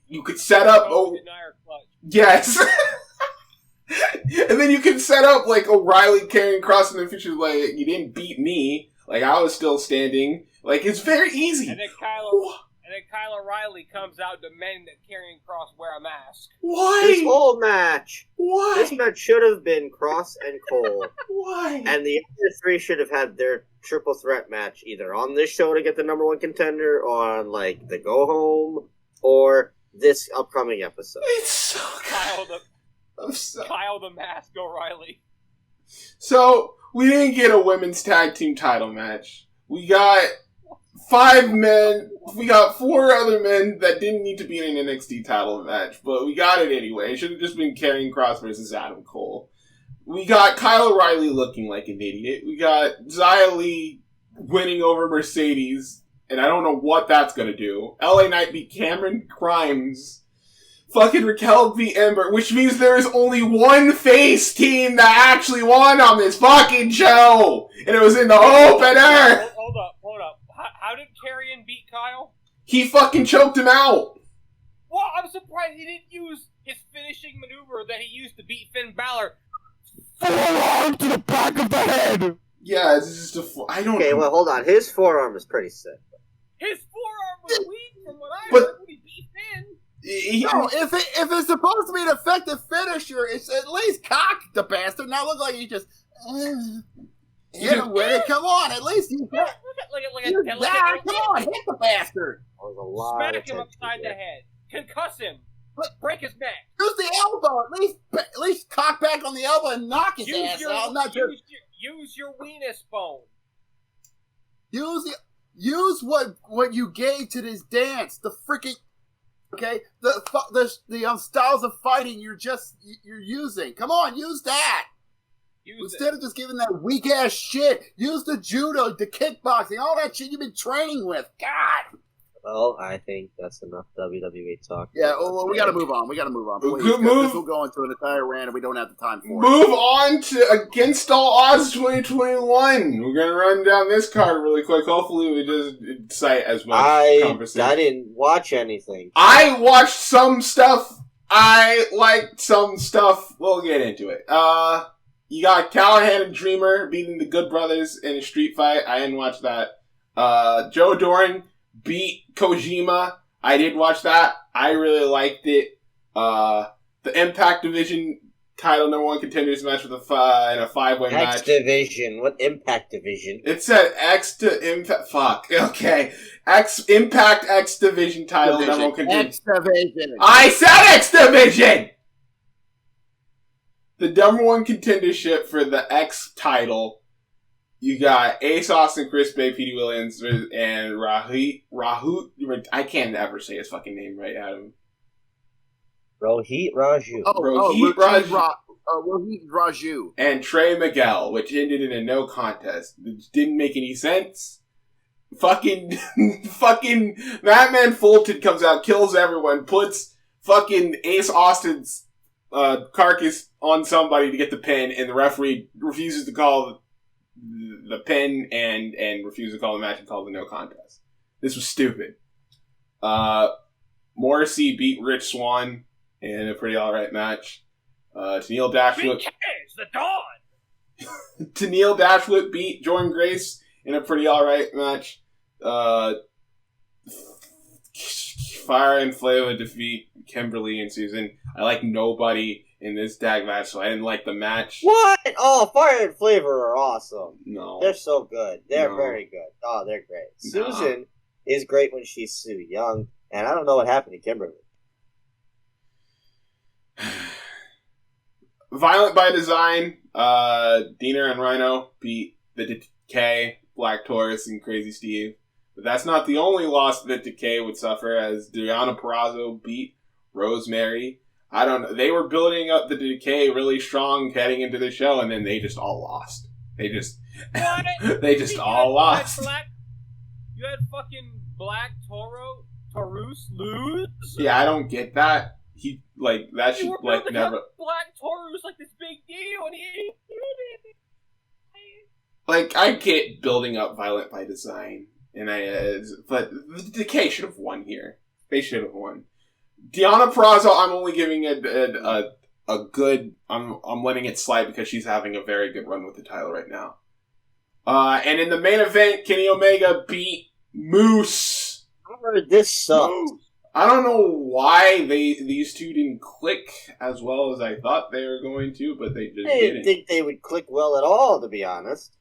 you could set up... Yes! And then you can set up, like, O'Reilly Karrion Kross and then Fisher's like, you didn't beat me. Like, I was still standing. Like, it's very easy. And then Kyle O'Reilly comes out demanding that Karrion Kross wear a mask. Why? This whole match. Why? This match should have been Kross and Cole. Why? And the other 3 should have had their triple threat match either on this show to get the number one contender, or on like the go home, or this upcoming episode. It's so good. Kyle the Mask O'Reilly. So, we didn't get a women's tag team title match. We got 5 men. We got 4 other men that didn't need to be in an NXT title match, but we got it anyway. It should have just been Karrion Kross versus Adam Cole. We got Kyle O'Reilly looking like an idiot. We got Xia Li winning over Mercedes, and I don't know what that's gonna do. LA Knight beat Cameron Grimes. Fucking Raquel beat Ember, which means there is only one face team that actually won on this fucking show! And it was in the opener! Hold up. How did Karrion beat Kyle? He fucking choked him out! Well, I'm surprised he didn't use his finishing maneuver that he used to beat Finn Balor. Forearm to the back of the head! Yeah, it's just I don't know. Okay, well, hold on. His forearm is pretty sick. His forearm was weak from what I heard when he beat Finn. No, if it's supposed to be an effective finisher, it's at least cock the bastard. Not look like he just hit him with it. Come on, at least you got. Come on, hit the bastard. Smack him upside the head. Concuss him. Break his neck. Use the elbow. At least cock back on the elbow and knock his ass out. Not just use your weenus bone. Use what you gave to this dance. The freaking. Okay, the styles of fighting you're using. Come on, use that. Instead of just giving that weak ass shit, use the judo, the kickboxing, all that shit you've been training with. God. Well, I think that's enough WWE talk. Yeah, well, we gotta move on. Please, Good move. move. This will go into an entire rant, and we don't have the time for it. Move on to Against All Odds 2021. We're gonna run down this card really quick. Hopefully, we just cite as much conversation. I didn't watch anything. I watched some stuff. I liked some stuff. We'll get into it. You got Callahan and Dreamer beating the Good Brothers in a street fight. I didn't watch that. Joe Doring beat Kojima. I did watch that. I really liked it. The Impact Division title number 1 contenders match with in a 5-way match. X Division. What Impact Division? It said X to Impact. Fuck. Okay. Impact X Division title number 1 contenders. X Division. I said X Division! The number 1 contendership for the X title. You got Ace Austin, Chris Bay, Petey Williams, and Rahut. I can't ever say his fucking name right, Adam. Rohit Raju. Rohit Raju. And Trey Miguel, which ended in a no contest. It didn't make any sense. Fucking Madman Fulton comes out, kills everyone, puts fucking Ace Austin's carcass on somebody to get the pin, and the referee refuses to call the pin and refused to call the match and called the no contest. This was stupid. Morrissey beat Rich Swann in a pretty alright match. Tennille Dashwood. The Dawn! Tennille Dashwood beat Jordan Grace in a pretty alright match. Fire and Flava defeat Kimberly and Susan. I like nobody in this tag match, so I didn't like the match. What? Oh, Fire and Flavor are awesome. No. They're so good. They're very good. Oh, they're great. No. Susan is great when she's Sue Young, and I don't know what happened to Kimberly. Violent by Design, Diener and Rhino beat the Decay, Black Taurus, and Crazy Steve. But that's not the only loss that Decay would suffer, as Deonna Purrazzo beat Rosemary. I don't know. They were building up the Decay really strong heading into the show, and then they just all lost. They just all lost. You had fucking Black Taurus lose? Yeah, I don't get that. That should, never... Black Taurus like this big deal, and he ain't doing anything. I get building up Violent by Design, but the Decay should have won here. They should have won. Deonna Purrazzo, I'm only giving it a good... I'm letting it slide because she's having a very good run with the title right now. And in the main event, Kenny Omega beat Moose. This sucked. I don't know why these two didn't click as well as I thought they were going to, but they just didn't. I didn't think they would click well at all, to be honest.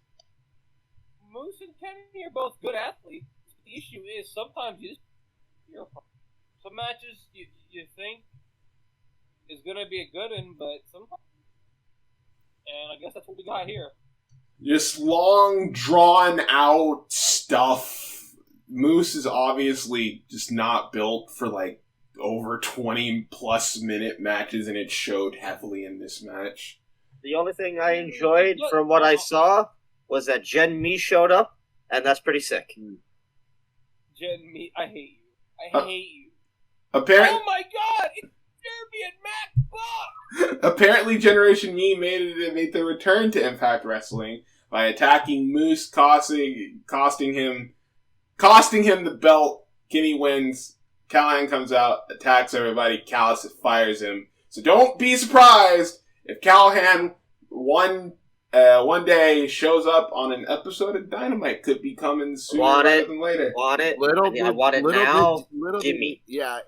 Moose and Kenny are both good athletes. The issue is sometimes some matches you think is gonna be a good one, but sometimes, and I guess that's what we got here. Just long, drawn out stuff. Moose is obviously just not built for like over 20 plus minute matches, and it showed heavily in this match. The only thing I enjoyed from what I saw was that Jen Mi showed up, and that's pretty sick. Jen Mi, I hate you. I hate you. Apparently, oh my god! It's Jeremy and Matt Buck! Apparently, Generation Me made the return to Impact Wrestling by attacking Moose, costing him the belt. Kenny wins. Callahan comes out, attacks everybody. Callis fires him. So don't be surprised if Callahan one day shows up on an episode of Dynamite. Could be coming sooner rather than later. Want it? I want it now. Give me. Yeah.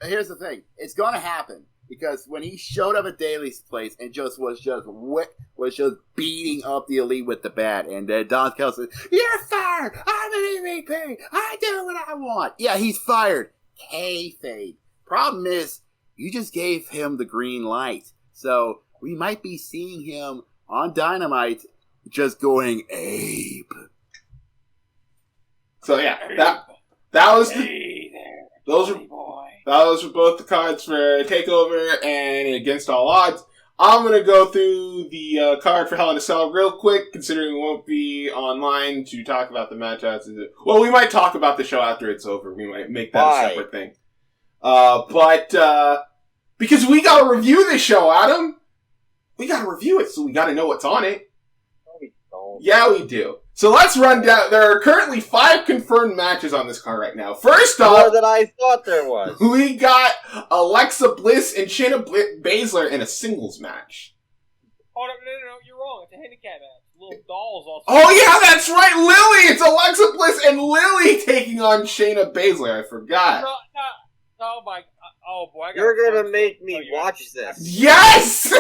Here's the thing. It's going to happen. Because when he showed up at Daly's place and was just beating up the Elite with the bat, and Don Kell says, "You're fired! I'm an MVP! I do what I want!" Yeah, he's fired. Kayfabe. Problem is, you just gave him the green light. So, we might be seeing him on Dynamite just going ape. So yeah, that was those were both the cards for TakeOver and Against All Odds. I'm going to go through the card for Hell in a Cell real quick, considering we won't be online to talk about the match after. Well, we might talk about the show after it's over. We might make that a separate thing. But because we got to review this show, Adam. We got to review it, so we got to know what's on it. No, we don't. Yeah, we do. So let's run down. There are currently 5 confirmed matches on this card right now. First off, more than I thought there was. We got Alexa Bliss and Shayna Baszler in a singles match. Oh, no, you're wrong. It's a handicap match. Little dolls also. Oh yeah, that's right, Lily! It's Alexa Bliss and Lily taking on Shayna Baszler. I forgot. No, oh my, oh boy. You're gonna make me watch this. Yes!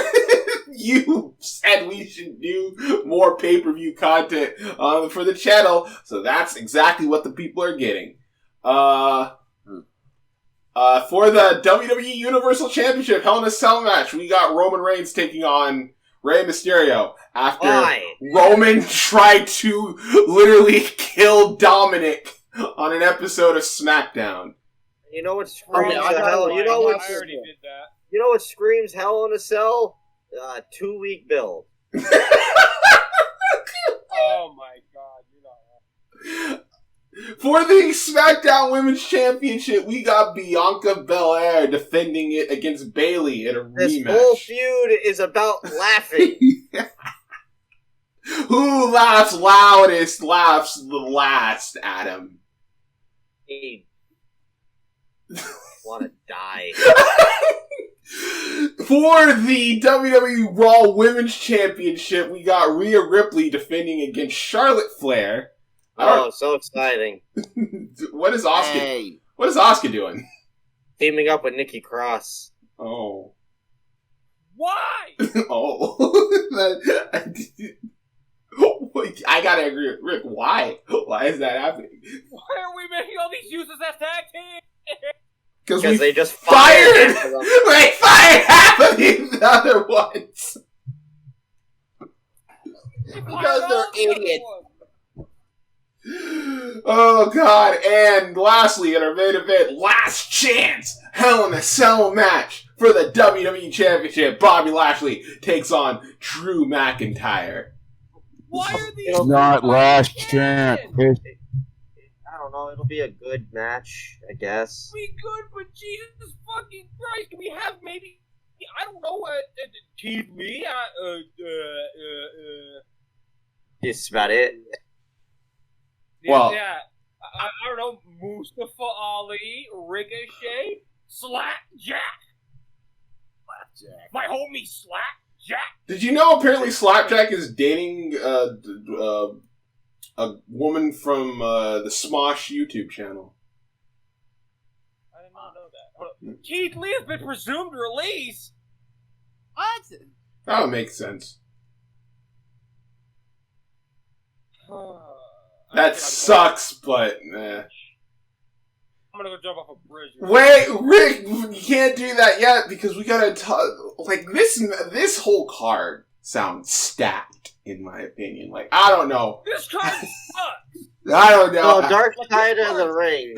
You said we should do more pay-per-view content for the channel, so that's exactly what the people are getting. For the WWE Universal Championship Hell in a Cell match, we got Roman Reigns taking on Rey Mysterio after Roman tried to literally kill Dominic on an episode of SmackDown. You know what screams hell? You know what? I already did that. You know what screams Hell in a Cell? 2-week build. Oh my god, you're not right. For the SmackDown Women's Championship, we got Bianca Belair defending it against Bayley in a rematch. This whole feud is about laughing. Who laughs loudest laughs the last, Adam. I want to die. For the WWE Raw Women's Championship, we got Rhea Ripley defending against Charlotte Flair. Oh, so exciting. What is Asuka? What is Asuka doing? Teaming up with Nikki Cross. Oh. Why? I gotta agree with Rick. Why? Why is that happening? Why are we making all these useless as tag teams? Because they just fired! They fired half of the other ones! Because they're idiots. Oh god, and lastly, in our main event, last chance Hell in a Cell match for the WWE Championship. Bobby Lashley takes on Drew McIntyre. Why are these It's not last chance. I don't know, it'll be a good match, I guess. We good, but Jesus fucking Christ, can we have maybe, I don't know, Keith Lee, That's about it. Well, yeah, I don't know, Mustafa Ali, Ricochet, Slapjack. My homie Slapjack. Did you know apparently Slapjack is dating a woman from the Smosh YouTube channel? I did not know that. Keith Lee has been presumed release. What? That would make sense. Oh. That sucks, but I'm gonna go jump off a bridge. Wait, Rick, you can't do that yet because we gotta like this whole card sounds stacked in my opinion. Like I don't know. This card sucks. I don't know. Oh, Dark Side of the Ring.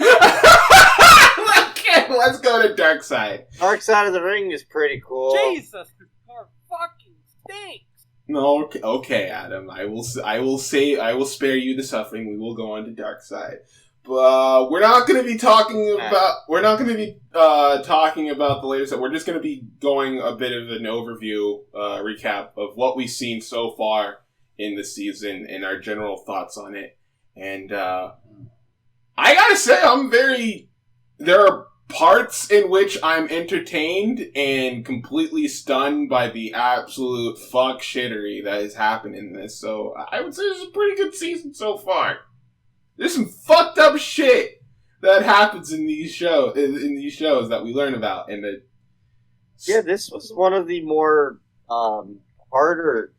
Let's go to Dark Side. Dark Side of the Ring is pretty cool. Jesus, this card fucking stinks. No, okay, Adam. I will spare you the suffering. We will go on to Dark Side. But we're not going to be talking about the latest. We're just going to be going a bit of an overview recap of what we've seen so far in the season and our general thoughts on it. And I gotta say, there are parts in which I'm entertained and completely stunned by the absolute fuck shittery that has happened in this. So I would say this is a pretty good season so far. There's some fucked up shit that happens in these shows that we learn about. And this was one of the more harder.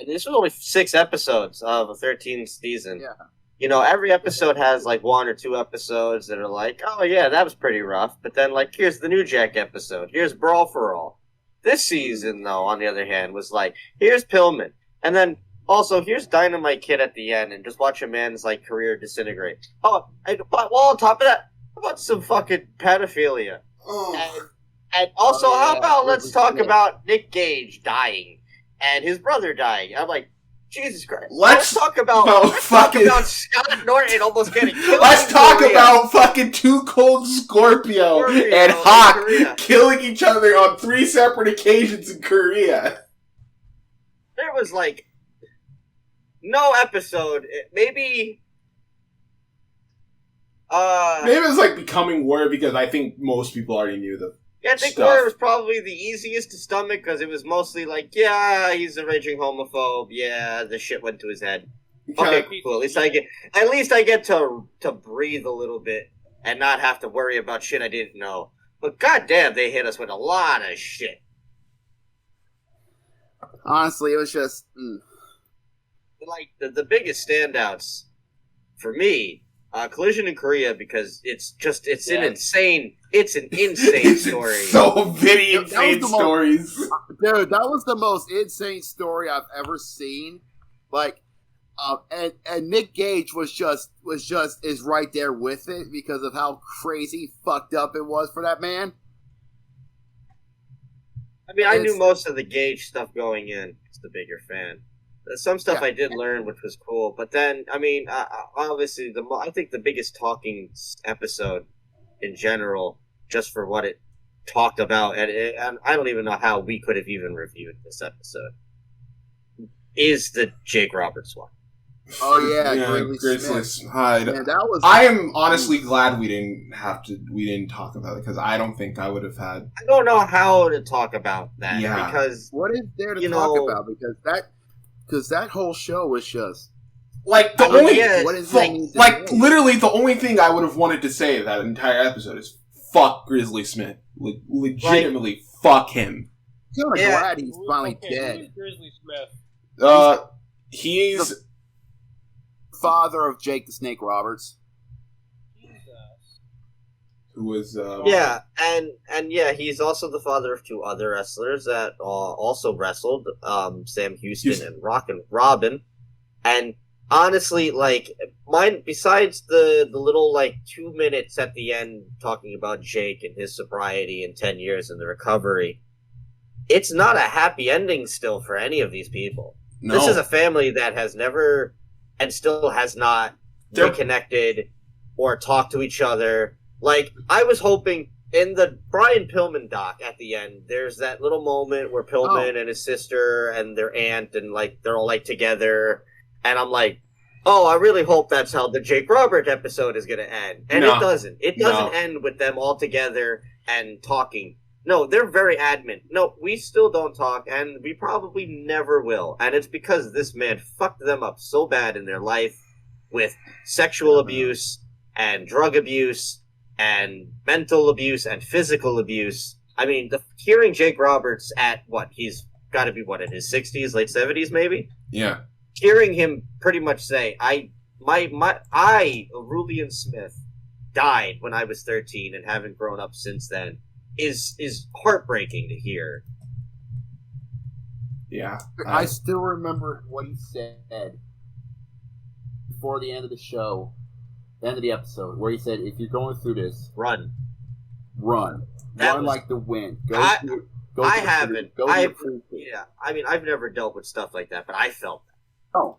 This was only 6 episodes of a 13th season. Yeah. You know, every episode has like 1 or 2 episodes that are like, oh yeah, that was pretty rough. But then like, here's the New Jack episode. Here's Brawl for All. This season, though, on the other hand, was like, here's Pillman. And then also, here's Dynamite Kid at the end, and just watch a man's like career disintegrate. Oh, but on top of that, how about some fucking pedophilia? Oh. And also, how about let's talk about Nick Gage dying and his brother dying? I'm like, Jesus Christ. Let's talk about Scott Norton almost getting killed. Let's talk about fucking Too Cold Scorpio and Hawk killing each other on 3 separate occasions in Korea. There was like no episode, maybe it was like becoming War because I think most people already knew the I think War was probably the easiest to stomach because it was mostly like, yeah, he's a raging homophobe. Yeah, the shit went to his head. Okay, cool. At least I get to breathe a little bit and not have to worry about shit I didn't know. But goddamn, they hit us with a lot of shit. Honestly, it was just like the biggest standouts for me. Collision in Korea because it's an insane story. So many insane stories. Dude, that was the most insane story I've ever seen. Like, and Nick Gage was just is right there with it because of how crazy fucked up it was for that man. I mean, I knew most of the Gage stuff going in. Just a bigger fan. Some stuff I did learn, which was cool. But then, I mean, obviously, I think the biggest talking episode in general, just for what it talked about, and I don't even know how we could have even reviewed this episode, is the Jake Roberts one. Oh yeah, Grizzly Smith. Man, that was. I am honestly glad we didn't talk about it because I don't think I would have had. I don't know how to talk about that because what is there to talk about because that whole show was just like literally the only thing I would have wanted to say that entire episode is fuck Grizzly Smith. Legitimately, fuck him. I'm kind of glad he's finally dead. Who's Grizzly Smith? He's the father of Jake the Snake Roberts. Who was he's also the father of 2 other wrestlers that also wrestled, Sam Houston and Rockin' Robin. And honestly, like, mine, besides the little, like, 2 minutes at the end talking about Jake and his sobriety and 10 years in the recovery, it's not a happy ending still for any of these people. No. This is a family that has never and still has not reconnected or talked to each other. Like, I was hoping in the Brian Pillman doc at the end, there's that little moment where Pillman and his sister and their aunt and, like, they're all, like, together. And I'm like, oh, I really hope that's how the Jake Roberts episode is going to end. And it doesn't. It doesn't end with them all together and talking. No, they're very adamant. No, we still don't talk, and we probably never will. And it's because this man fucked them up so bad in their life with sexual abuse and drug abuse and mental abuse and physical abuse. I mean, hearing Jake Roberts at he's got to be in his 60s, late 70s maybe? Yeah. Hearing him pretty much say, I Aurelian Smith, died when I was 13 and haven't grown up since then is heartbreaking to hear. Yeah. I still remember what he said before the end of the show, the end of the episode, where he said, if you're going through this, Run. Run like the wind. I haven't. Yeah, I mean, I've never dealt with stuff like that, but I felt that. Oh.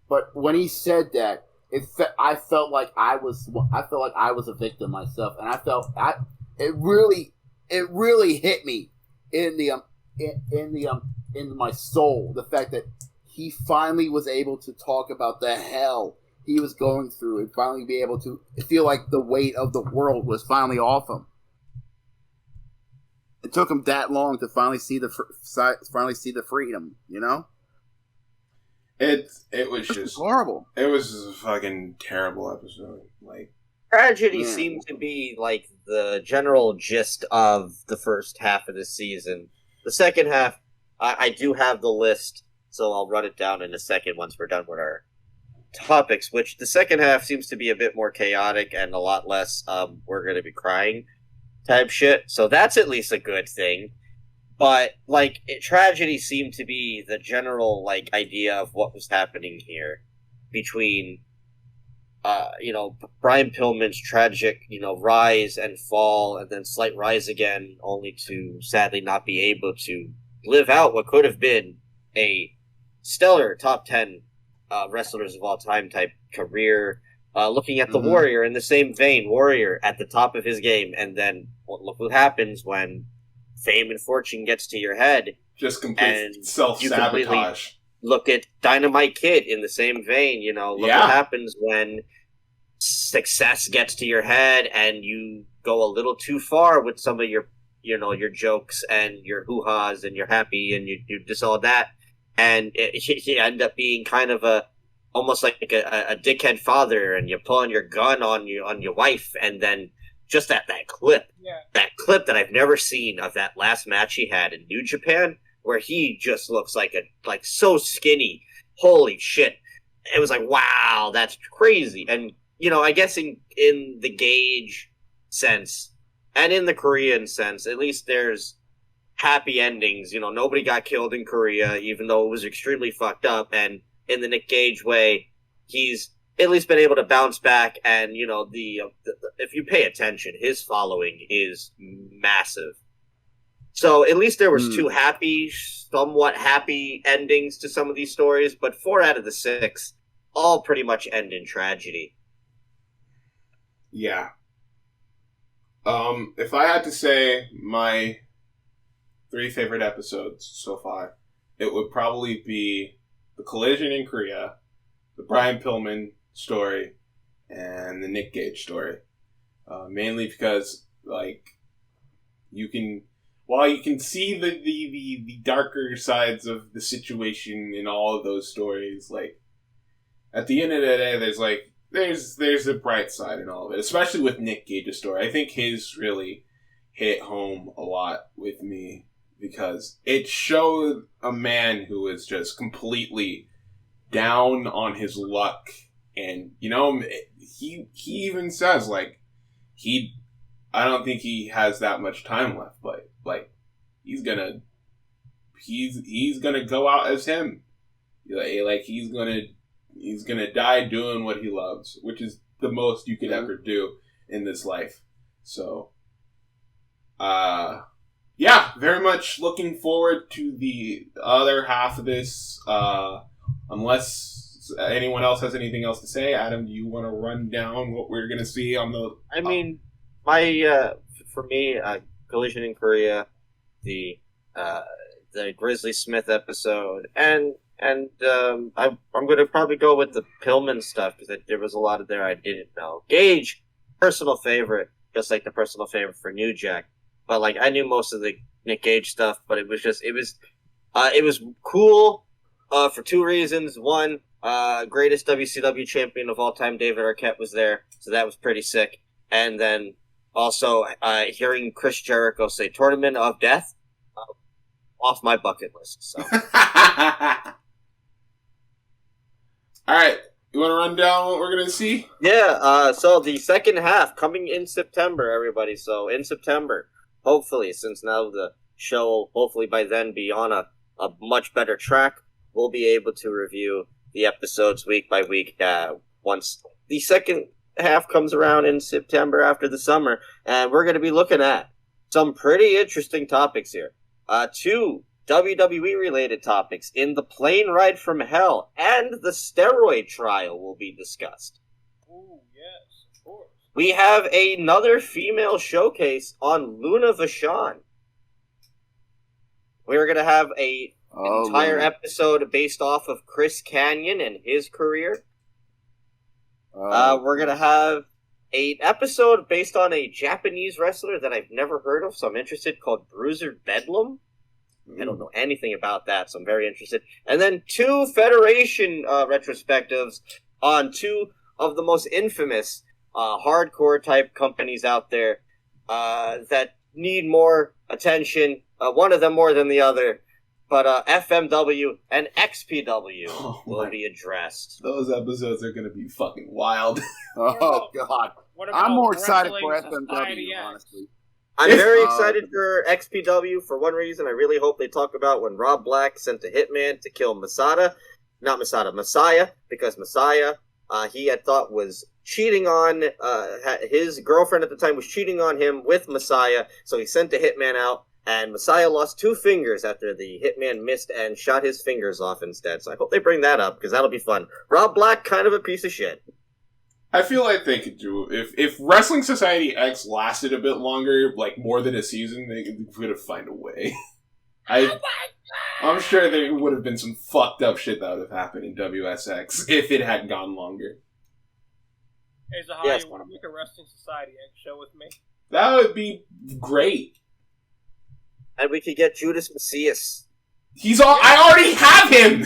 But when he said that, I felt like I was a victim myself, and I felt it really hit me in my soul, the fact that he finally was able to talk about the hell he was going through and finally be able to feel like the weight of the world was finally off him. It took him that long to finally see the freedom, you know? It was just horrible. It was a fucking terrible episode. Like, tragedy seemed to be like the general gist of the first half of the season. The second half, I do have the list, so I'll run it down in a second once we're done with our topics, which the second half seems to be a bit more chaotic and a lot less we're going to be crying type shit. So that's at least a good thing. But, like, tragedy seemed to be the general, like, idea of what was happening here between, Brian Pillman's tragic, rise and fall, and then slight rise again, only to sadly not be able to live out what could have been a stellar top 10 wrestlers of all time type career. Looking at the Warrior in the same vein, Warrior at the top of his game, and then look what happens when fame and fortune gets to your head. Just complete self-sabotage. Look at Dynamite Kid in the same vein, Look what happens when success gets to your head and you go a little too far with some of your jokes and your hoo-has and you're happy and you just all that. And you end up being kind of almost like a dickhead father, and you're pulling your gun on your wife, and then just that clip that I've never seen of that last match he had in New Japan, where he just looks like so skinny. Holy shit. It was like, wow, that's crazy. And, I guess in the Gage sense, and in the Korean sense, at least there's happy endings. Nobody got killed in Korea, even though it was extremely fucked up. And in the Nick Gage way, he's at least been able to bounce back, and if you pay attention, his following is massive. So at least there was two somewhat happy endings to some of these stories, but 4 out of the 6 all pretty much end in tragedy. Yeah. If I had to say my 3 favorite episodes so far, it would probably be the Collision in Korea, the Brian Pillman story, and the Nick Gage story. Mainly because, you can see the darker sides of the situation in all of those stories, at the end of the day, there's a bright side in all of it, especially with Nick Gage's story. I think his really hit home a lot with me, because it showed a man who was just completely down on his luck. And, he even says, I don't think he has that much time left, but, he's gonna go out as him. He's gonna die doing what he loves, which is the most you could ever do in this life. So, very much looking forward to the other half of this, unless anyone else has anything else to say. Adam, do you want to run down what we're going to see on the... I mean, for me, Collision in Korea, the Grizzly Smith episode, and I'm going to probably go with the Pillman stuff, because there was a lot of there I didn't know. Gage, personal favorite, just like the personal favorite for New Jack. But, I knew most of the Nick Gage stuff, but it was cool for 2 reasons. One, greatest WCW champion of all time, David Arquette, was there, so that was pretty sick. And then also hearing Chris Jericho say Tournament of Death, off my bucket list. So. All right, You want to run down what we're going to see? Yeah, so the second half coming in September, everybody. So in September, hopefully, since now the show will hopefully by then be on a much better track, we'll be able to review the episodes week by week once the second half comes around in September after the summer. And we're going to be looking at some pretty interesting topics here. 2 WWE-related topics in the plane ride from hell and the steroid trial will be discussed. Ooh, yes, of course. We have another female showcase on Luna Vachon. We're going to have an entire episode based off of Chris Kanyon and his career. We're going to have an episode based on a Japanese wrestler that I've never heard of, so I'm interested, called Bruiser Bedlam. I don't know anything about that, so I'm very interested. And then 2 Federation retrospectives on 2 of the most infamous hardcore type companies out there that need more attention. One of them more than the other. But FMW and XPW will be addressed. Those episodes are going to be fucking wild. Oh, God. I'm more excited for FMW, honestly. I'm very excited for XPW for one reason. I really hope they talk about when Rob Black sent a hitman to kill Messiah, because Messiah, he had thought was cheating on, his girlfriend at the time was cheating on him with Messiah, so he sent a hitman out, and Messiah lost 2 fingers after the hitman missed and shot his fingers off instead. So I hope they bring that up, because that'll be fun. Rob Black, kind of a piece of shit. I feel like they could do, if Wrestling Society X lasted a bit longer, like more than a season, they could have found a way. I'm sure there would have been some fucked up shit that would have happened in WSX if it had gone longer. Hey, Zahai, you want to make a Wrestling Society X show with me? That would be great. And we could get Judas Macias. I already have him!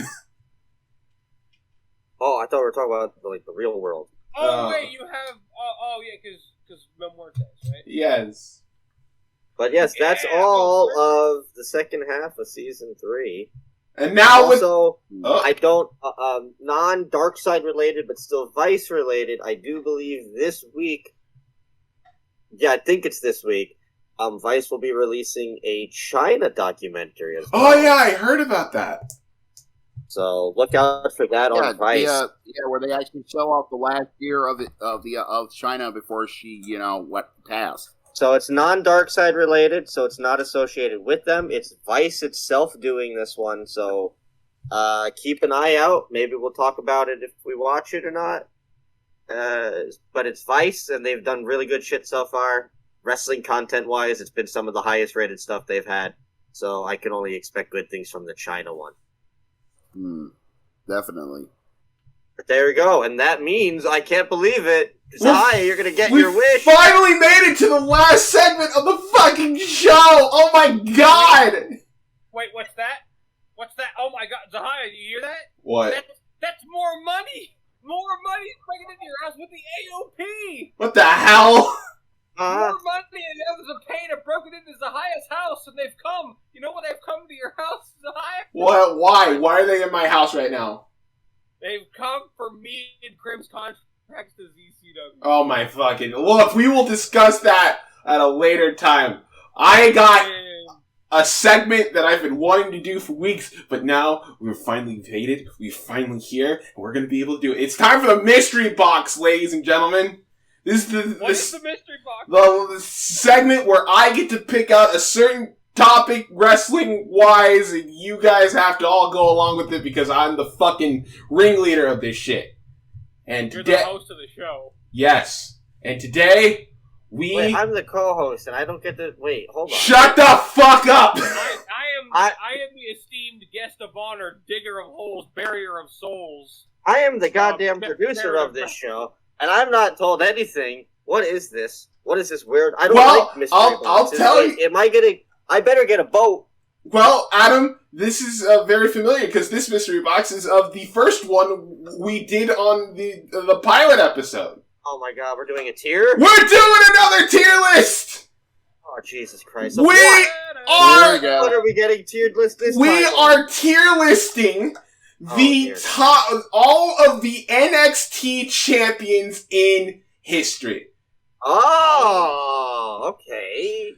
Oh, I thought we were talking about, the real world. Oh, wait, you have... yeah, because Mil Muertes, right? Yes. But yes, that's all of the second half of Season 3. And now also, I don't... non-Dark Side related, but still Vice related, I do believe this week... Yeah, I think it's this week. Vice will be releasing a China documentary as well. Oh, yeah, I heard about that. So look out for that on Vice. Where they actually show off the last year of China before she, passed. So it's non-Dark Side related, so it's not associated with them. It's Vice itself doing this one, so keep an eye out. Maybe we'll talk about it if we watch it or not. But it's Vice, and they've done really good shit so far. Wrestling content-wise, it's been some of the highest-rated stuff they've had. So I can only expect good things from the China one. Definitely. But there we go, and that means, I can't believe it, Zai, you're gonna get your wish! Finally made it to the last segment of the fucking show! Oh my god! Wait, what's that? What's that? Oh my god, Zahaya, you hear that? What? That's more money! More money breaking into your house with the AOP! What the hell? More money, and that was a pain have broken into Zahaya's house, and they've come. You know what? They've come to your house, Zahaya? What? Why? Why are they in my house right now? They've come for me and Crim's contracts to ZCW. Oh my fucking... Look, we will discuss that at a later time. I got a segment that I've been wanting to do for weeks, but now we're finally invaded. We're finally here, and we're going to be able to do it. It's time for the mystery box, ladies and gentlemen. This is what is the mystery box? The segment where I get to pick out a certain topic wrestling-wise, and you guys have to all go along with it because I'm the fucking ringleader of this shit. And you're the host of the show. Yes. And today, Wait, I'm the co-host, and I don't get to... Wait, hold on. Shut the fuck up! I am the esteemed guest of honor, digger of holes, barrier of souls. I am the goddamn producer of this show. And I'm not told anything. What is this? What is this weird? I don't like mystery boxes. I'll tell you. I better get a boat. Well, Adam, this is very familiar because this mystery box is of the first one we did on the pilot episode. Oh my god, we're doing a tier? We're doing another tier list! Oh, Jesus Christ. So what are we getting tiered list this time? We are tier listing All of the NXT champions in history. Oh, okay.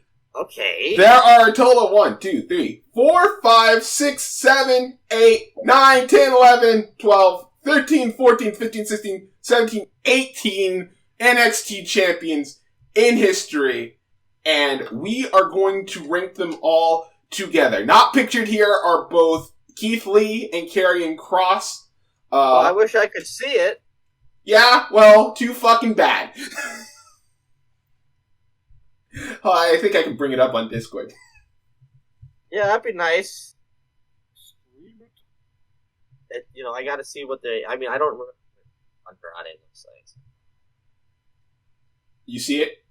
There are a total of 1, 2, 3, 4, 5, 6, 7, 8, 9, 10, 11, 12, 13, 14, 15, 16, 17, 18 NXT champions in history. And we are going to rank them all together. Not pictured here are both Keith Lee and Karrion Kross. I wish I could see it. Yeah, well, too fucking bad. I think I can bring it up on Discord. Yeah, that'd be nice. I gotta see what I don't remember Andrade looks like. You see it?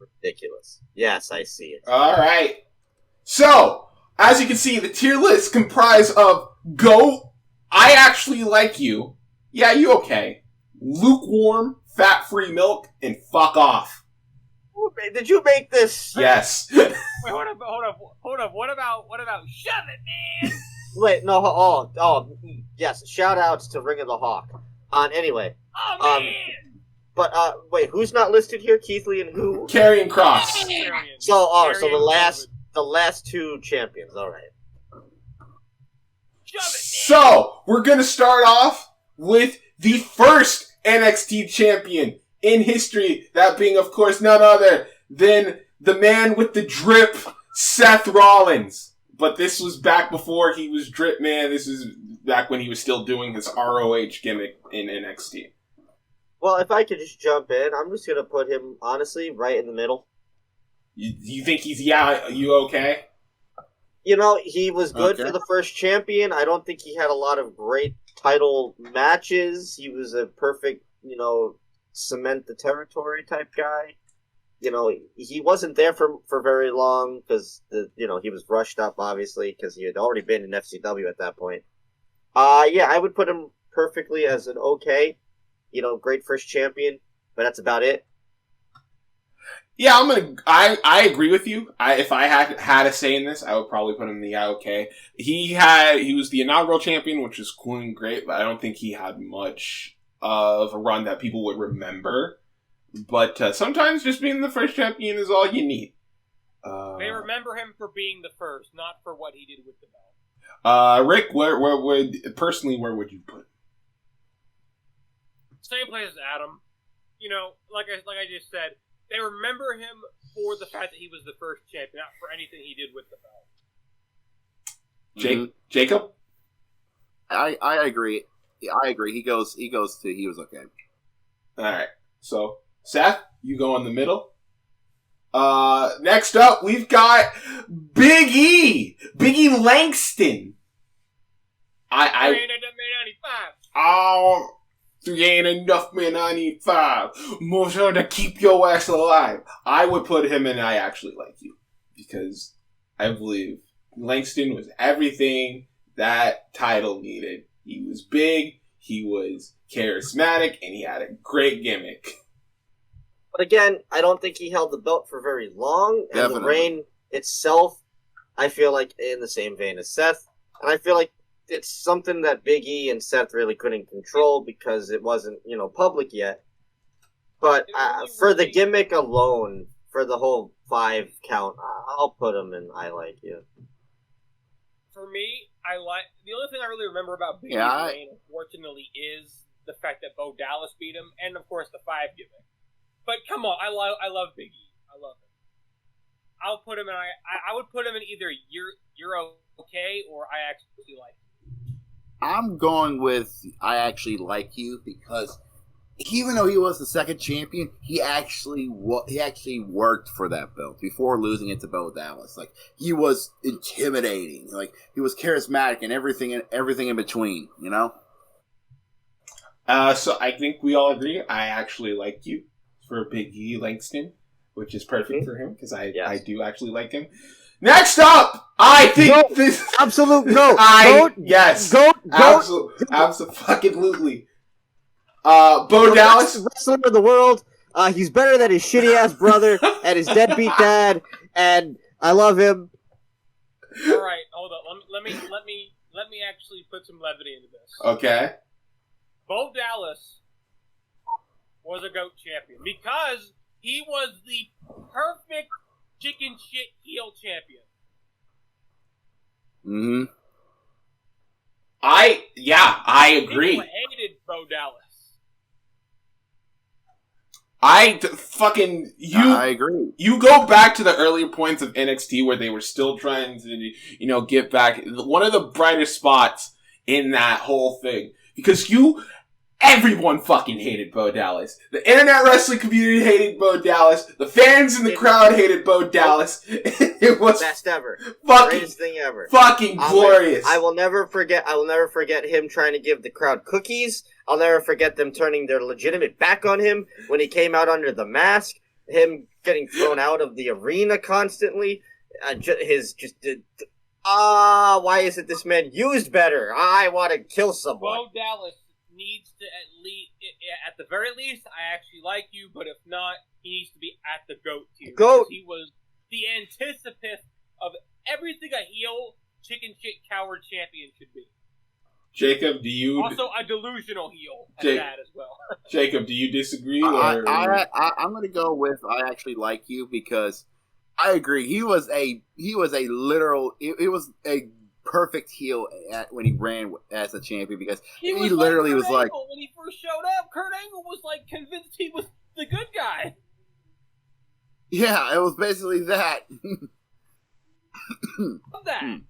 Ridiculous. Yes, I see it. Alright. So, as you can see, the tier list comprised of Go, I Actually Like You, Yeah, You Okay, Lukewarm, Fat-Free Milk, and Fuck Off. Did you make this? Yes. Wait, hold up. What about Shove It, man? Wait, no. Yes. Shout outs to Ring of the Hawk. Anyway. Oh man. But wait, who's not listed here? Keith Lee and who? Karrion Kross. So the last two champions. All right. Shove it, man. So, we're gonna start off with the first NXT champion in history, that being, of course, none other than the man with the drip, Seth Rollins. But this was back before he was Drip Man. This is back when he was still doing his ROH gimmick in NXT. Well, if I could just jump in, I'm just going to put him, honestly, right in the middle. You think he's, you okay? He was good for the first champion. I don't think he had a lot of great title matches. He was a perfect, cement the territory type guy. He wasn't there for very long because he was rushed up, obviously, because he had already been in FCW at that point. I would put him perfectly as an okay, great first champion, but that's about it. Yeah, I agree with you. If I had a say in this, I would probably put him in the okay. He was the inaugural champion, which is cool and great, but I don't think he had much of a run that people would remember. But sometimes just being the first champion is all you need. They remember him for being the first, not for what he did with the belt. Rick, where would you put him? Same place as Adam. Like I just said, they remember him for the fact that he was the first champion, not for anything he did with the belt. Jacob? I agree. Yeah, I agree. He goes to he was okay. Alright. So, Seth, you go in the middle. Next up, we've got Big E! Big E Langston! I you ain't enough, man, I need 5. More sure to keep your ass alive. I would put him in I Actually Like You. Because I believe Langston was everything that title needed. He was big, he was charismatic, and he had a great gimmick. But again, I don't think he held the belt for very long. And Definitely. The reign itself, I feel like in the same vein as Seth. And I feel like it's something that Big E and Seth really couldn't control because it wasn't, public yet. But for the gimmick alone, for the whole 5 count, I'll put him in I Like You. For me, the only thing I really remember about Big E's reign, unfortunately, is the fact that Bo Dallas beat him, and of course the 5 gimmick. But come on, I love Big E. I love him. I'll put him in. I would put him in either you're okay or I Actually Like You. I'm going with I Actually Like You because even though he was the second champion, he actually worked for that belt before losing it to Bo Dallas. Like, he was intimidating. Like, he was charismatic and everything in between. So I think we all agree. I Actually Like You for Big E Langston, which is perfect for him because I do actually like him. Next up, I think this absolute goat. Absolutely. Bo Dallas, wrestler of the world. He's better than his shitty ass brother and his deadbeat dad, and I love him. All right, hold on. Let me let me actually put some levity into this. Okay. Bo Dallas was a GOAT champion because he was the perfect chicken shit heel champion. Mm-hmm. I agree. People hated Bo Dallas. I agree. You go back to the earlier points of NXT where they were still trying to, get back. One of the brightest spots in that whole thing. Because everyone fucking hated Bo Dallas. The internet wrestling community hated Bo Dallas. The fans in the crowd hated Bo Dallas. It was best ever. Fucking, greatest thing ever. Fucking glorious. I will never forget him trying to give the crowd cookies. I'll never forget them turning their legitimate back on him when he came out under the mask. Him getting thrown out of the arena constantly. Why isn't this man used better? I want to kill someone. Bo Dallas needs to at the very least, I actually like you, but if not, he needs to be at the GOAT tier. GOAT. He was the anticipant of everything a heel chicken shit coward champion should be. Jacob, do you... Also a delusional heel at that as well. Jacob, do you disagree? I'm going to go with I actually like you because I agree. He was a literal... It was a perfect heel when he ran as a champion because he literally was like... When he first showed up, Kurt Angle was like convinced he was the good guy. Yeah, it was basically that. Love that.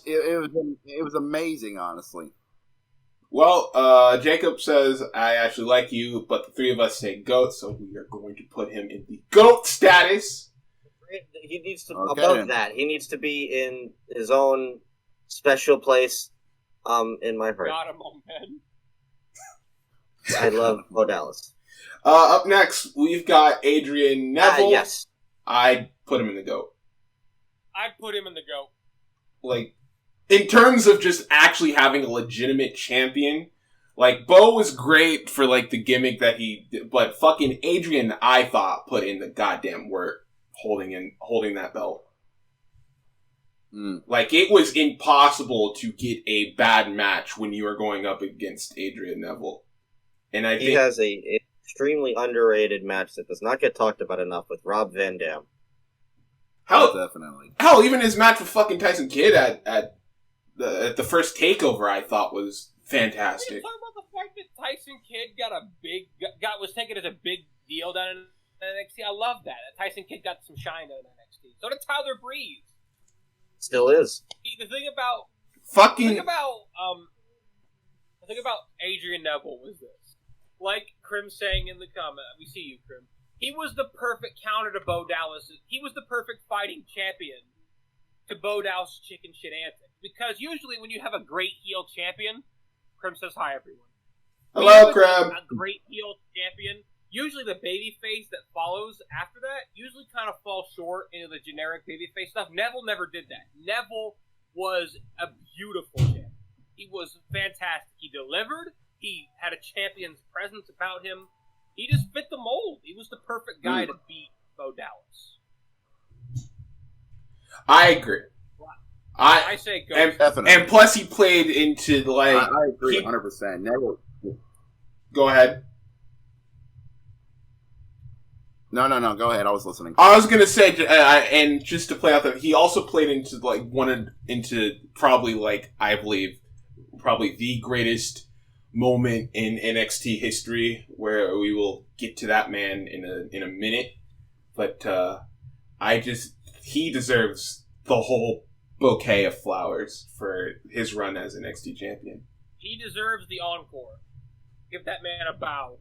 It was amazing, honestly. Well, Jacob says, I actually like you, but the three of us say GOAT, so we are going to put him in the GOAT status. He needs to, above that, he needs to be in his own special place in my heart. Got him on, man. I love Bo Dallas. Up next, we've got Adrian Neville. Yes. I'd put him in the GOAT. I'd put him in the GOAT. Like, in terms of just actually having a legitimate champion, like, Bo was great for, like, the gimmick that he did, but fucking Adrian, I thought, put in the goddamn work holding that belt. Like, it was impossible to get a bad match when you were going up against Adrian Neville. And I think... He has an extremely underrated match that does not get talked about enough with Rob Van Dam. Definitely. Hell, even his match with fucking Tyson Kidd at the first takeover, I thought was fantastic. Are you talking about the fact that Tyson Kidd was taken as a big deal down in NXT? I love that. Tyson Kidd got some shine down in NXT. So did Tyler Breeze. Still is. The thing about Adrian Neville was this. Like Crim saying in the comment, we see you, Crim. He was the perfect counter to Bo Dallas. He was the perfect fighting champion to Bo Dallas' chicken shit antics. Because usually when you have a great heel champion, Crim says hi, everyone. Hello, Crim. A great heel champion, usually the babyface that follows after that usually kind of falls short into the generic babyface stuff. Neville never did that. Neville was a beautiful champion. He was fantastic. He delivered. He had a champion's presence about him. He just fit the mold. He was the perfect guy to beat Bo Dallas. I agree. I say go. And plus he played into the, like... I agree 100%. Never. Go ahead. No. Go ahead. I was listening. I was gonna say, and just to play out that, he also played into, like, into probably, like, I believe, probably the greatest moment in NXT history, where we will get to that man in a minute. But he deserves the whole bouquet of flowers for his run as NXT champion. He deserves the encore. Give that man a bow.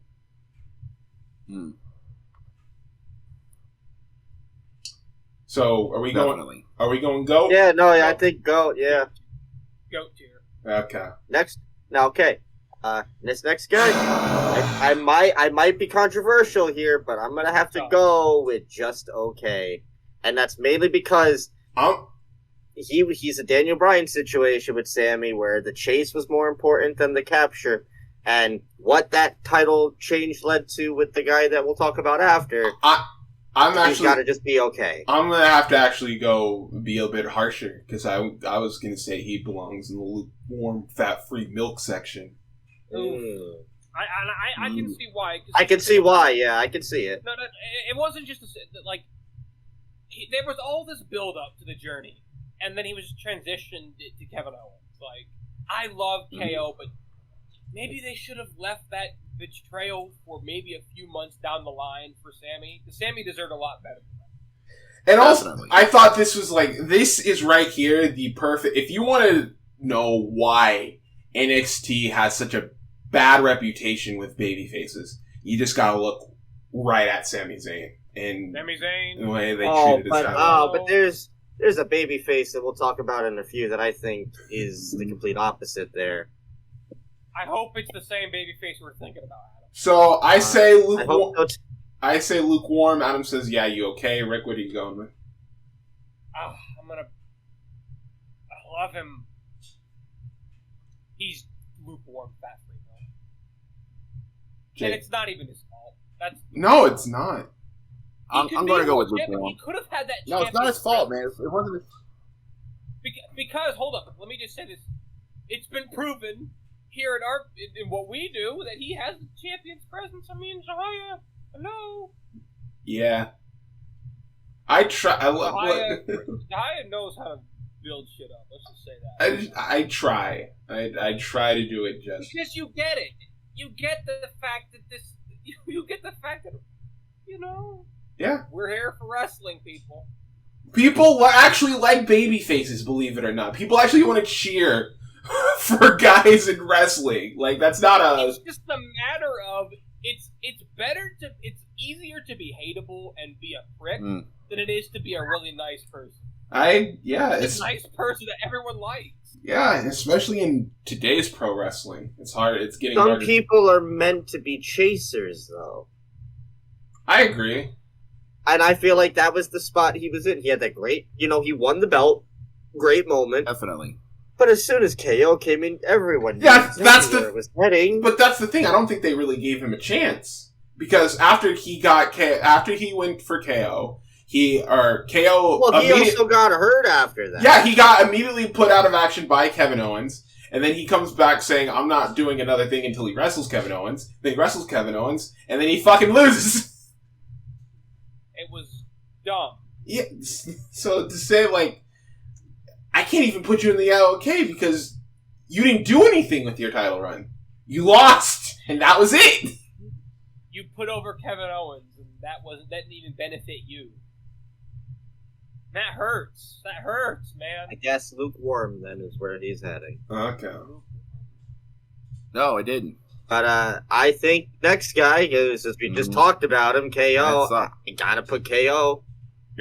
So are we going GOAT? Yeah, no, I think GOAT, yeah. GOAT tier. Okay. This next guy, I might be controversial here, but I'm gonna have to go with just okay, and that's mainly because he's a Daniel Bryan situation with Sammy, where the chase was more important than the capture, and what that title change led to with the guy that we'll talk about after. He's got to just be okay. I'm gonna have to actually go be a bit harsher because I was gonna say he belongs in the lukewarm, fat-free milk section. I can see why. I can see why. Yeah, I can see it. No, it wasn't just there was all this build up to the journey, and then he was transitioned to Kevin Owens. Like, I love KO, but maybe they should have left that betrayal for maybe a few months down the line for Sammy. Because Sammy deserved a lot better than that. And also, I thought this is right here the perfect. If you want to know why NXT has such a bad reputation with baby faces, you just gotta look right at Sami Zayn and Sami Zayn, the way they treated his child. But there's a baby face that we'll talk about in a few that I think is the complete opposite there. I hope it's the same babyface we're thinking about, Adam. So I say lukewarm. I say lukewarm. Adam says, "Yeah, you okay?" Rick, what are you going with? I love him. He's lukewarm, fat free, and it's not even his fault. No, it's not. I'm going to go with lukewarm. He could have had that. No, it's not his fault, man. It wasn't. Because hold up, let me just say this: it's been proven here in what we do that he has the champion's presence. I mean, Zahaya, hello. Yeah. Zahaya knows how to build shit up. Let's just say that. I try. I try to do it just because you get it. You get the fact that this. You get the fact that Yeah. We're here for wrestling, people. People actually like baby faces, believe it or not. People actually want to cheer for guys in wrestling. Like, that's not a... It's just a matter of... It's easier to be hateable and be a prick than it is to be a really nice person. It's a nice person that everyone likes. Yeah, especially in today's pro wrestling. It's hard. It's getting harder. Some people are meant to be chasers, though. I agree. And I feel like that was the spot he was in. He had that great... he won the belt. Great moment. Definitely. But as soon as KO came in, everyone knew exactly where it was heading. But that's the thing. I don't think they really gave him a chance because after he went for KO, KO. Well, he also got hurt after that. Yeah, he got immediately put out of action by Kevin Owens, and then he comes back saying, "I'm not doing another thing until he wrestles Kevin Owens." Then he wrestles Kevin Owens, and then he fucking loses. It was dumb. Yeah. So to say I can't even put you in the LOK because you didn't do anything with your title run. You lost, and that was it. You put over Kevin Owens, and that didn't even benefit you. That hurts. That hurts, man. I guess lukewarm then is where he's heading. Okay. No, it didn't. But I think next guy, as we just talked about him, KO. You gotta put KO.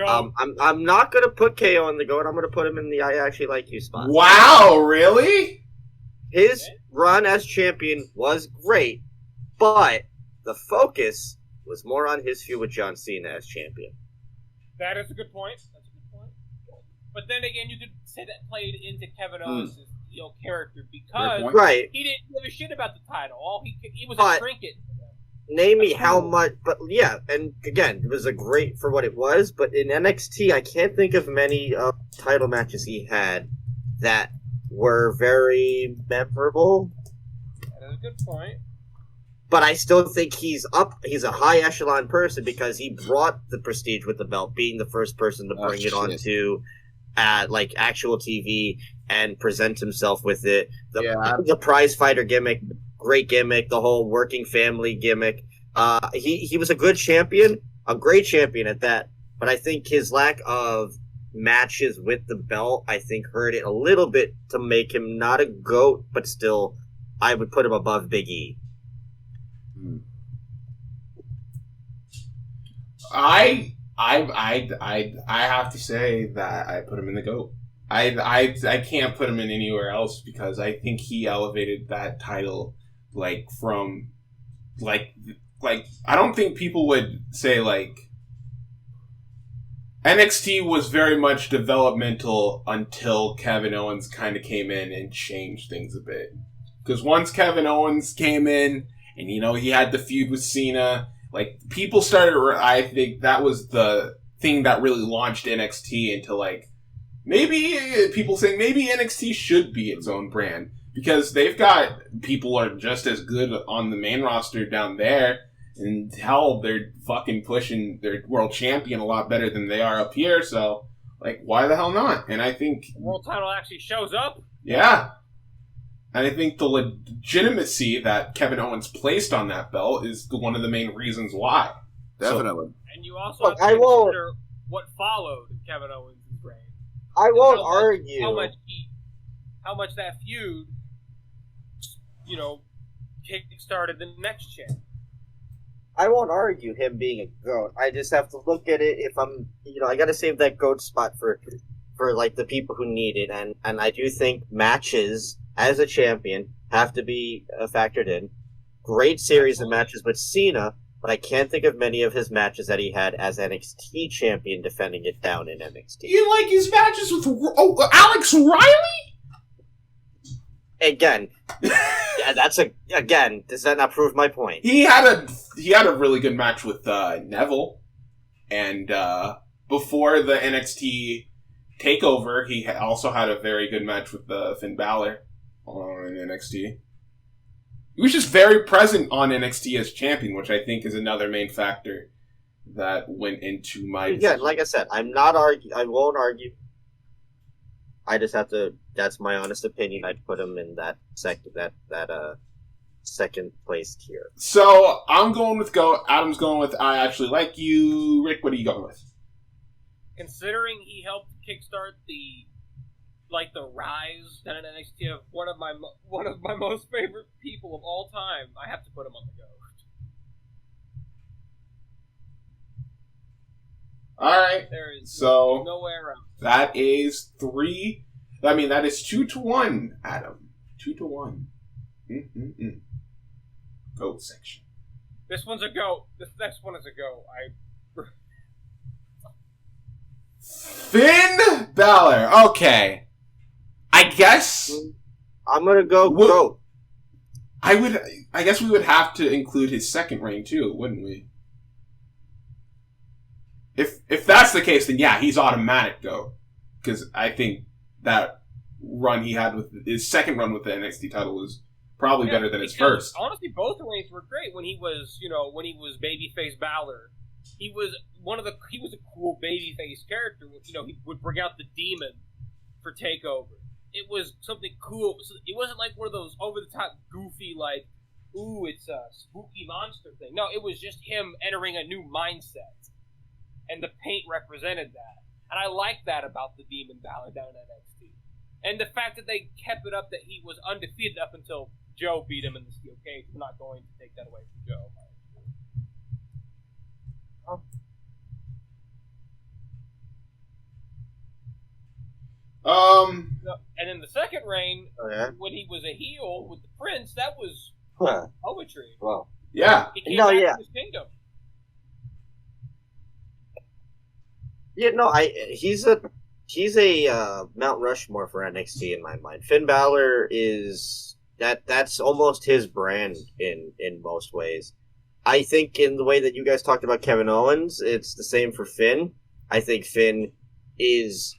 I'm not gonna put KO in the GOAT. I'm gonna put him in the I actually like you spot. Wow, really? His run as champion was great, but the focus was more on his feud with John Cena as champion. That is a good point. But then again, you could say that played into Kevin Owens' character because he didn't give a shit about the title. He was a trinket. Name me how much, but yeah, and again, it was a great for what it was, but in NXT, I can't think of many title matches he had that were very memorable. That is a good point. But I still think he's a high echelon person because he brought the prestige with the belt, being the first person to bring it onto actual TV and present himself with it. The prize fighter gimmick, great gimmick, the whole working family gimmick. He was a good champion, a great champion at that, but I think his lack of matches with the belt, I think, hurt it a little bit to make him not a GOAT, but still, I would put him above Big E. I have to say that I put him in the GOAT. I can't put him in anywhere else because I think he elevated that title from I don't think people would say NXT was very much developmental until Kevin Owens kind of came in and changed things a bit. Because once Kevin Owens came in and he had the feud with Cena, Like, people started, I think that was the thing that really launched NXT into, like, maybe people saying maybe NXT should be its own brand. Because they've got people are just as good on the main roster down there. And hell, they're fucking pushing their world champion a lot better than they are up here. So, like, why the hell not? And I think the world title actually shows up. Yeah. And I think the legitimacy that Kevin Owens placed on that belt is one of the main reasons why. Definitely. And you also have to consider what followed Kevin Owens' reign. I won't argue how much that feud, kick-started the next champ. I won't argue him being a GOAT. I just have to look at it if I'm, I gotta save that GOAT spot for like the people who need it. And I do think matches as a champion have to be factored in. Great series of matches with Cena, but I can't think of many of his matches that he had as NXT champion defending it down in NXT. You like his matches with Alex Riley? Again, does that not prove my point? He had a really good match with Neville, and before the NXT Takeover, he also had a very good match with Finn Balor on NXT. He was just very present on NXT as champion, which I think is another main factor that went into my decision. Like I said, I won't argue. I just have to. That's my honest opinion. I'd put him in that second place tier. So I'm going with GOAT. Adam's going with I actually like you. Rick, what are you going with? Considering he helped kickstart the rise down in NXT of one of my most favorite people of all time, I have to put him on the GOAT. All right. There is no way around. That is 2-1, Adam. 2-1. GOAT section. This one's a GOAT. This next one is a GOAT. Finn Balor. Okay. I guess I'm gonna go GOAT. I guess we would have to include his second reign too, wouldn't we? If that's the case, then yeah, he's automatic GOAT. Because I think that run he had with his second run with the NXT title was probably better than his first. Honestly, both reigns were great when he was babyface Balor. He was a cool babyface character. He would bring out the demon for Takeover. It was something cool. It wasn't like one of those over-the-top, goofy, like, ooh, it's a spooky monster thing. No, it was just him entering a new mindset. And the paint represented that. And I like that about the Demon Balor down in NXT. And the fact that they kept it up that he was undefeated up until Joe beat him in the steel cage. I'm not going to take that away from Joe. And in the second reign, when he was a heel with the Prince, that was poetry. Wow. Yeah. He came back to his kingdom. Yeah, no, he's a Mount Rushmore for NXT in my mind. Finn Balor is that's almost his brand in most ways. I think in the way that you guys talked about Kevin Owens, it's the same for Finn. I think Finn is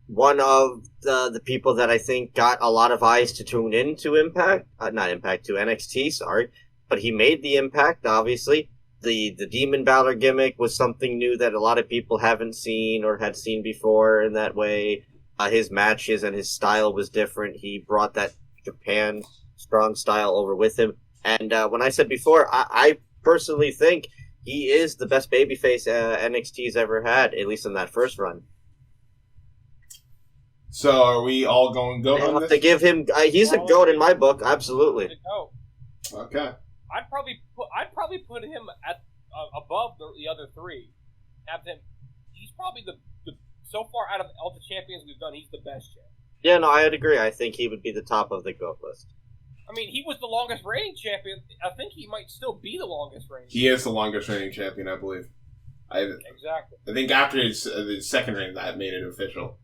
one of the people that I think got a lot of eyes to tune in to to NXT, sorry. But he made the impact, obviously. The Demon Balor gimmick was something new that a lot of people haven't seen or had seen before in that way. His matches and his style was different. He brought that Japan strong style over with him. And when I said before, I personally think he is the best babyface NXT's ever had, at least in that first run. So are we all going GOAT on this? To give him, he's a GOAT in my book, absolutely. Okay. I'd probably put him at above the other three. Have him. He's probably the so far out of all the champions we've done, he's the best champ. Yeah, no, I'd agree. I think he would be the top of the GOAT list. I mean, he was the longest reigning champion. I think he might still be the longest reigning. He is the longest reigning champion, I believe. Exactly. I think after his second reign, that made it official.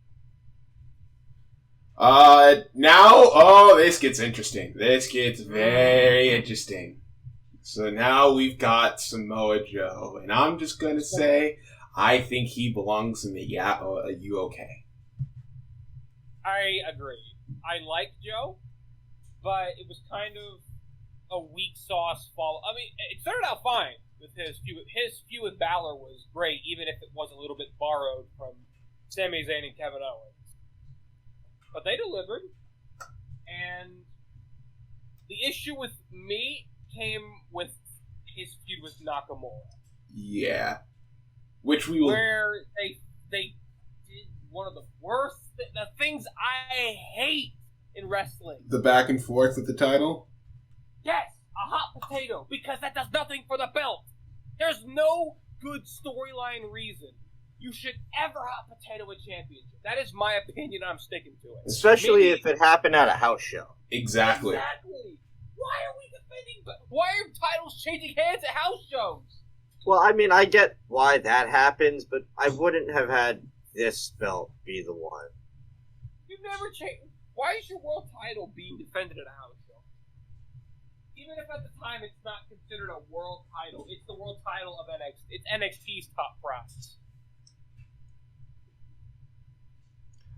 Now, this gets interesting. This gets very interesting. So now we've got Samoa Joe, and I'm just going to say I think he belongs in the You Okay? I agree. I like Joe, but it was kind of a weak sauce follow. I mean, it started out fine with his feud. His feud with Balor was great, even if it was a little bit borrowed from Sami Zayn and Kevin Owens. But they delivered, and the issue with me came with his feud with Nakamura. Yeah. Which we will... Where they did one of the worst... The things I hate in wrestling. The back and forth with the title? Yes, a hot potato, because that does nothing for the belt. There's no good storyline reason you should ever hot potato a championship. That is my opinion. I'm sticking to it. Especially if it happened at a house show. Exactly. Why are we defending? Why are titles changing hands at house shows? Well, I mean, I get why that happens, but I wouldn't have had this belt be the one. You've never changed. Why is your world title being defended at a house show? Even if at the time it's not considered a world title, it's the world title of NXT. It's NXT's top prize.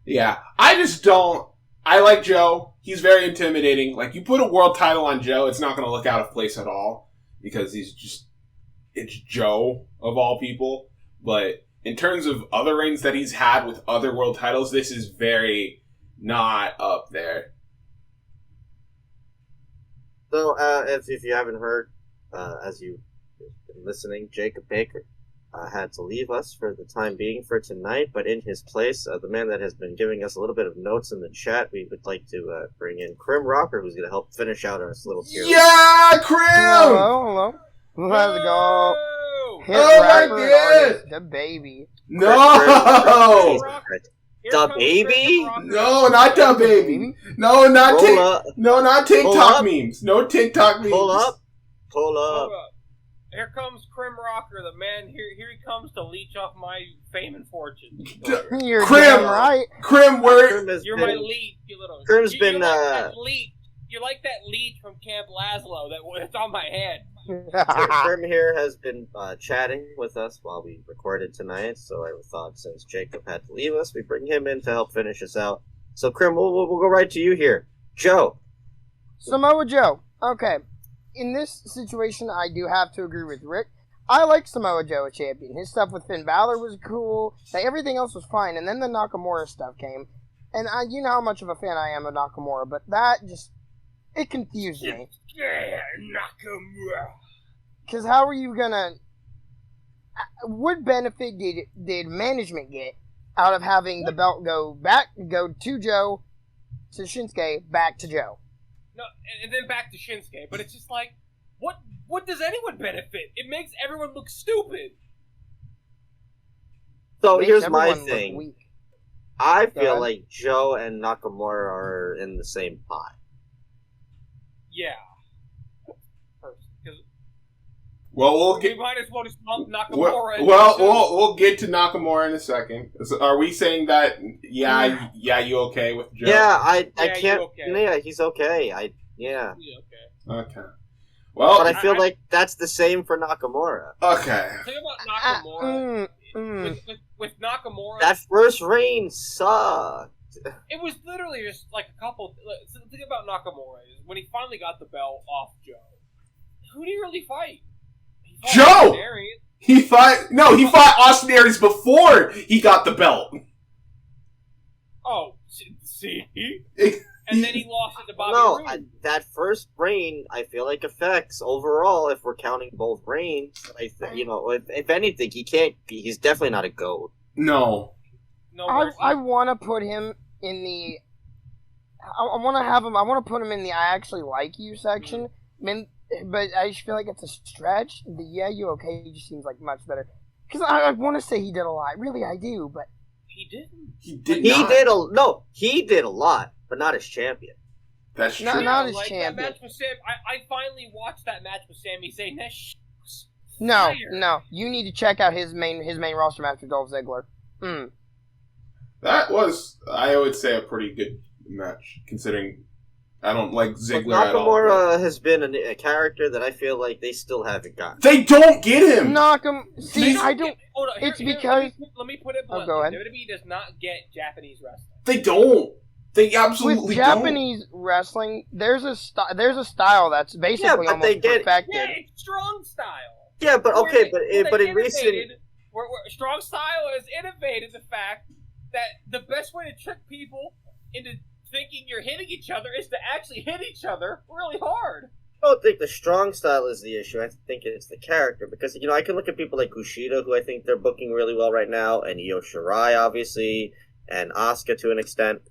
Yeah, I just don't... I like Joe. He's very intimidating. Like, you put a world title on Joe, it's not going to look out of place at all. Because he's just... It's Joe, of all people. But in terms of other reigns that he's had with other world titles, this is very not up there. So, if you haven't heard, as you've been listening, Jacob Baker had to leave us for the time being for tonight, but in his place, the man that has been giving us a little bit of notes in the chat, we would like to bring in Crim Rocker, who's going to help finish out our little tier. Yeah, Crim! Hello. How's it going? Oh my god! The baby. No! The baby? No, not the baby. No, not TikTok memes. No TikTok memes. Pull up. Here comes Crim Rocker, the man. Here he comes to leech off my fame and fortune. You're Crim, damn right. Crim, you're my leech, you little. Crim's been You're like that leech from Camp Laszlo that's on my head. Crim here has been chatting with us while we recorded tonight, so I thought since Jacob had to leave us, we bring him in to help finish us out. So, Crim, we'll go right to you here. Joe. Samoa Joe. Okay. In this situation, I do have to agree with Rick. I like Samoa Joe as champion. His stuff with Finn Balor was cool. Everything else was fine, and then the Nakamura stuff came. And you know how much of a fan I am of Nakamura, but that just... It confused me. Yeah, Nakamura. Because how are you gonna... What benefit did management get out of having the belt go to Joe, to Shinsuke, back to Joe? No, and then back to Shinsuke. But it's just like, what does anyone benefit? It makes everyone look stupid. So here's my thing. I feel like Joe and Nakamura are in the same pot. Yeah. Well, we might as well just bump Nakamura. We'll get to Nakamura in a second. Are we saying that? Yeah, you okay with Joe? Yeah, I can't. Okay. Yeah, he's okay. Okay. Well, but I feel like that's the same for Nakamura. Okay. The thing about Nakamura, with Nakamura, that first reign sucked. It was literally just like a couple. So the thing about Nakamura is when he finally got the belt off Joe, who did he really fight? Joe! He fought Austin Aries before he got the belt. Oh, see? And then he lost it to Bobby Roode. That first reign, I feel like affects overall, if we're counting both reigns. If anything, he's definitely not a GOAT. No. I want to put him in the... I want to put him in the I actually like you section. But I just feel like it's a stretch. The Yeah, You Okay just seems like much better. Because I want to say he did a lot. Really, I do, but... He didn't. He did he did a lot, but not as champion. That's true. Not as champion. That match with Sam, I finally watched that match with Sami Zayn. That was No. You need to check out his main roster match with Dolph Ziggler. That was, I would say, a pretty good match, considering I don't like Ziggler But at all. Nakamura has been a character that I feel like they still haven't gotten. They don't get him! See, I don't... Hold on, It's because... Let me put it bluntly. go ahead. WWE does not get Japanese wrestling. They don't. They absolutely With don't. Japanese wrestling, there's a style that's basically but almost they get- perfected. Yeah, it's strong style. Yeah, but okay, but in recent... Where strong style has innovated the fact that the best way to trick people into thinking you're hitting each other is to actually hit each other really hard. I don't think the strong style is the issue. I think it's the character. Because, I can look at people like Kushida, who I think they're booking really well right now, and Io Shirai, obviously, and Asuka to an extent.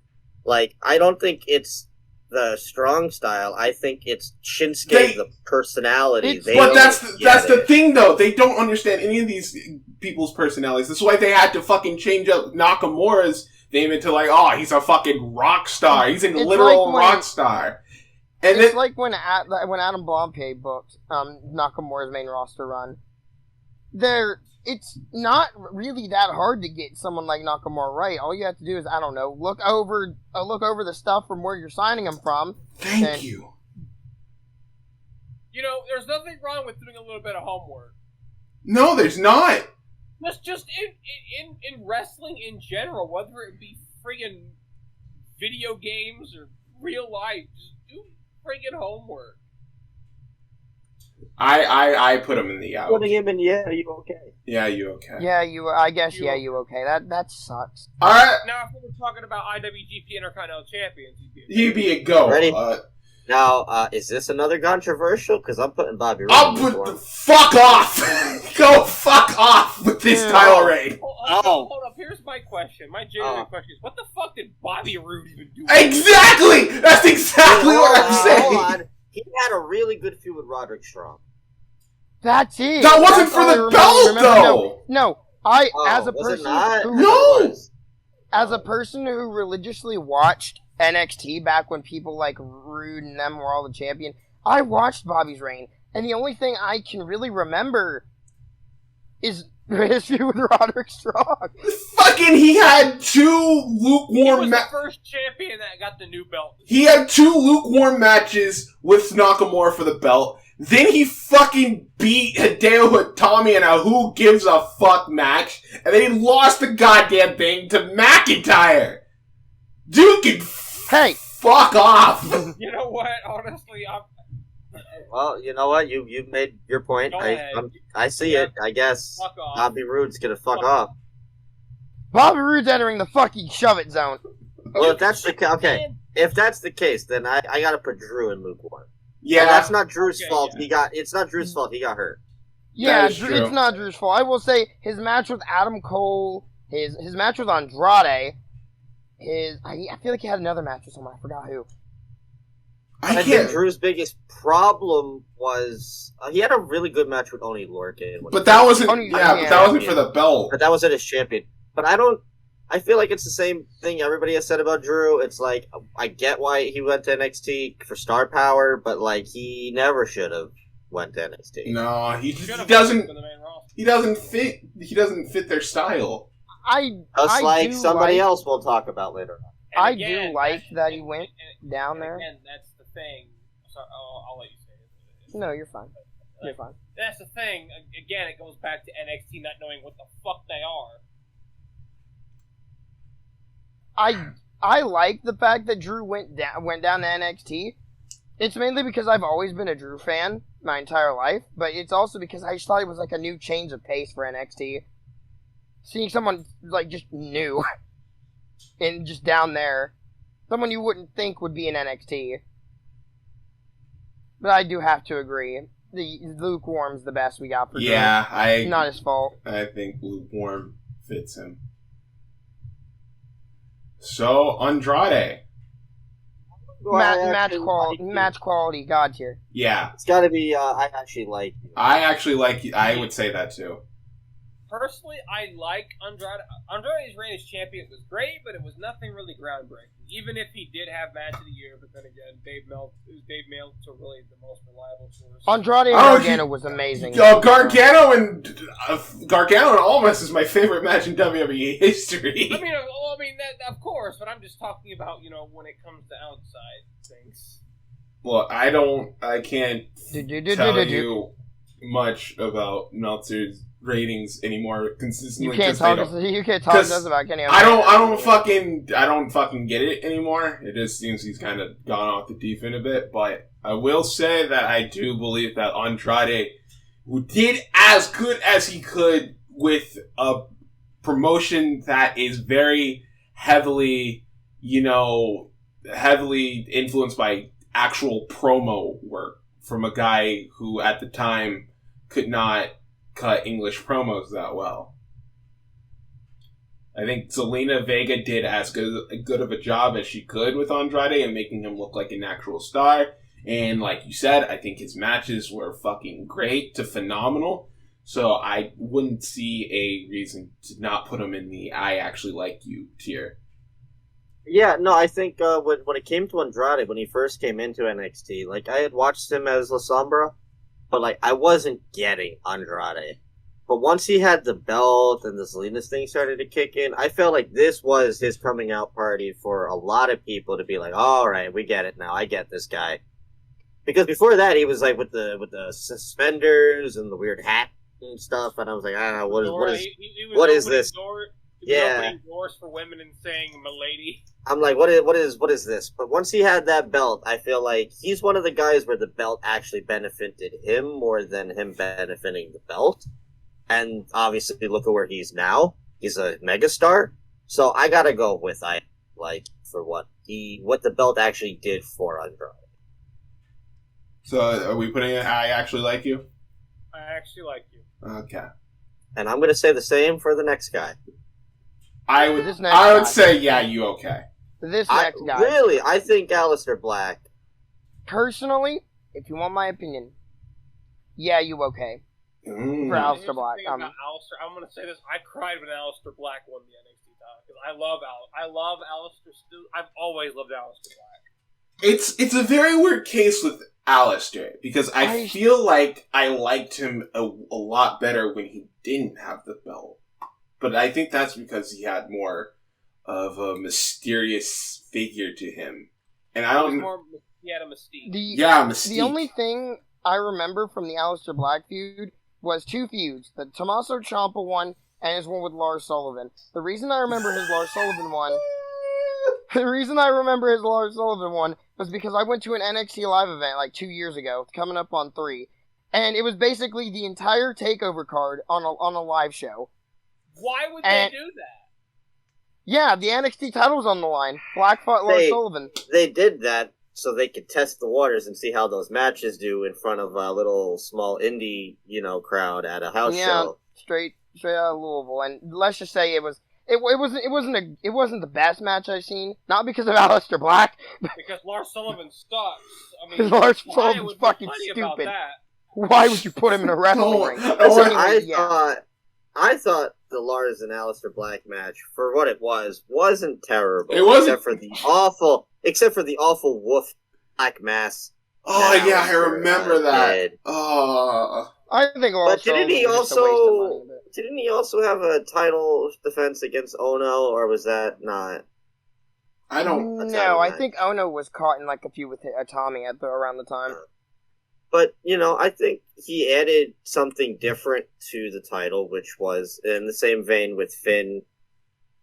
Like, I don't think it's the strong style. I think it's Shinsuke, the personality. But that's the thing, though. They don't understand any of these people's personalities. That's why they had to fucking change up Nakamura's name into like, oh, he's a fucking rock star. He's a literal rock star. And it's like when Adam Blampied booked Nakamura's main roster run. It's not really that hard to get someone like Nakamura right. All you have to do is, I don't know, look over the stuff from where you're signing him from. Thank you. There's nothing wrong with doing a little bit of homework. No, there's not. Just in wrestling in general, whether it be friggin' video games or real life, just do friggin' homework. I put him in the out. Putting him in, are you okay? Yeah, you okay? Yeah, you okay. That sucks. All right. Now, if we were talking about IWGP Intercontinental Champions, he'd be a go. Ready? Now, is this another controversial? Because I'm putting Bobby Roode. I'll put fuck off. Go fuck off with this title reign. Hold up. Here's my question. My genuine question is, what the fuck did Bobby Roode even do? Exactly. That's exactly what I'm saying. Hold on. He had a really good feud with Roderick Strong. That's it. That wasn't for the belt, though. No, as a person who religiously watched NXT back when people like Rude and them were all the champion, I watched Bobby's reign, and the only thing I can really remember is his feud with Roderick Strong. Fucking, he had two lukewarm. He was the first champion that got the new belt. He had two lukewarm matches with Nakamura for the belt. Then he fucking beat Hideo Itami in a who gives a fuck match, and then he lost the goddamn thing to McIntyre. Dude can fuck off. You know what? Honestly, Well, you know what? You made your point. I see it. I guess fuck off. Bobby Roode's gonna fuck off. Bobby Roode's entering the fucking shove it zone. Well, if that's if that's the case, then I gotta put Drew in lukewarm. Yeah, and that's not Drew's fault. Yeah. It's not Drew's fault. He got hurt. Yeah, it's not Drew's fault. I will say his match with Adam Cole, his match with Andrade, I feel like he had another match with someone. I forgot who. I think Drew's biggest problem was he had a really good match with Oni Lorcan. But that wasn't. But that wasn't for the belt. But that wasn't his champion. But I feel like it's the same thing everybody has said about Drew. It's like, I get why he went to NXT for star power, but like he never should have went to NXT. No, he doesn't. He doesn't fit. He doesn't fit their style. Just like somebody else we'll talk about later on. I do like that he went down there. And that's the thing. Sorry, I'll let you say it. No, you're fine. You're fine. That's the thing. Again, it goes back to NXT not knowing what the fuck they are. I like the fact that Drew went down to NXT. It's mainly because I've always been a Drew fan my entire life, but it's also because I just thought it was like a new change of pace for NXT. Seeing someone like just new and just down there, someone you wouldn't think would be in NXT. But I do have to agree, the lukewarm's the best we got for Drew. Yeah, not his fault. I think lukewarm fits him. So, Andrade. Match quality, God tier. Yeah. It's gotta be, I actually like you. I would say that too. personally, I like Andrade. Andrade's reign as champion was great, but it was nothing really groundbreaking. Even if he did have match of the year, but then again, Dave Meltzer really the most reliable source. Andrade and Gargano was amazing. Gargano and Almas is my favorite match in WWE history. I mean, that, of course, but I'm just talking about when it comes to outside things. Well, I can't tell you much about Meltzer's ratings anymore consistently. You can't talk to us about Kenny Omega. I don't fucking get it anymore. It just seems he's kind of gone off the deep end a bit. But I will say that I do believe that Andrade, who did as good as he could with a promotion that is very heavily influenced by actual promo work from a guy who at the time could not cut English promos that well. I think Zelina Vega did as good of a job as she could with Andrade and making him look like an actual star. And like you said, I think his matches were fucking great to phenomenal. So I wouldn't see a reason to not put him in the I actually like you tier. Yeah, no, I think when it came to Andrade, when he first came into NXT, like, I had watched him as La Sombra, but, like, I wasn't getting Andrade. But once he had the belt and the Salinas thing started to kick in, I felt like this was his coming out party for a lot of people to be like, all right, we get it now. I get this guy. Because before that, he was, like, with the suspenders and the weird hat and stuff, and I was like, I don't know, what is this? Opening doors for women and saying "milady." I'm like, what is this? But once he had that belt, I feel like he's one of the guys where the belt actually benefited him more than him benefiting the belt. And obviously, look at where he's now. He's a megastar. So I gotta go with I like for what the belt actually did for Andrade. So are we putting it? I actually like you. I actually like you. Okay. And I'm gonna say the same for the next guy. I would say, yeah, you okay. This next guy. Really? I think Aleister Black. Personally, if you want my opinion, yeah, you okay. For Aleister Black. I'm going to say this. I cried when Aleister Black won the NXT title. Because I love Aleister still. I've always loved Aleister Black. It's a very weird case with Aleister. Because I feel like I liked him a lot better when he didn't have the belt. But I think that's because he had more of a mysterious figure to him. And I don't... He had a mystique. Mystique. The only thing I remember from the Aleister Black feud was two feuds. The Tommaso Ciampa one and his one with Lars Sullivan. The reason I remember his Lars Sullivan one was because I went to an NXT live event like 2 years ago, coming up on 3. And it was basically the entire TakeOver card on a live show. Why would they do that? Yeah, the NXT title was on the line. Black fought Lars Sullivan. They did that so they could test the waters and see how those matches do in front of a little small indie, crowd at a house show. Straight out of Louisville. And let's just say it wasn't the best match I've seen. Not because of Aleister Black. Because Lars Sullivan sucks. Because Lars Sullivan's fucking stupid. Why would you put him in a wrestling ring? I thought the Lars and Aleister Black match, for what it wasn't terrible. It wasn't, except for the awful Wolf Black Mass. Oh yeah, I remember that. I think Lars. But didn't he also have a title defense against Ono, or was that not? I don't. No, I think Ono was caught in like a feud with Tommy around the time. But, I think he added something different to the title, which was, in the same vein with Finn,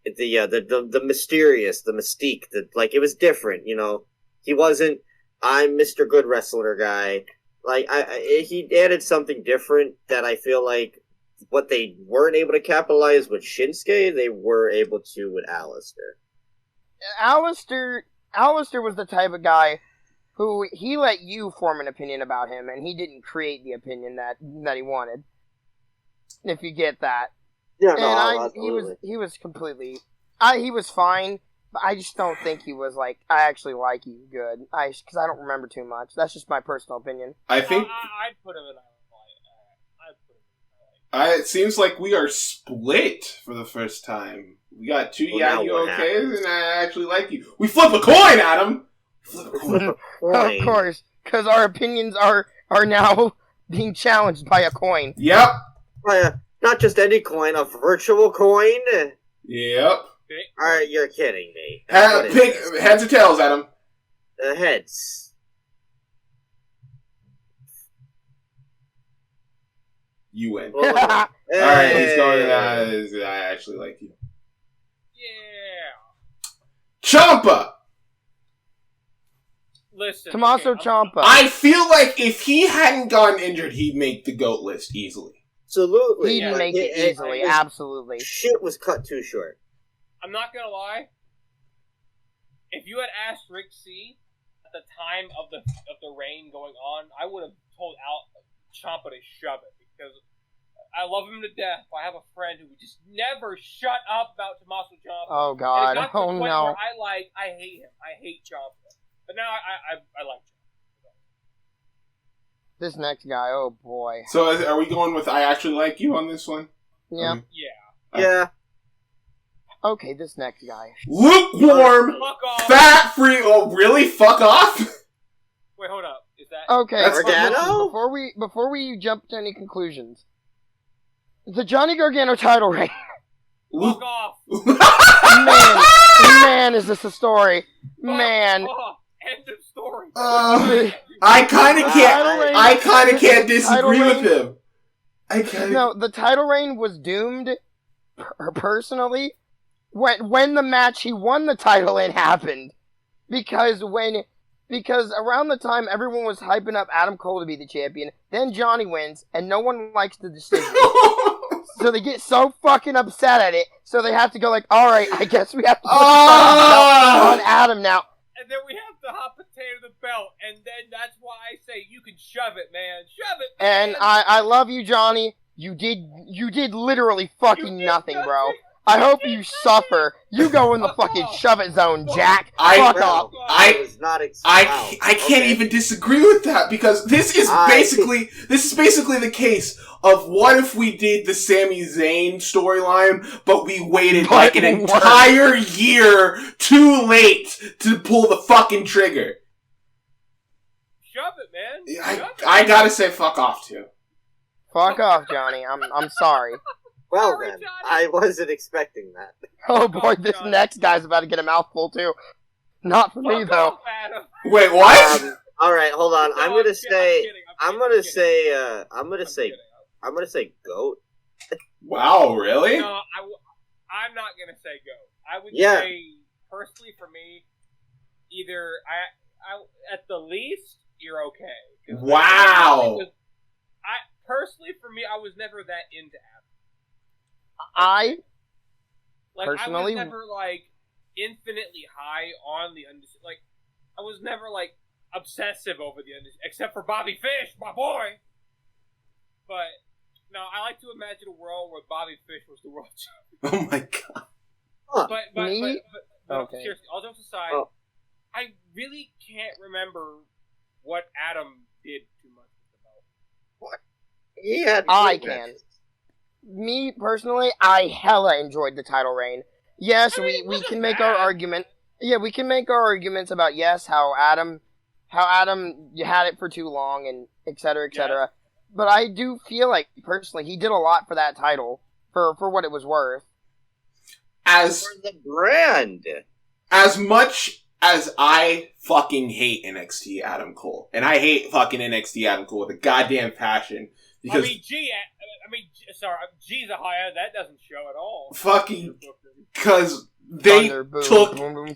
the mysterious, the mystique, it was different, He wasn't, I'm Mr. Good Wrestler guy. He added something different that I feel like what they weren't able to capitalize with Shinsuke, they were able to with Aleister. Aleister was the type of guy who he let you form an opinion about him, and he didn't create the opinion that he wanted. If you get that. Yeah, he was completely... he was fine, but I just don't think he was like, I actually like you good. Because I don't remember too much. That's just my personal opinion. I think... I'd put him in... It seems like we are split for the first time. We got two you okays, and I actually like you. We flip a coin, Adam! Flip a coin. Of course, because our opinions are now being challenged by a coin. Yep. Not just any coin, a virtual coin? Yep. Alright, you're kidding me. Pick heads or tails, Adam? Heads. You win. Hey. Alright, he's going to I actually like you. Yeah. Ciampa! Listen. Tommaso okay, Ciampa. I feel like if he hadn't gotten injured, he'd make the GOAT list easily. Absolutely. He'd make it easily, absolutely. Shit was cut too short. I'm not gonna lie. If you had asked Rick C at the time of the reign going on, I would have told Ciampa to shove it because I love him to death. I have a friend who would just never shut up about Tommaso Ciampa. Oh God! And it got to the point no! where I hate him. I hate Ciampa. But now I like Ciampa. This next guy, oh boy. So are we going with I actually like you on this one? Yeah. Yeah. Okay, this next guy. Lukewarm, Fuck off. fat-free. Oh, really? Fuck off? Wait, hold up. Is that Okay, That's Gargano? before we jump to any conclusions, the Johnny Gargano title reign. fuck off? Man, is this a story? Man. Fuck off. End of story. I kind of can't disagree with him. No, the title reign was doomed. Personally, when the match he won the title in happened, because around the time everyone was hyping up Adam Cole to be the champion, then Johnny wins, and no one likes the decision. So they get so fucking upset at it, so they have to go like, alright, I guess we have to put the belt on Adam now. And then we have the hot potato the belt, and then that's why I say you can shove it, man. Shove it, man. And I love you, Johnny. You did literally fucking nothing, bro. I hope you suffer. You go in the fucking shove it zone, Jack. Fuck off. I can't even disagree with that because this is basically the case of what if we did the Sami Zayn storyline, but we waited like an entire year too late to pull the fucking trigger. Shove it, man. I gotta say fuck off too. Fuck off, Johnny. I'm sorry. Well Sorry, then, Johnny. I wasn't expecting that. Oh boy, this next guy's about to get a mouthful too. Not for me Fuck though. off, Adam. Wait, what? All right, hold on. No, I'm gonna say goat. Wow, really? No, I'm not gonna say go. I would Yeah. say personally for me, either I at the least you're okay. 'Cause Wow. Personally for me, I was never that into Adam. I I personally- was never like infinitely high on the I was never like obsessive over the except for Bobby Fish, my boy. But no, I like to imagine a world where Bobby Fish was the world champion. Oh my god. Huh. But Okay. seriously, all jokes aside, I really can't remember what Adam did too much with the belt. He had I good can. matches. Me personally, I hella enjoyed the title reign. Yes, I mean, we wasn't can make our bad. argument. Yeah, we can make our arguments about how Adam you had it for too long and et cetera, et cetera. But I do feel like personally he did a lot for that title for what it was worth. As For the brand. as much as I fucking hate NXT Adam Cole, and I hate fucking NXT Adam Cole with a goddamn passion, because G's a high end. That doesn't show at all. fucking, because they Thunder, boom, took boom, boom.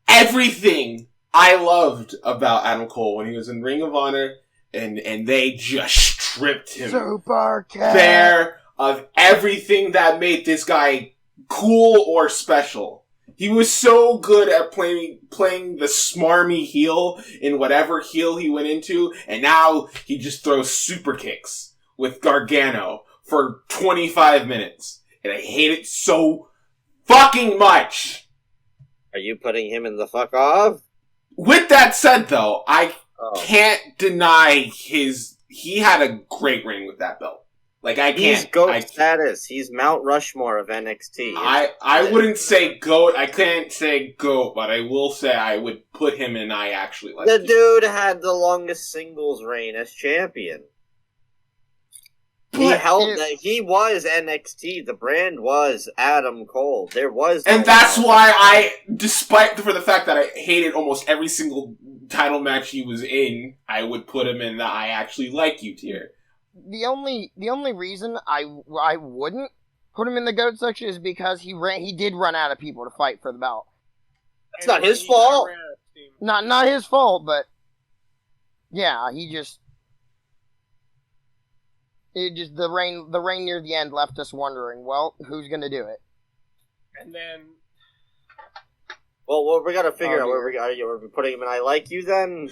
everything I loved about Adam Cole when he was in Ring of Honor, and they just stripped him Super Cat. bare of everything that made this guy cool or special. He was so good at playing the smarmy heel in whatever heel he went into, and now he just throws super kicks with Gargano for 25 minutes. And I hate it so fucking much. Are you putting him in the fuck off? With that said, though, I Oh. can't deny he had a great reign with that belt. Like, I can't. He's GOAT status. He's Mount Rushmore of NXT. I wouldn't say GOAT. I can't say GOAT, but I will say I would put him in I actually like The you. dude had the longest singles reign as champion. He was NXT. The brand was Adam Cole. There was and that's why despite for the fact that I hated almost every single title match he was in, I would put him in the I actually like you tier. The only reason I wouldn't put him in the GOAT section is because he did run out of people to fight for the belt. It's not his fault. Not his fault, but yeah, the reign near the end left us wondering, well, who's gonna do it? And then, well, we gotta figure out where we're putting him in. I like you then.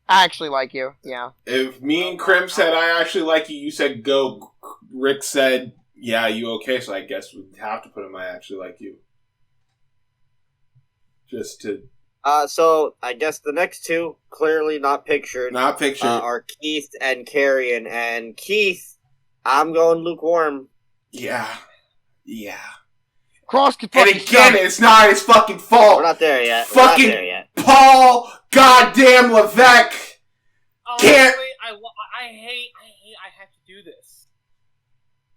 I actually like you. Yeah. If me and Crim said I actually like you, you said go. Rick said, yeah, you okay? So I guess we'd have to put him I actually like you. Just to. So I guess the next two clearly not pictured. Are Keith and Karrion. And Keith, I'm going lukewarm. Yeah. Cross could and again, it's not his fucking fault. We're not there yet. Fucking Paul goddamn Levesque. Can't. I hate. I have to do this.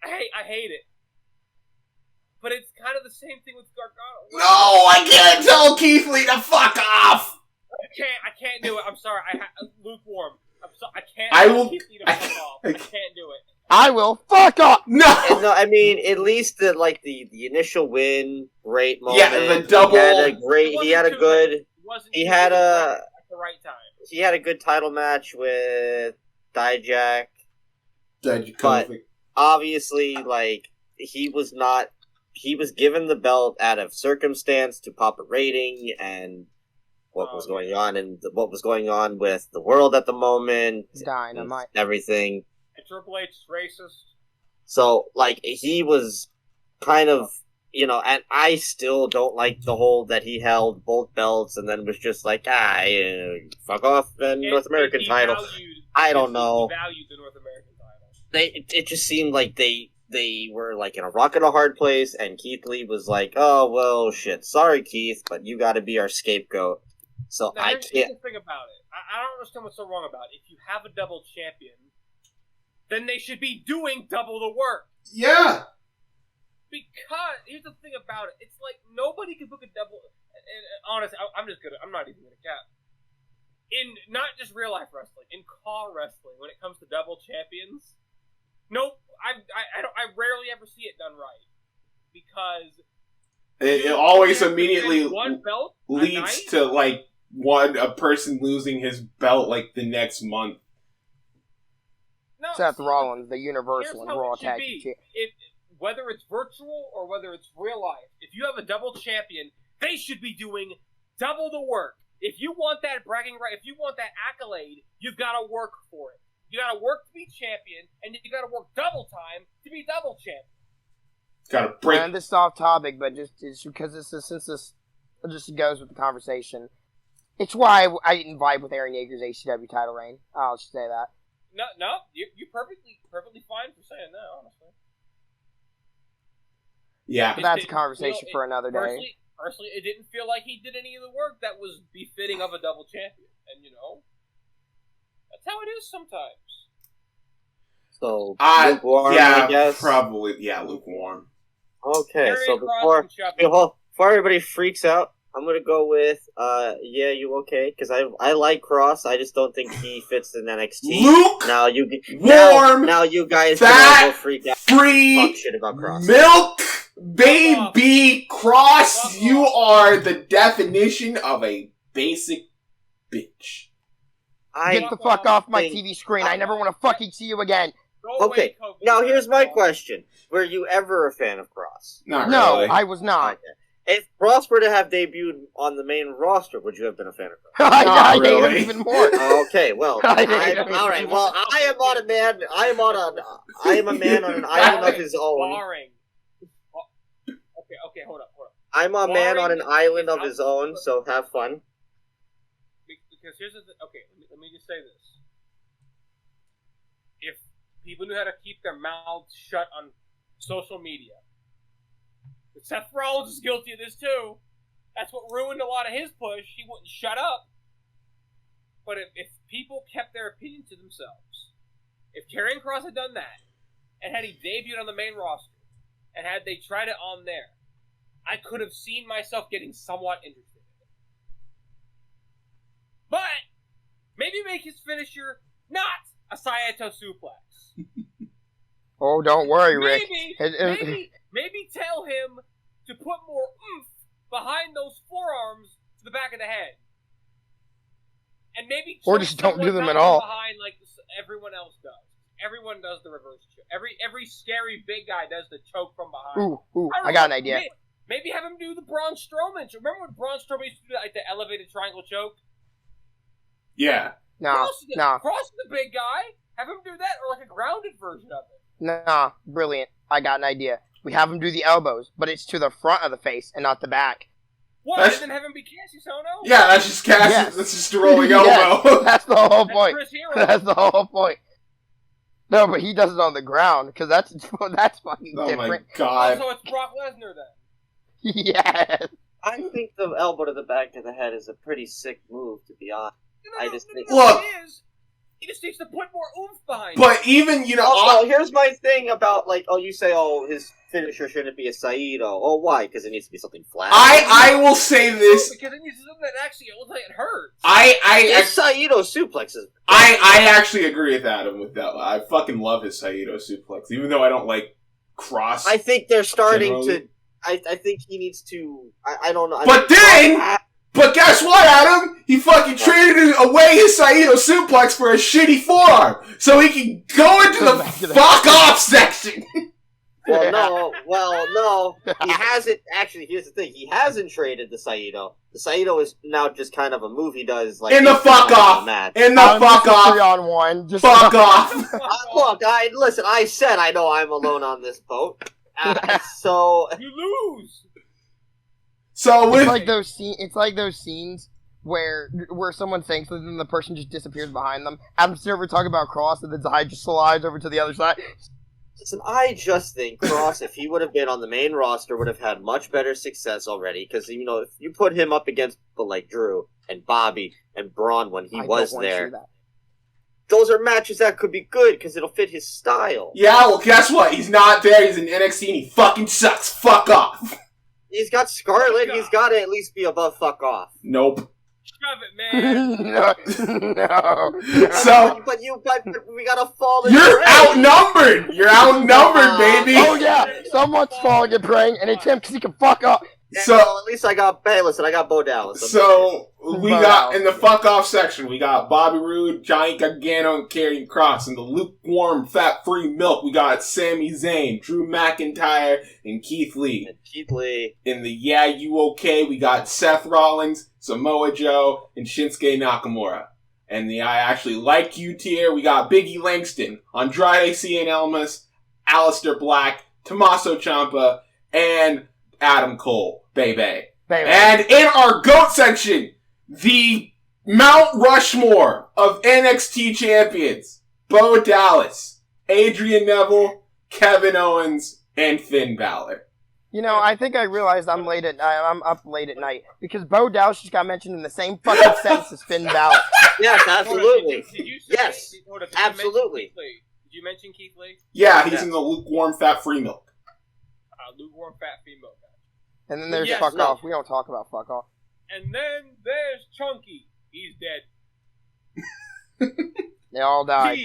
I hate it. But it's kind of the same thing with Gargano. No, I can't tell Keith Lee to fuck off. I can't do it. I'm sorry. Lukewarm. I'm sorry. I can't. I will. Keith Lee to fuck off. I can't do it. I will fuck off. No. I mean, at least the initial win, great moment. Yeah, the double. He had a good title match with Dijak. But obviously, he was given the belt out of circumstance to pop a rating and what was going on and what was going on with the world at the moment. Dynamite. Everything. And Triple H is racist. So, he was kind of, and I still don't like the whole that he held both belts and then was just like, fuck off and North American title. I don't know. He valued the North American title. It just seemed like they were in a rock and a hard place, and Keith Lee was like, "Oh well, shit. Sorry, Keith, but you got to be our scapegoat." So now, I can't. Here's the thing about it. I don't understand what's so wrong about it. If you have a double champion, then they should be doing double the work. Yeah. Because here's the thing about it. It's like nobody can book a double. And honestly, I'm just gonna. I'm not even gonna cap. In not just real life wrestling, in car wrestling, when it comes to double champions. Nope, I rarely ever see it done right because it always immediately one belt leads to a person losing his belt the next month. No, Seth Rollins, the Universal and Raw Tag Team. Whether it's virtual or whether it's real life, if you have a double champion, they should be doing double the work. If you want that bragging right, if you want that accolade, you've got to work for it. You gotta work to be champion, and you gotta work double time to be double champion. Gotta break. And this is off topic, but just because since this just goes with the conversation, it's why I didn't vibe with Aaron Yeager's HCW title reign. I'll just say that. No, you're perfectly fine for saying that, honestly. Yeah, but that's a conversation for another day. Personally, it didn't feel like he did any of the work that was befitting of a double champion, and that's how it is sometimes. So, lukewarm, I guess? Probably, lukewarm. Okay, so before everybody freaks out, I'm going to go with, you okay? Because I like Cross, I just don't think he fits in NXT. Now you guys can all go freak out. Talk shit about Cross. Milk, baby, Cross, you are the definition of a basic bitch. Get the fuck off my TV screen. I never want to fucking see you again. Okay, now here's my question. Were you ever a fan of Cross? Not really. No, I was not. Okay. If Cross were to have debuted on the main roster, would you have been a fan of Cross? I hate him even more. Okay, well, all right. Well, I am a man on an island of his own. Boring. Okay, hold up. I'm a man on an island of his own, so have fun. Because here's the thing. Okay, let me just say this. If People knew how to keep their mouths shut on social media. But Seth Rollins is guilty of this too. That's what ruined a lot of his push. He wouldn't shut up. But if people kept their opinion to themselves, if Karrion Kross had done that, and had he debuted on the main roster, and had they tried it on there, I could have seen myself getting somewhat interested in it. But maybe make his finisher not a Saito suplex. Oh, don't worry, Rick. Maybe tell him to put more oomph behind those forearms to the back of the head. And maybe or just don't do them at all. Behind like everyone else does. Everyone does the reverse choke. Every scary big guy does the choke from behind. Ooh, I got an idea. Maybe have him do the Braun Strowman. Remember when Braun Strowman used to do like the elevated triangle choke? Yeah. Nah. Cross the big guy. Have him do that, or like a grounded version of it. Nah, brilliant. I got an idea. We have him do the elbows, but it's to the front of the face and not the back. What? And then have him be Cassius Ohno? Yeah, that's just Cassius. Yes. That's just a rolling elbow. Yes, that's the whole point. Chris Hero. That's the whole point. No, but he does it on the ground, because that's fucking Oh different. my god. So it's Brock Lesnar then. I Yes. think the elbow to the back of the head is a pretty sick move, to be honest. I just think. Look. He just needs to put more oomph behind it. But even, you know... Also, here's my thing about, like, you say, his finisher shouldn't be a Saito. Oh, why? Because it needs to be something flat. I will say this... Because it needs something that actually looks like it hurts. His Saito suplexes. I actually agree with Adam with that. I fucking love his Saito suplex, even though I don't like Cross. I think they're starting generally. to... I think he needs to... I don't know. But guess what, Adam? He fucking traded away his Saito suplex for a shitty forearm, so he can go into the fuck off section. No. He hasn't. Actually, here's the thing. He hasn't traded the Saito. The Saito is now just kind of a move he does. Like In the fuck off. In the fuck off. 3-on-1. Just Fuck off. Look, listen. I said I know I'm alone on this boat. So you lose. So with it's like those scenes where someone saying something and the person just disappears behind them. Adam Silver talking about Cross and then Zai just slides over to the other side. listen, I just think Cross, if he would have been on the main roster, would have had much better success already. Because if you put him up against people like Drew and Bobby and Braun when he was there, those are matches that could be good because it'll fit his style. Yeah, well, guess what? He's not there. He's in NXT and he fucking sucks. Fuck off. He's got Scarlett. He's got to at least be above fuck off. Nope. Shove it, man. No. So, but we gotta fall. You're outnumbered. You're outnumbered, baby. Oh yeah, someone's falling and praying, and it's him because he can fuck up. So well, at least I got. Hey, listen, I got Bo Dallas. So we got in the fuck off section. We got Bobby Roode, Johnny Gargano, and Karrion Kross. In the lukewarm, fat-free milk, we got Sami Zayn, Drew McIntyre, and Keith Lee. In the Yeah You Okay, we got Seth Rollins, Samoa Joe, and Shinsuke Nakamura. And the I Actually Like You tier, we got Biggie Langston, Andrade Cien Almas, Aleister Black, Tommaso Ciampa, and Adam Cole. Baby. And in our GOAT section, the Mount Rushmore of NXT champions, Bo Dallas, Adrian Neville, Kevin Owens, and Finn Balor. You know, I think I realized I'm up late at night because Bo Dallas just got mentioned in the same fucking sentence as Finn Balor. Yes, absolutely. Yes, absolutely. Did you mention Keith Lee? Yeah, he's in the lukewarm fat-free milk. Lukewarm fat-free milk. And then there's fuck off. We don't talk about fuck off. And then there's Chunky. He's dead. They all died.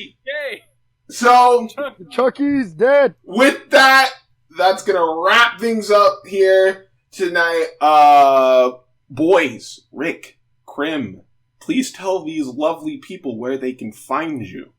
So, Chucky's dead. With that, that's gonna wrap things up here tonight. Boys, Rick, Crim, please tell these lovely people where they can find you.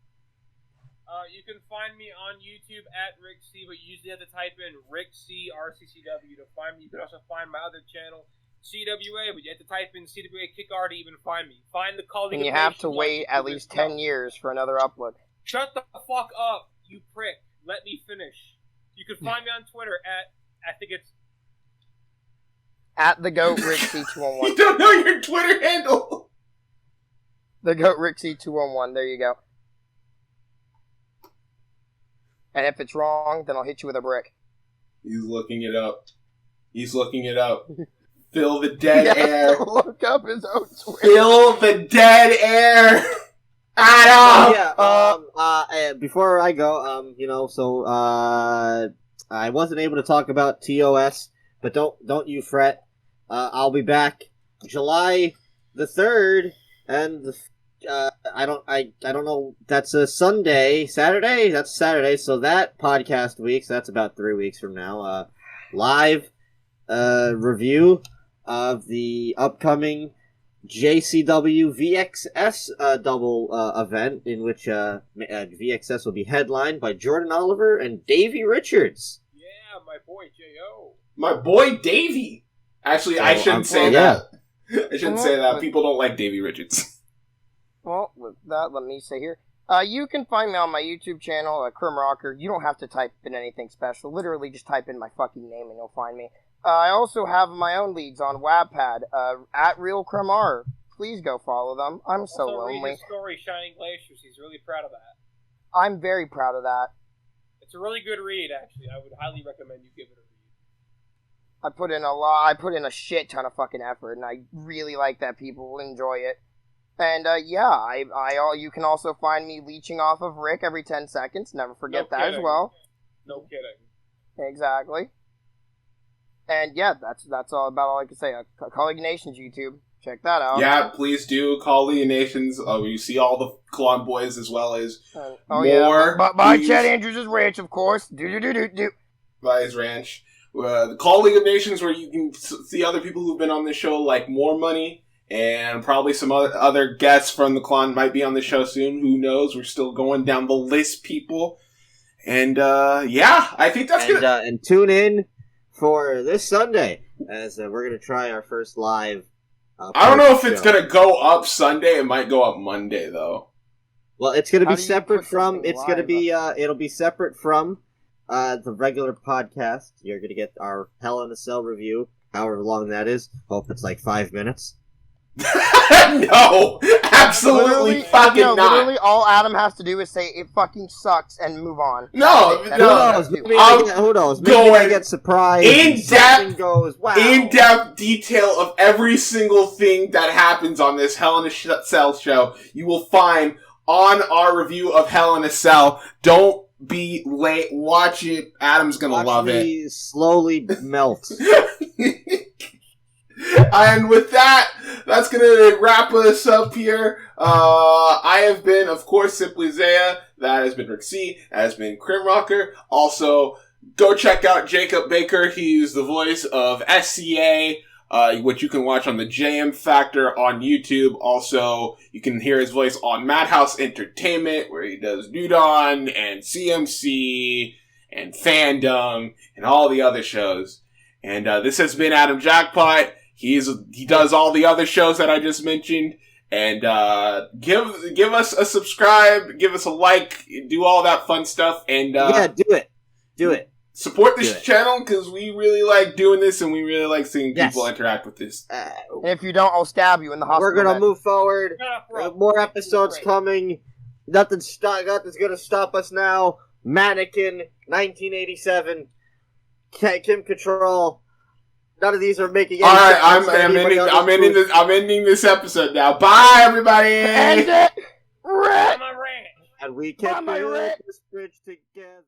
You can find me on YouTube at Rick C, but you usually have to type in Rick C RCCW to find me. You can also find my other channel, CWA, but you have to type in CWA Kickar to even find me. Find the colleague. And you have to wait at least 10 years for another upload. Shut the fuck up, you prick. Let me finish. You can find me on Twitter at, I think it's... At the GOAT Rick C211. You don't know your Twitter handle! The GOAT Rick C211, there you go. And if it's wrong, then I'll hit you with a brick. He's looking it up. Fill the dead air. Look up his own Twitter. Fill the dead air. Adam! Yeah, before I go, I wasn't able to talk about TOS, but don't you fret. I'll be back July the 3rd, and I don't know, that's a Saturday, so that podcast week, so that's about 3 weeks from now, live, review of the upcoming JCW VXS double event, in which VXS will be headlined by Jordan Oliver and Davey Richards. Yeah, my boy J.O. My boy Davey. Actually, I shouldn't say that. I shouldn't say that. People don't like Davey Richards. Well, with that, let me say here. You can find me on my YouTube channel, Crim Rocker. You don't have to type in anything special. Literally, just type in my fucking name and you'll find me. I also have my own leagues on Wattpad, at Real Crimar. Please go follow them. I'm so lonely. Read his story, Shining Glaciers. He's really proud of that. I'm very proud of that. It's a really good read, actually. I would highly recommend you give it a read. I put in a shit ton of fucking effort, and I really like that people will enjoy it. And, you can also find me leeching off of Rick every 10 seconds. Never forget that as well. No kidding. Exactly. And yeah, that's all I can say. Colleague Nations YouTube. Check that out. Yeah, please do. Colleague Nations. You see all the Klon boys as well as more. Yeah. By Chad Andrews' ranch, of course. Do. By his ranch. The Colleague of Nations, where you can see other people who've been on the show, like More Money, and probably some other guests from the Klon might be on the show soon. Who knows? We're still going down the list, people. And, I think that's good. And tune in for this Sunday, as we're going to try our first live I don't know if it's going to go up Sunday. It might go up Monday, though. Well, it's going to be separate from... it'll be separate from the regular podcast. You're going to get our Hell in a Cell review, however long that is. Hope it's like 5 minutes. No! Absolutely fucking not! Literally, all Adam has to do is say, it fucking sucks, and move on. Who knows? Maybe I get surprised. In-depth detail of every single thing that happens on this Hell in a Cell show, you will find on our review of Hell in a Cell. Don't be late. Watch it. Adam's gonna love it. Slowly melt. And with that, that's going to wrap us up here. I have been, of course, Simply Zaya. That has been Rick C. That has been Crim Rocker. Also, go check out Jacob Baker. He's the voice of SCA, which you can watch on the JM Factor on YouTube. Also, you can hear his voice on Madhouse Entertainment, where he does Nudon and CMC and Fandom and all the other shows. And this has been Adam Jackpot. He does all the other shows that I just mentioned, and give us a subscribe, give us a like, do all that fun stuff, and do it. Support this channel because we really like doing this, and we really like seeing people interact with this. If you don't, I'll stab you in the hospital. We're gonna move forward. More episodes coming. Nothing's gonna stop us now. Mannequin, 1987, Kim Control. None of these are making any sense. All right, I'm ending this episode now. Bye, everybody. End it. And we can build this bridge together.